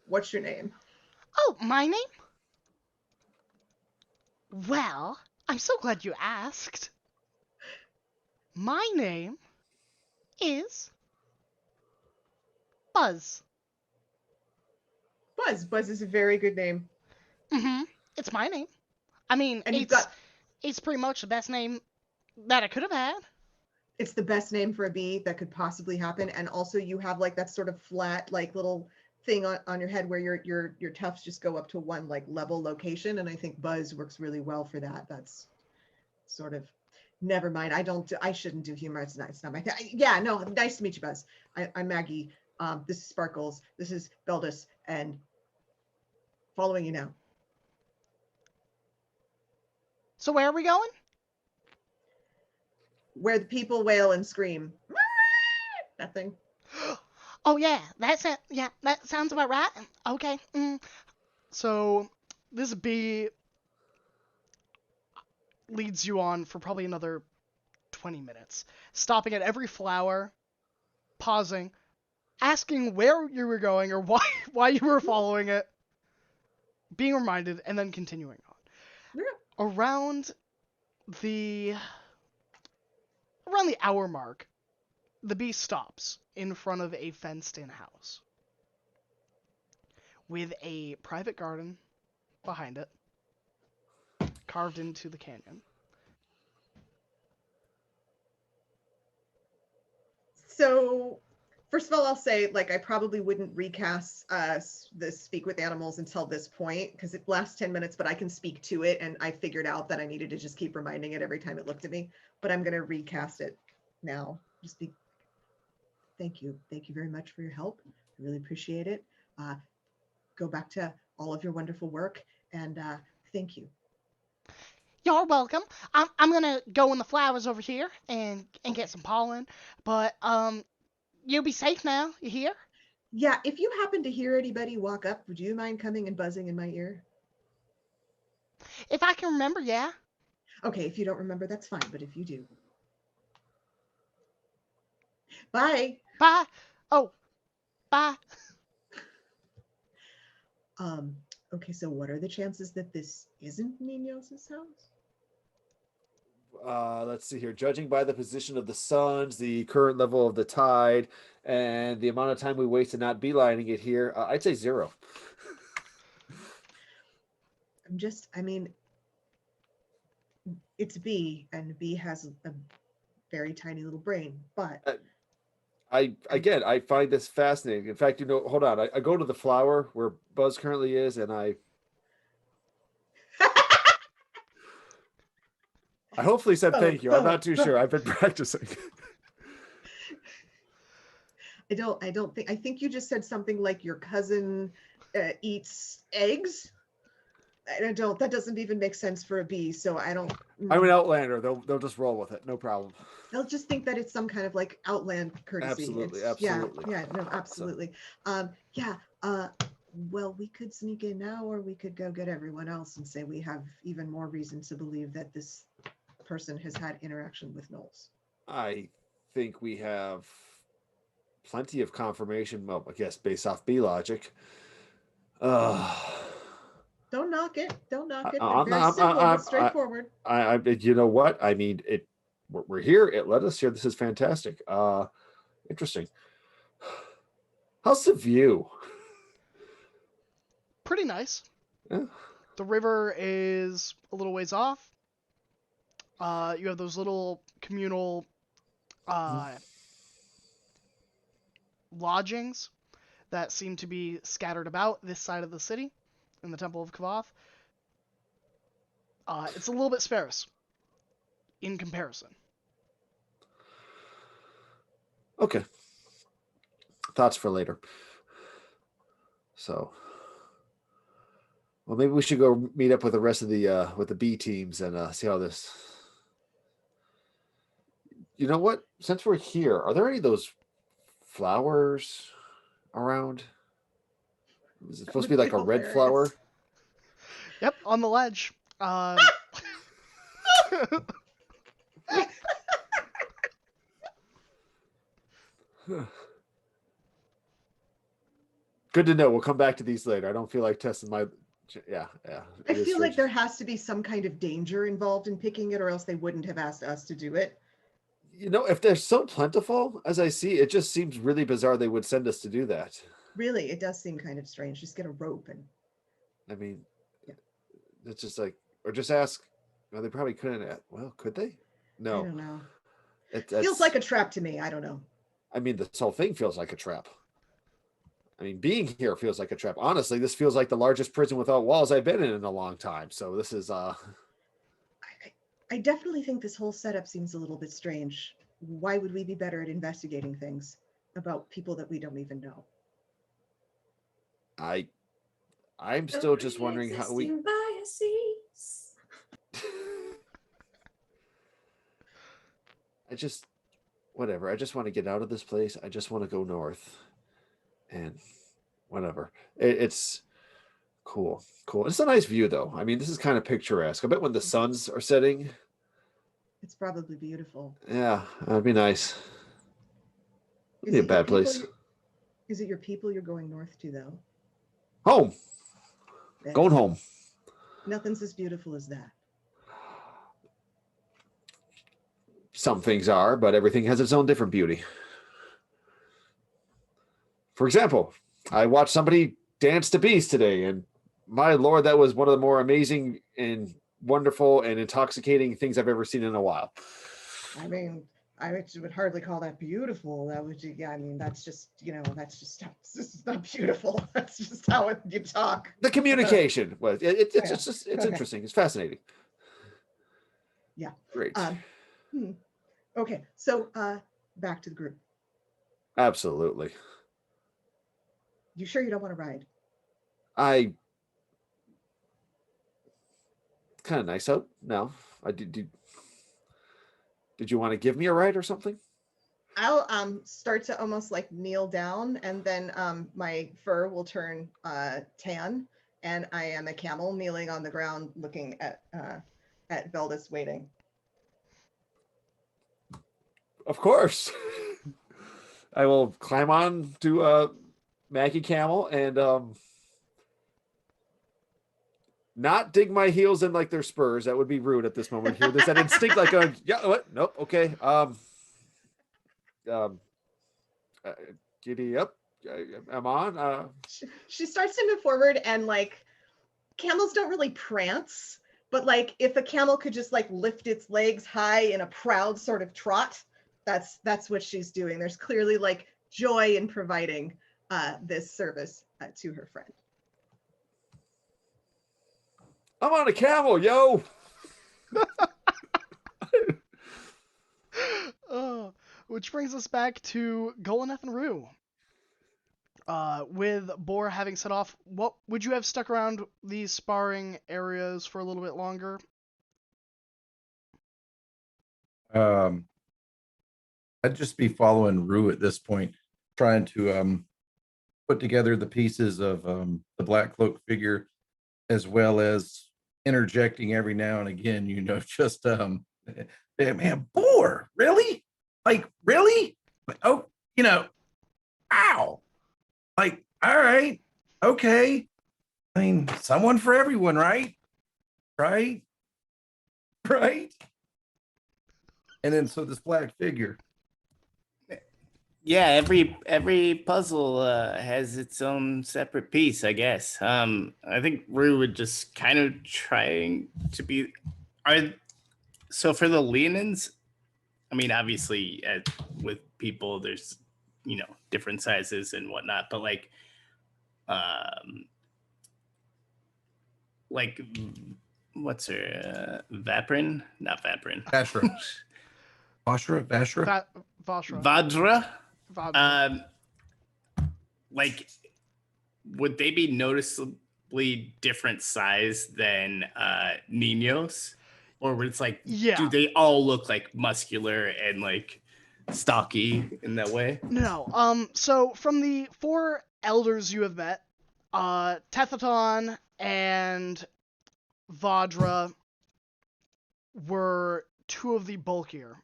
What's your name? Oh, my name? Well, I'm so glad you asked. My name is Buzz. Buzz. Buzz is a very good name. Mm-hmm. It's my name. I mean, And it's pretty much the best name that I could have had. it's the best name for a bee that could possibly happen. And also you have like that sort of flat, like little thing on your head where your tufts just go up to one like level location. And I think Buzz works really well for that. That's sort of, never mind. I shouldn't do humor. It's not my thing. Yeah, no, nice to meet you, Buzz. I'm Maggie. This is Sparkles. This is Beldis, and following you now. So where are we going? Where the people wail and scream. That thing. Oh yeah, that sounds about right. Okay. So this bee leads you on for probably another 20 minutes, stopping at every flower, pausing, asking where you were going or why you were following it, being reminded, and then continuing on. Yeah. Around the hour mark, the bee stops in front of a fenced-in house with a private garden behind it, carved into the canyon. So, first of all, I'll say, like, I probably wouldn't recast the Speak with Animals until this point, because it lasts 10 minutes, but I can speak to it, and I figured out that I needed to just keep reminding it every time it looked at me. But I'm going to recast it now. Thank you. Thank you very much for your help. I really appreciate it. Go back to all of your wonderful work, and thank you. You're welcome. I'm gonna go in the flowers over here and get some pollen. But you'll be safe now. You hear? Yeah, if you happen to hear anybody walk up, would you mind coming and buzzing in my ear? If I can remember, yeah. Okay, if you don't remember, that's fine. But if you do, bye. Bye. Oh, bye. Um, okay, so what are the chances that this isn't Ninos' house? Let's see here. Judging by the position of the suns, the current level of the tide, and the amount of time we wasted not beelining it here, I'd say 0. I mean, it's B, and B has a very tiny little brain, but I find this fascinating. In fact, hold on. I go to the flower where Buzz currently is, and I hopefully said thank you. I'm not too sure. I've been practicing. I think you just said something like your cousin eats eggs. That doesn't even make sense for a bee, so I don't. I'm an outlander. They'll just roll with it. No problem. They'll just think that it's some kind of like outland courtesy. Absolutely, absolutely. Yeah, no, absolutely. Well, we could sneak in now, or we could go get everyone else and say we have even more reason to believe that this person has had interaction with Knowles. I think we have plenty of confirmation. Well, I guess based off B logic. Don't knock it. Don't knock it. I'm Very not- simple, I'm- but straightforward. You know what? I mean, we're here. It led us here. This is fantastic. Interesting. How's the view? Pretty nice. Yeah. The river is a little ways off. You have those little communal lodgings that seem to be scattered about this side of the city in the Temple of Kavath. It's a little bit sparse in comparison. Okay. Thoughts for later. So, well, maybe we should go meet up with the rest of the with the B teams and see how this. You know what? Since we're here, are there any of those flowers around? Is it supposed to be like a red flower? Yep, on the ledge. Good to know. We'll come back to these later. I don't feel like testing my. Yeah. I feel like there has to be some kind of danger involved in picking it, or else they wouldn't have asked us to do it. If they're so plentiful as I see, it just seems really bizarre they would send us to do that. Really, it does seem kind of strange. Just get a rope and. I mean, it's just like, or just ask. Well, they probably couldn't. Well, could they? No. I don't know. It feels like a trap to me. I don't know. I mean, this whole thing feels like a trap. I mean, being here feels like a trap. Honestly, this feels like the largest prison without walls I've been in a long time. So this is I definitely think this whole setup seems a little bit strange. Why would we be better at investigating things about people that we don't even know? I'm still just wondering how we. Biases. Whatever. I just want to get out of this place. I just want to go north, and whatever. It's cool. It's a nice view, though. I mean, this is kind of picturesque. I bet when the suns are setting, it's probably beautiful. Yeah, that'd be nice. It'd be a bad place. Is it your people you're going north to, though? Home. Going home. Nothing's as beautiful as that. Some things are, but everything has its own different beauty. For example, I watched somebody dance to Beast today, and my lord, that was one of the more amazing and wonderful and intoxicating things I've ever seen in a while. I mean, I would hardly call that beautiful. That would, yeah, I mean, that's just this is not beautiful. That's just how you talk. The communication was it's Okay. just interesting. It's fascinating. Yeah. Great. Okay, so back to the group. Absolutely. You sure you don't want to ride? Kind of nice out now. I did you want to give me a ride or something? I'll start to almost like kneel down, and then my fur will turn tan, and I am a camel kneeling on the ground looking at Beldis waiting. Of course. I will climb on to Maggie Camel and not dig my heels in like they're spurs. That would be rude at this moment here. There's that instinct like yeah, what? Nope, okay. Uh, giddy up. I'm on. She starts to move forward, and like camels don't really prance, but like if a camel could just like lift its legs high in a proud sort of trot, that's what she's doing. There's clearly like joy in providing this service to her friend. I'm on a camel, yo. Which brings us back to Golaneth and Rue. With Boar having set off, what would you have stuck around these sparring areas for a little bit longer? I'd just be following Rue at this point, trying to put together the pieces of the Black Cloak figure, as well as interjecting every now and again, just hey, man, Boar, really? Like, really? Oh, ow. Like, all right, okay. I mean, someone for everyone, right? Right? Right? And then so this black figure. Yeah, every puzzle has its own separate piece, I guess. I think Rue would just kind of trying to be. So for the Leonins, I mean, obviously, with people, there's different sizes and whatnot, but like what's her Vaprin? Not Vaprin. Vashra. Vashra. Vadra. Vadra. Like, would they be noticeably different size than Ninos? Or would it's like, do they all look like muscular and like stocky in that way? No. So from the 4 elders you have met, Tethaton and Vadra were 2 of the bulkier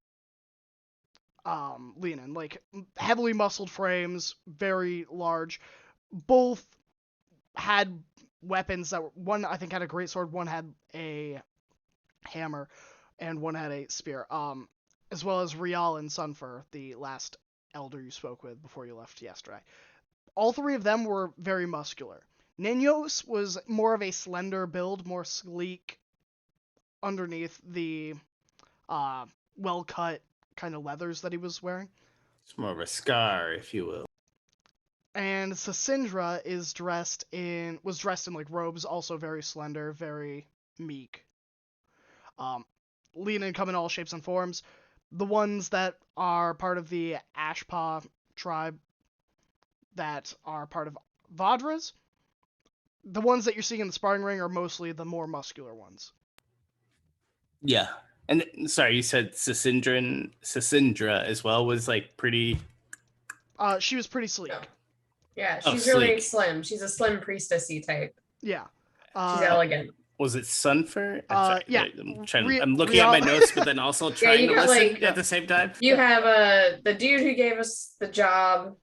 Leonin, like heavily muscled frames, very large. Both had weapons that were, one I think had a great sword, one had a hammer, and one had a spear. As well as Rial and Sunfur, the last elder you spoke with before you left yesterday. All 3 of them were very muscular. Ninos was more of a slender build, more sleek underneath the well-cut kind of leathers that he was wearing. It's more of a scar, if you will. And Sasindra was dressed in like robes, also very slender, very meek. Leonin come in all shapes and forms. The ones that are part of the Ashpaw tribe that are part of Vadra's, the ones that you're seeing in the sparring ring are mostly the more muscular ones. Yeah. And sorry, you said Sasindra as well was like pretty. She was pretty sleek. Yeah, she's really slim. She's a slim priestessy type. Yeah. She's elegant. Was it Sunfur? Yeah. I'm looking at my notes, but then also trying to listen at the same time. You have the dude who gave us the job,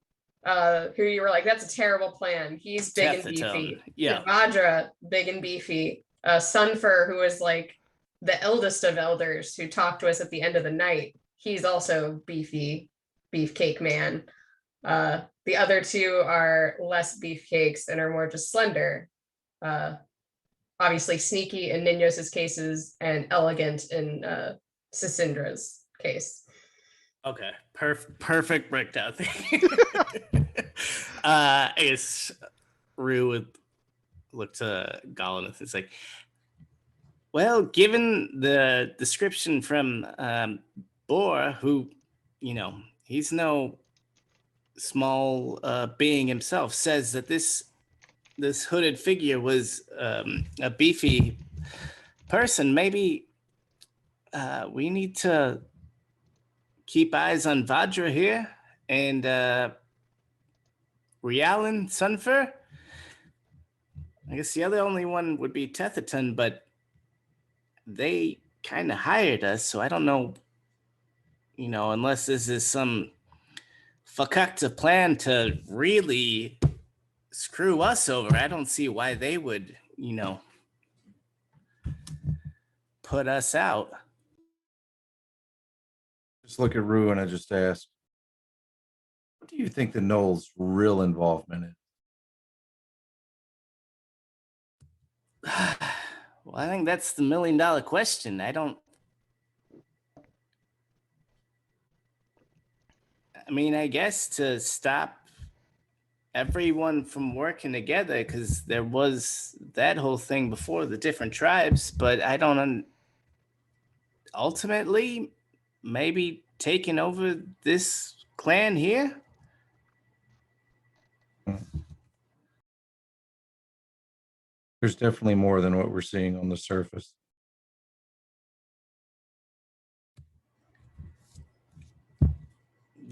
who you were like, that's a terrible plan. He's big and beefy. Yeah. Vadra, big and beefy. Sunfur, who is like the eldest of elders, who talked to us at the end of the night. He's also beefy, beefcake man. The other 2 are less beefcakes and are more just slender. Obviously sneaky in Ninos's cases and elegant in Sasindra's case. Okay, perfect breakdown. I guess Rue would look to Golaneth. It's like, well, given the description from Boar, who, he's no small being himself, says that this hooded figure was a beefy person. Maybe we need to keep eyes on Vadra here and Rialan Sunfur. I guess the other only one would be Tetherton, but they kind of hired us, so I don't know, unless this is some fakakta plan to really screw us over. I don't see why they would, put us out. Just look at Rue and I just ask, what do you think the Knowles' real involvement is? Well, I think that's the $1 million question. I guess to stop everyone from working together, because there was that whole thing before, the different tribes, but I don't ultimately maybe taking over this clan here. There's definitely more than what we're seeing on the surface.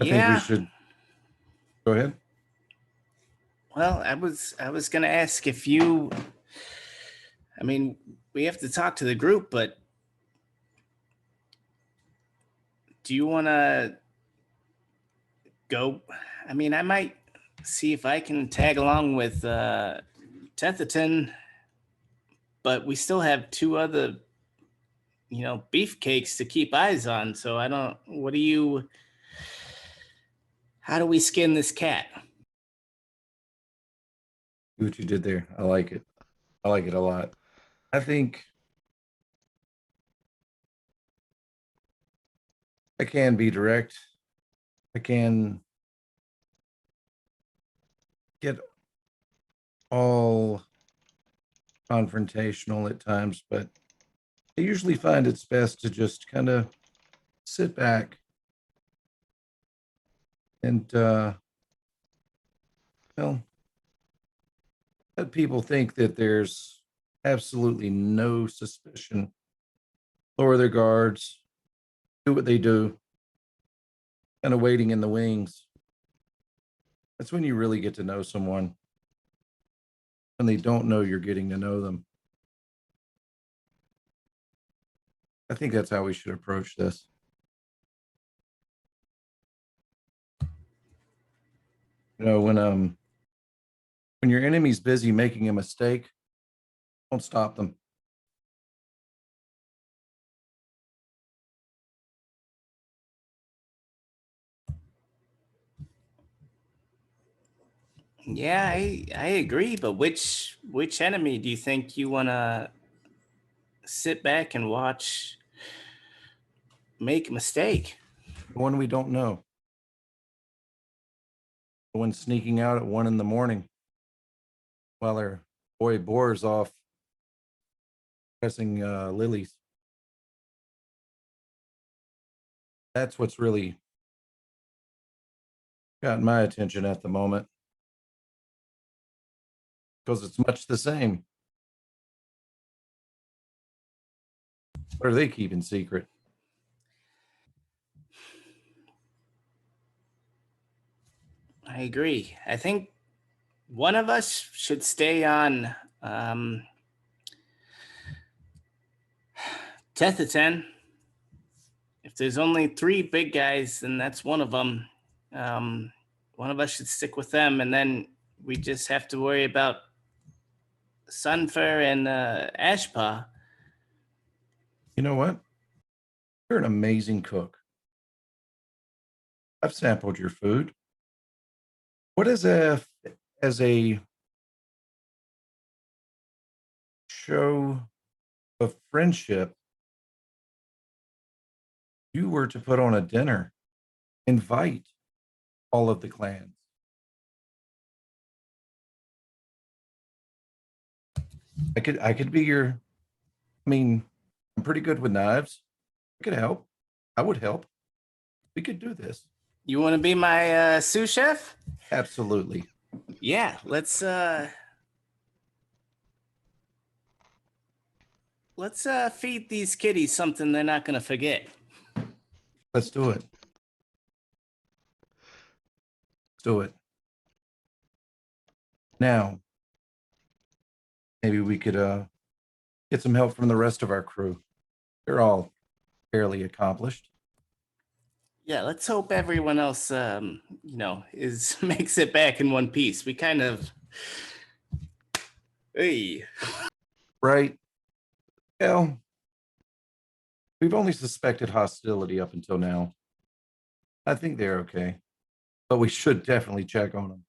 I think we should go ahead. Well, I was gonna ask if you. We have to talk to the group, but do you want to go? I might see if I can tag along with Tetherton, but we still have 2 other, beefcakes to keep eyes on. So I don't. What do you? How do we skin this cat? See what you did there. I like it. I like it a lot. I think I can be direct. I can get all confrontational at times, but I usually find it's best to just kind of sit back and let people think that there's absolutely no suspicion, lower their guards, do what they do, kind of waiting in the wings. That's when you really get to know someone. When they don't know you're getting to know them. I think that's how we should approach this. When your enemy's busy making a mistake, don't stop them. Yeah, I agree. But which enemy do you think you want to sit back and watch make a mistake? The one we don't know. The one sneaking out at 1 a.m. while their boy Boar's off pressing lilies. That's what's really got my attention at the moment. Because it's much the same. What are they keeping secret? I agree. I think one of us should stay on Tetherton. If there's only 3 big guys, then that's one of them. One of us should stick with them, and then we just have to worry about Sunfur and Ashpaw. You know what? You're an amazing cook. I've sampled your food. What is as a show of friendship, you were to put on a dinner, invite all of the clans. I could be your, I'm pretty good with knives. I could help. I would help. We could do this. You want to be my sous chef? Absolutely. Yeah, let's feed these kitties something they're not gonna forget. Let's do it. Let's do it. Now, maybe we could get some help from the rest of our crew. They're all fairly accomplished. Yeah, let's hope everyone else, is makes it back in one piece. We kind of, hey, Right? Well, we've only suspected hostility up until now. I think they're okay, but we should definitely check on them.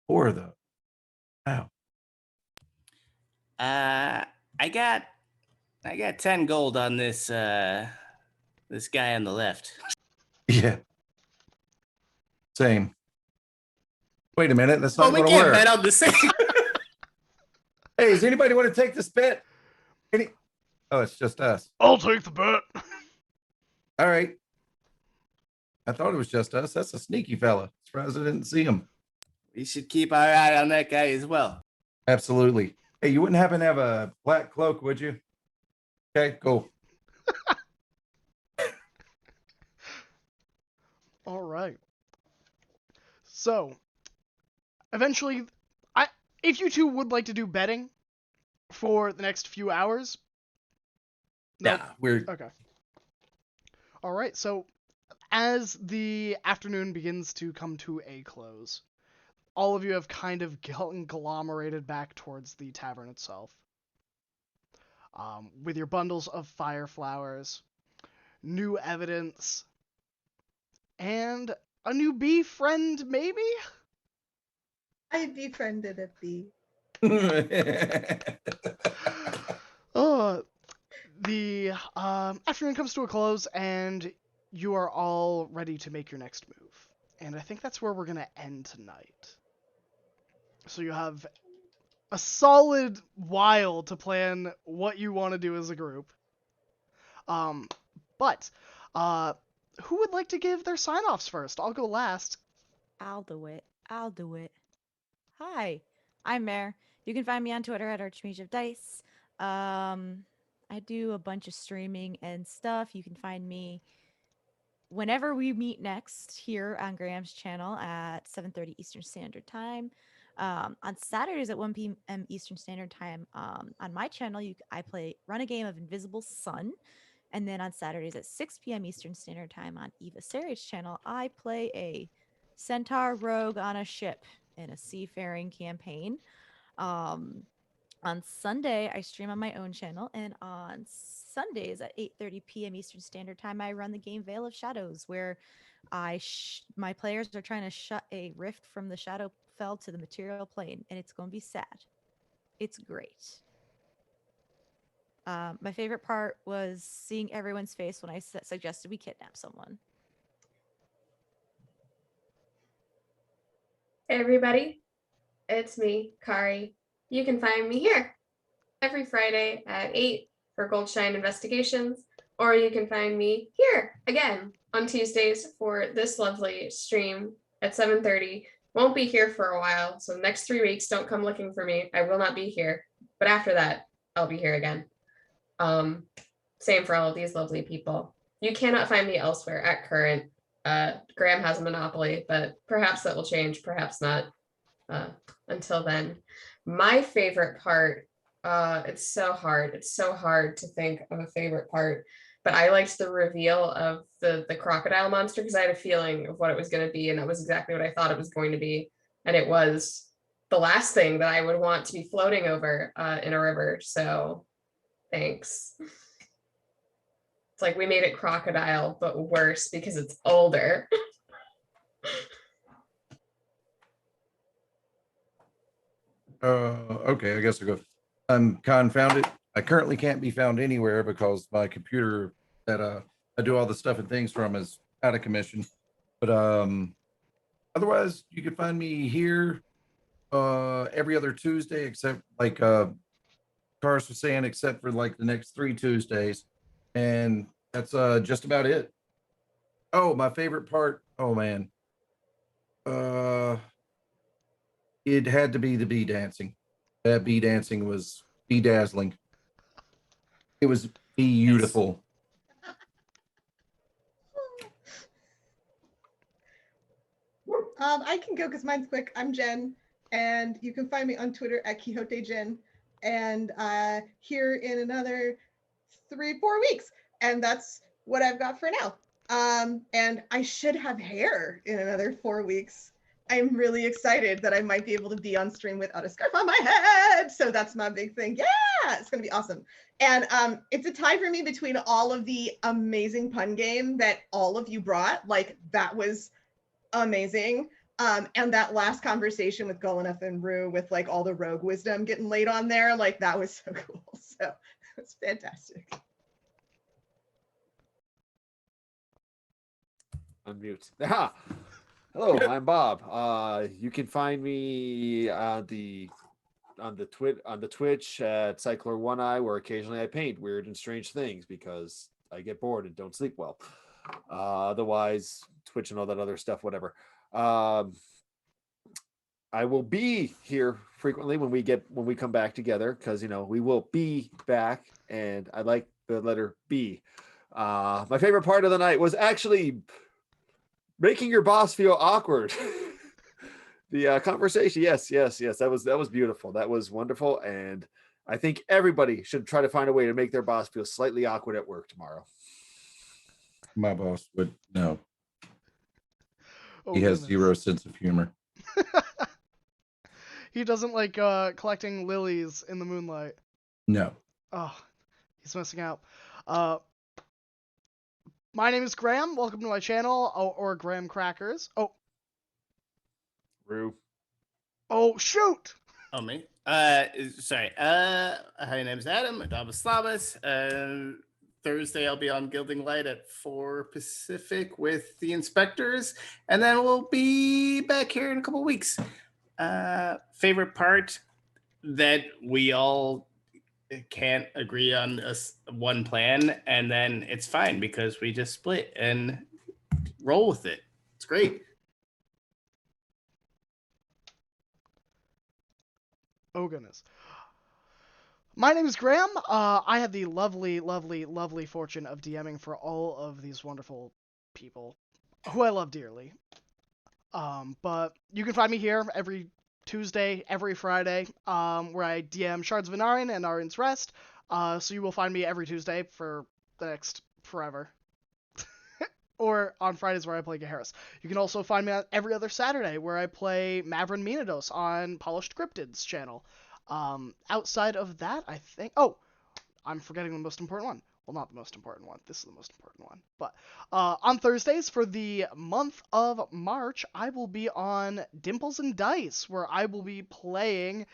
Or though, wow. I got 10 gold on this guy on the left. Yeah. Same. Wait a minute, that's Oh, not we going to can't work. bet on the same. Hey, does anybody want to take this bet? Oh, it's just us. I'll take the bet. All right. I thought it was just us. That's a sneaky fella. Surprised I didn't see him. We should keep our eye on that guy as well. Absolutely. Hey, you wouldn't happen to have a black cloak, would you? Okay, cool. All right. So, eventually, if you two would like to do betting for the next few hours. Nope. Nah, we're okay. All right. So, as the afternoon begins to come to a close, all of you have kind of conglomerated back towards the tavern itself. With your bundles of fire flowers, new evidence, and a new bee friend, maybe? I befriended a bee. The afternoon comes to a close, and you are all ready to make your next move. And I think that's where we're going to end tonight. So you have a solid while to plan what you want to do as a group. But who would like to give their sign-offs first? I'll go last. I'll do it. Hi, I'm Mare. You can find me on Twitter at Archmage of Dice. I do a bunch of streaming and stuff. You can find me whenever we meet next here on Graham's channel at 7:30 Eastern Standard Time. On Saturdays at 1 p.m. Eastern Standard Time, on my channel, I run a game of Invisible Sun. And then on Saturdays at 6 p.m. Eastern Standard Time on Eva Sari's channel, I play a centaur rogue on a ship in a seafaring campaign. On Sunday, I stream on my own channel, and on Sundays at 8:30 p.m. Eastern Standard Time, I run the game Veil of Shadows, where my players are trying to shut a rift from the Shadowfell to the material plane, and it's going to be sad. It's great. My favorite part was seeing everyone's face when I suggested we kidnap someone. Hey everybody, it's me, Kari. You can find me here every Friday at 8 for Goldshine Investigations, or you can find me here again on Tuesdays for this lovely stream at 7:30. Won't be here for a while, so the next 3 weeks, don't come looking for me. I will not be here, but after that, I'll be here again. Same for all of these lovely people. You cannot find me elsewhere at current. Graham has a monopoly, but perhaps that will change, perhaps not. Until then, my favorite part, it's so hard. It's so hard to think of a favorite part, but I liked the reveal of the crocodile monster because I had a feeling of what it was going to be, and that was exactly what I thought it was going to be. And it was the last thing that I would want to be floating over in a river. So thanks. It's like we made it crocodile, but worse because it's older. Okay, I guess I'll go. I'm confounded. I currently can't be found anywhere because my computer that I do all the stuff and things from is out of commission. But otherwise you can find me here every other Tuesday, except like Cars was saying, except for like the next 3 Tuesdays. And that's just about it. Oh, my favorite part. Oh man. It had to be the bee dancing. That bee dancing was bedazzling. It was beautiful. I can go because mine's quick. I'm Jen. And you can find me on Twitter at Quixote Jen. And here in another 3-4 weeks. And that's what I've got for now. And I should have hair in another 4 weeks. I'm really excited that I might be able to be on stream without a scarf on my head. So that's my big thing. Yeah, it's gonna be awesome. And it's a tie for me between all of the amazing pun game that all of you brought. Like, that was amazing. And that last conversation with Golanath and Rue with like all the rogue wisdom getting laid on there, like that was so cool. So it's fantastic. Unmute. Ah, hello, I'm Bob. You can find me on the Twitch at Cycler One Eye, where occasionally I paint weird and strange things because I get bored and don't sleep well. Otherwise, Twitch and all that other stuff, whatever. I will be here frequently when we come back together, because we will be back, and I like the letter B. My favorite part of the night was actually making your boss feel awkward. The conversation, yes, that was beautiful. That was wonderful, and I think everybody should try to find a way to make their boss feel slightly awkward at work tomorrow. My boss would no. Oh, He has goodness. zero sense of humor. He doesn't like collecting lilies in the moonlight. No. Oh, he's missing out. My name is Graham. Welcome to my channel, or Graham Crackers. Rue. Oh, shoot! Oh, me? Sorry. My name's Adam, Adabas Slavis. Thursday, I'll be on Gilding Light at 4 Pacific with the inspectors, and then we'll be back here in a couple weeks. Favorite part that we all can't agree on one plan, and then it's fine because we just split and roll with it. It's great. Oh, goodness. My name is Graham. I have the lovely, lovely, lovely fortune of DMing for all of these wonderful people who I love dearly. But you can find me here every Tuesday, every Friday, where I DM Shards of Anarion and Anarion's Rest. So you will find me every Tuesday for the next forever. Or on Fridays where I play Geharis. You can also find me on every other Saturday where I play Mavrin Minados on Polished Cryptids channel. Outside of that, I think... Oh, I'm forgetting the most important one. Well, not the most important one. This is the most important one. But on Thursdays for the month of March, I will be on Dimples and Dice, where I will be playing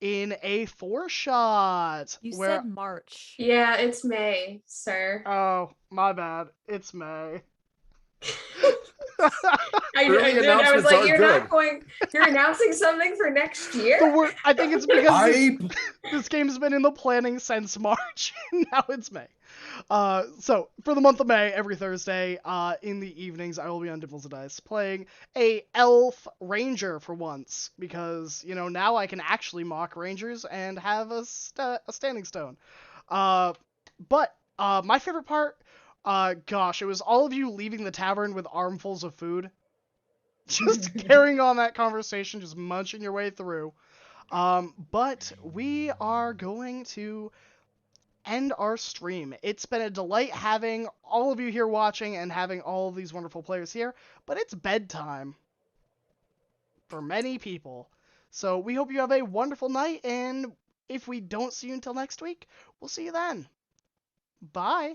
in a 4-shot. You said March. Yeah, it's May, sir. Oh, my bad. It's May. I was like, you're announcing something for next year? I think it's because this game's been in the planning since March. Now it's May. So for the month of May, every Thursday, in the evenings, I will be on Dimples and Dice playing a elf ranger for once, because now I can actually mock rangers and have a standing stone. But my favorite part, gosh, it was all of you leaving the tavern with armfuls of food. Just carrying on that conversation, just munching your way through. But we are going to end our stream. It's been a delight having all of you here watching and having all of these wonderful players here, but it's bedtime for many people. So we hope you have a wonderful night, and if we don't see you until next week, we'll see you then. Bye.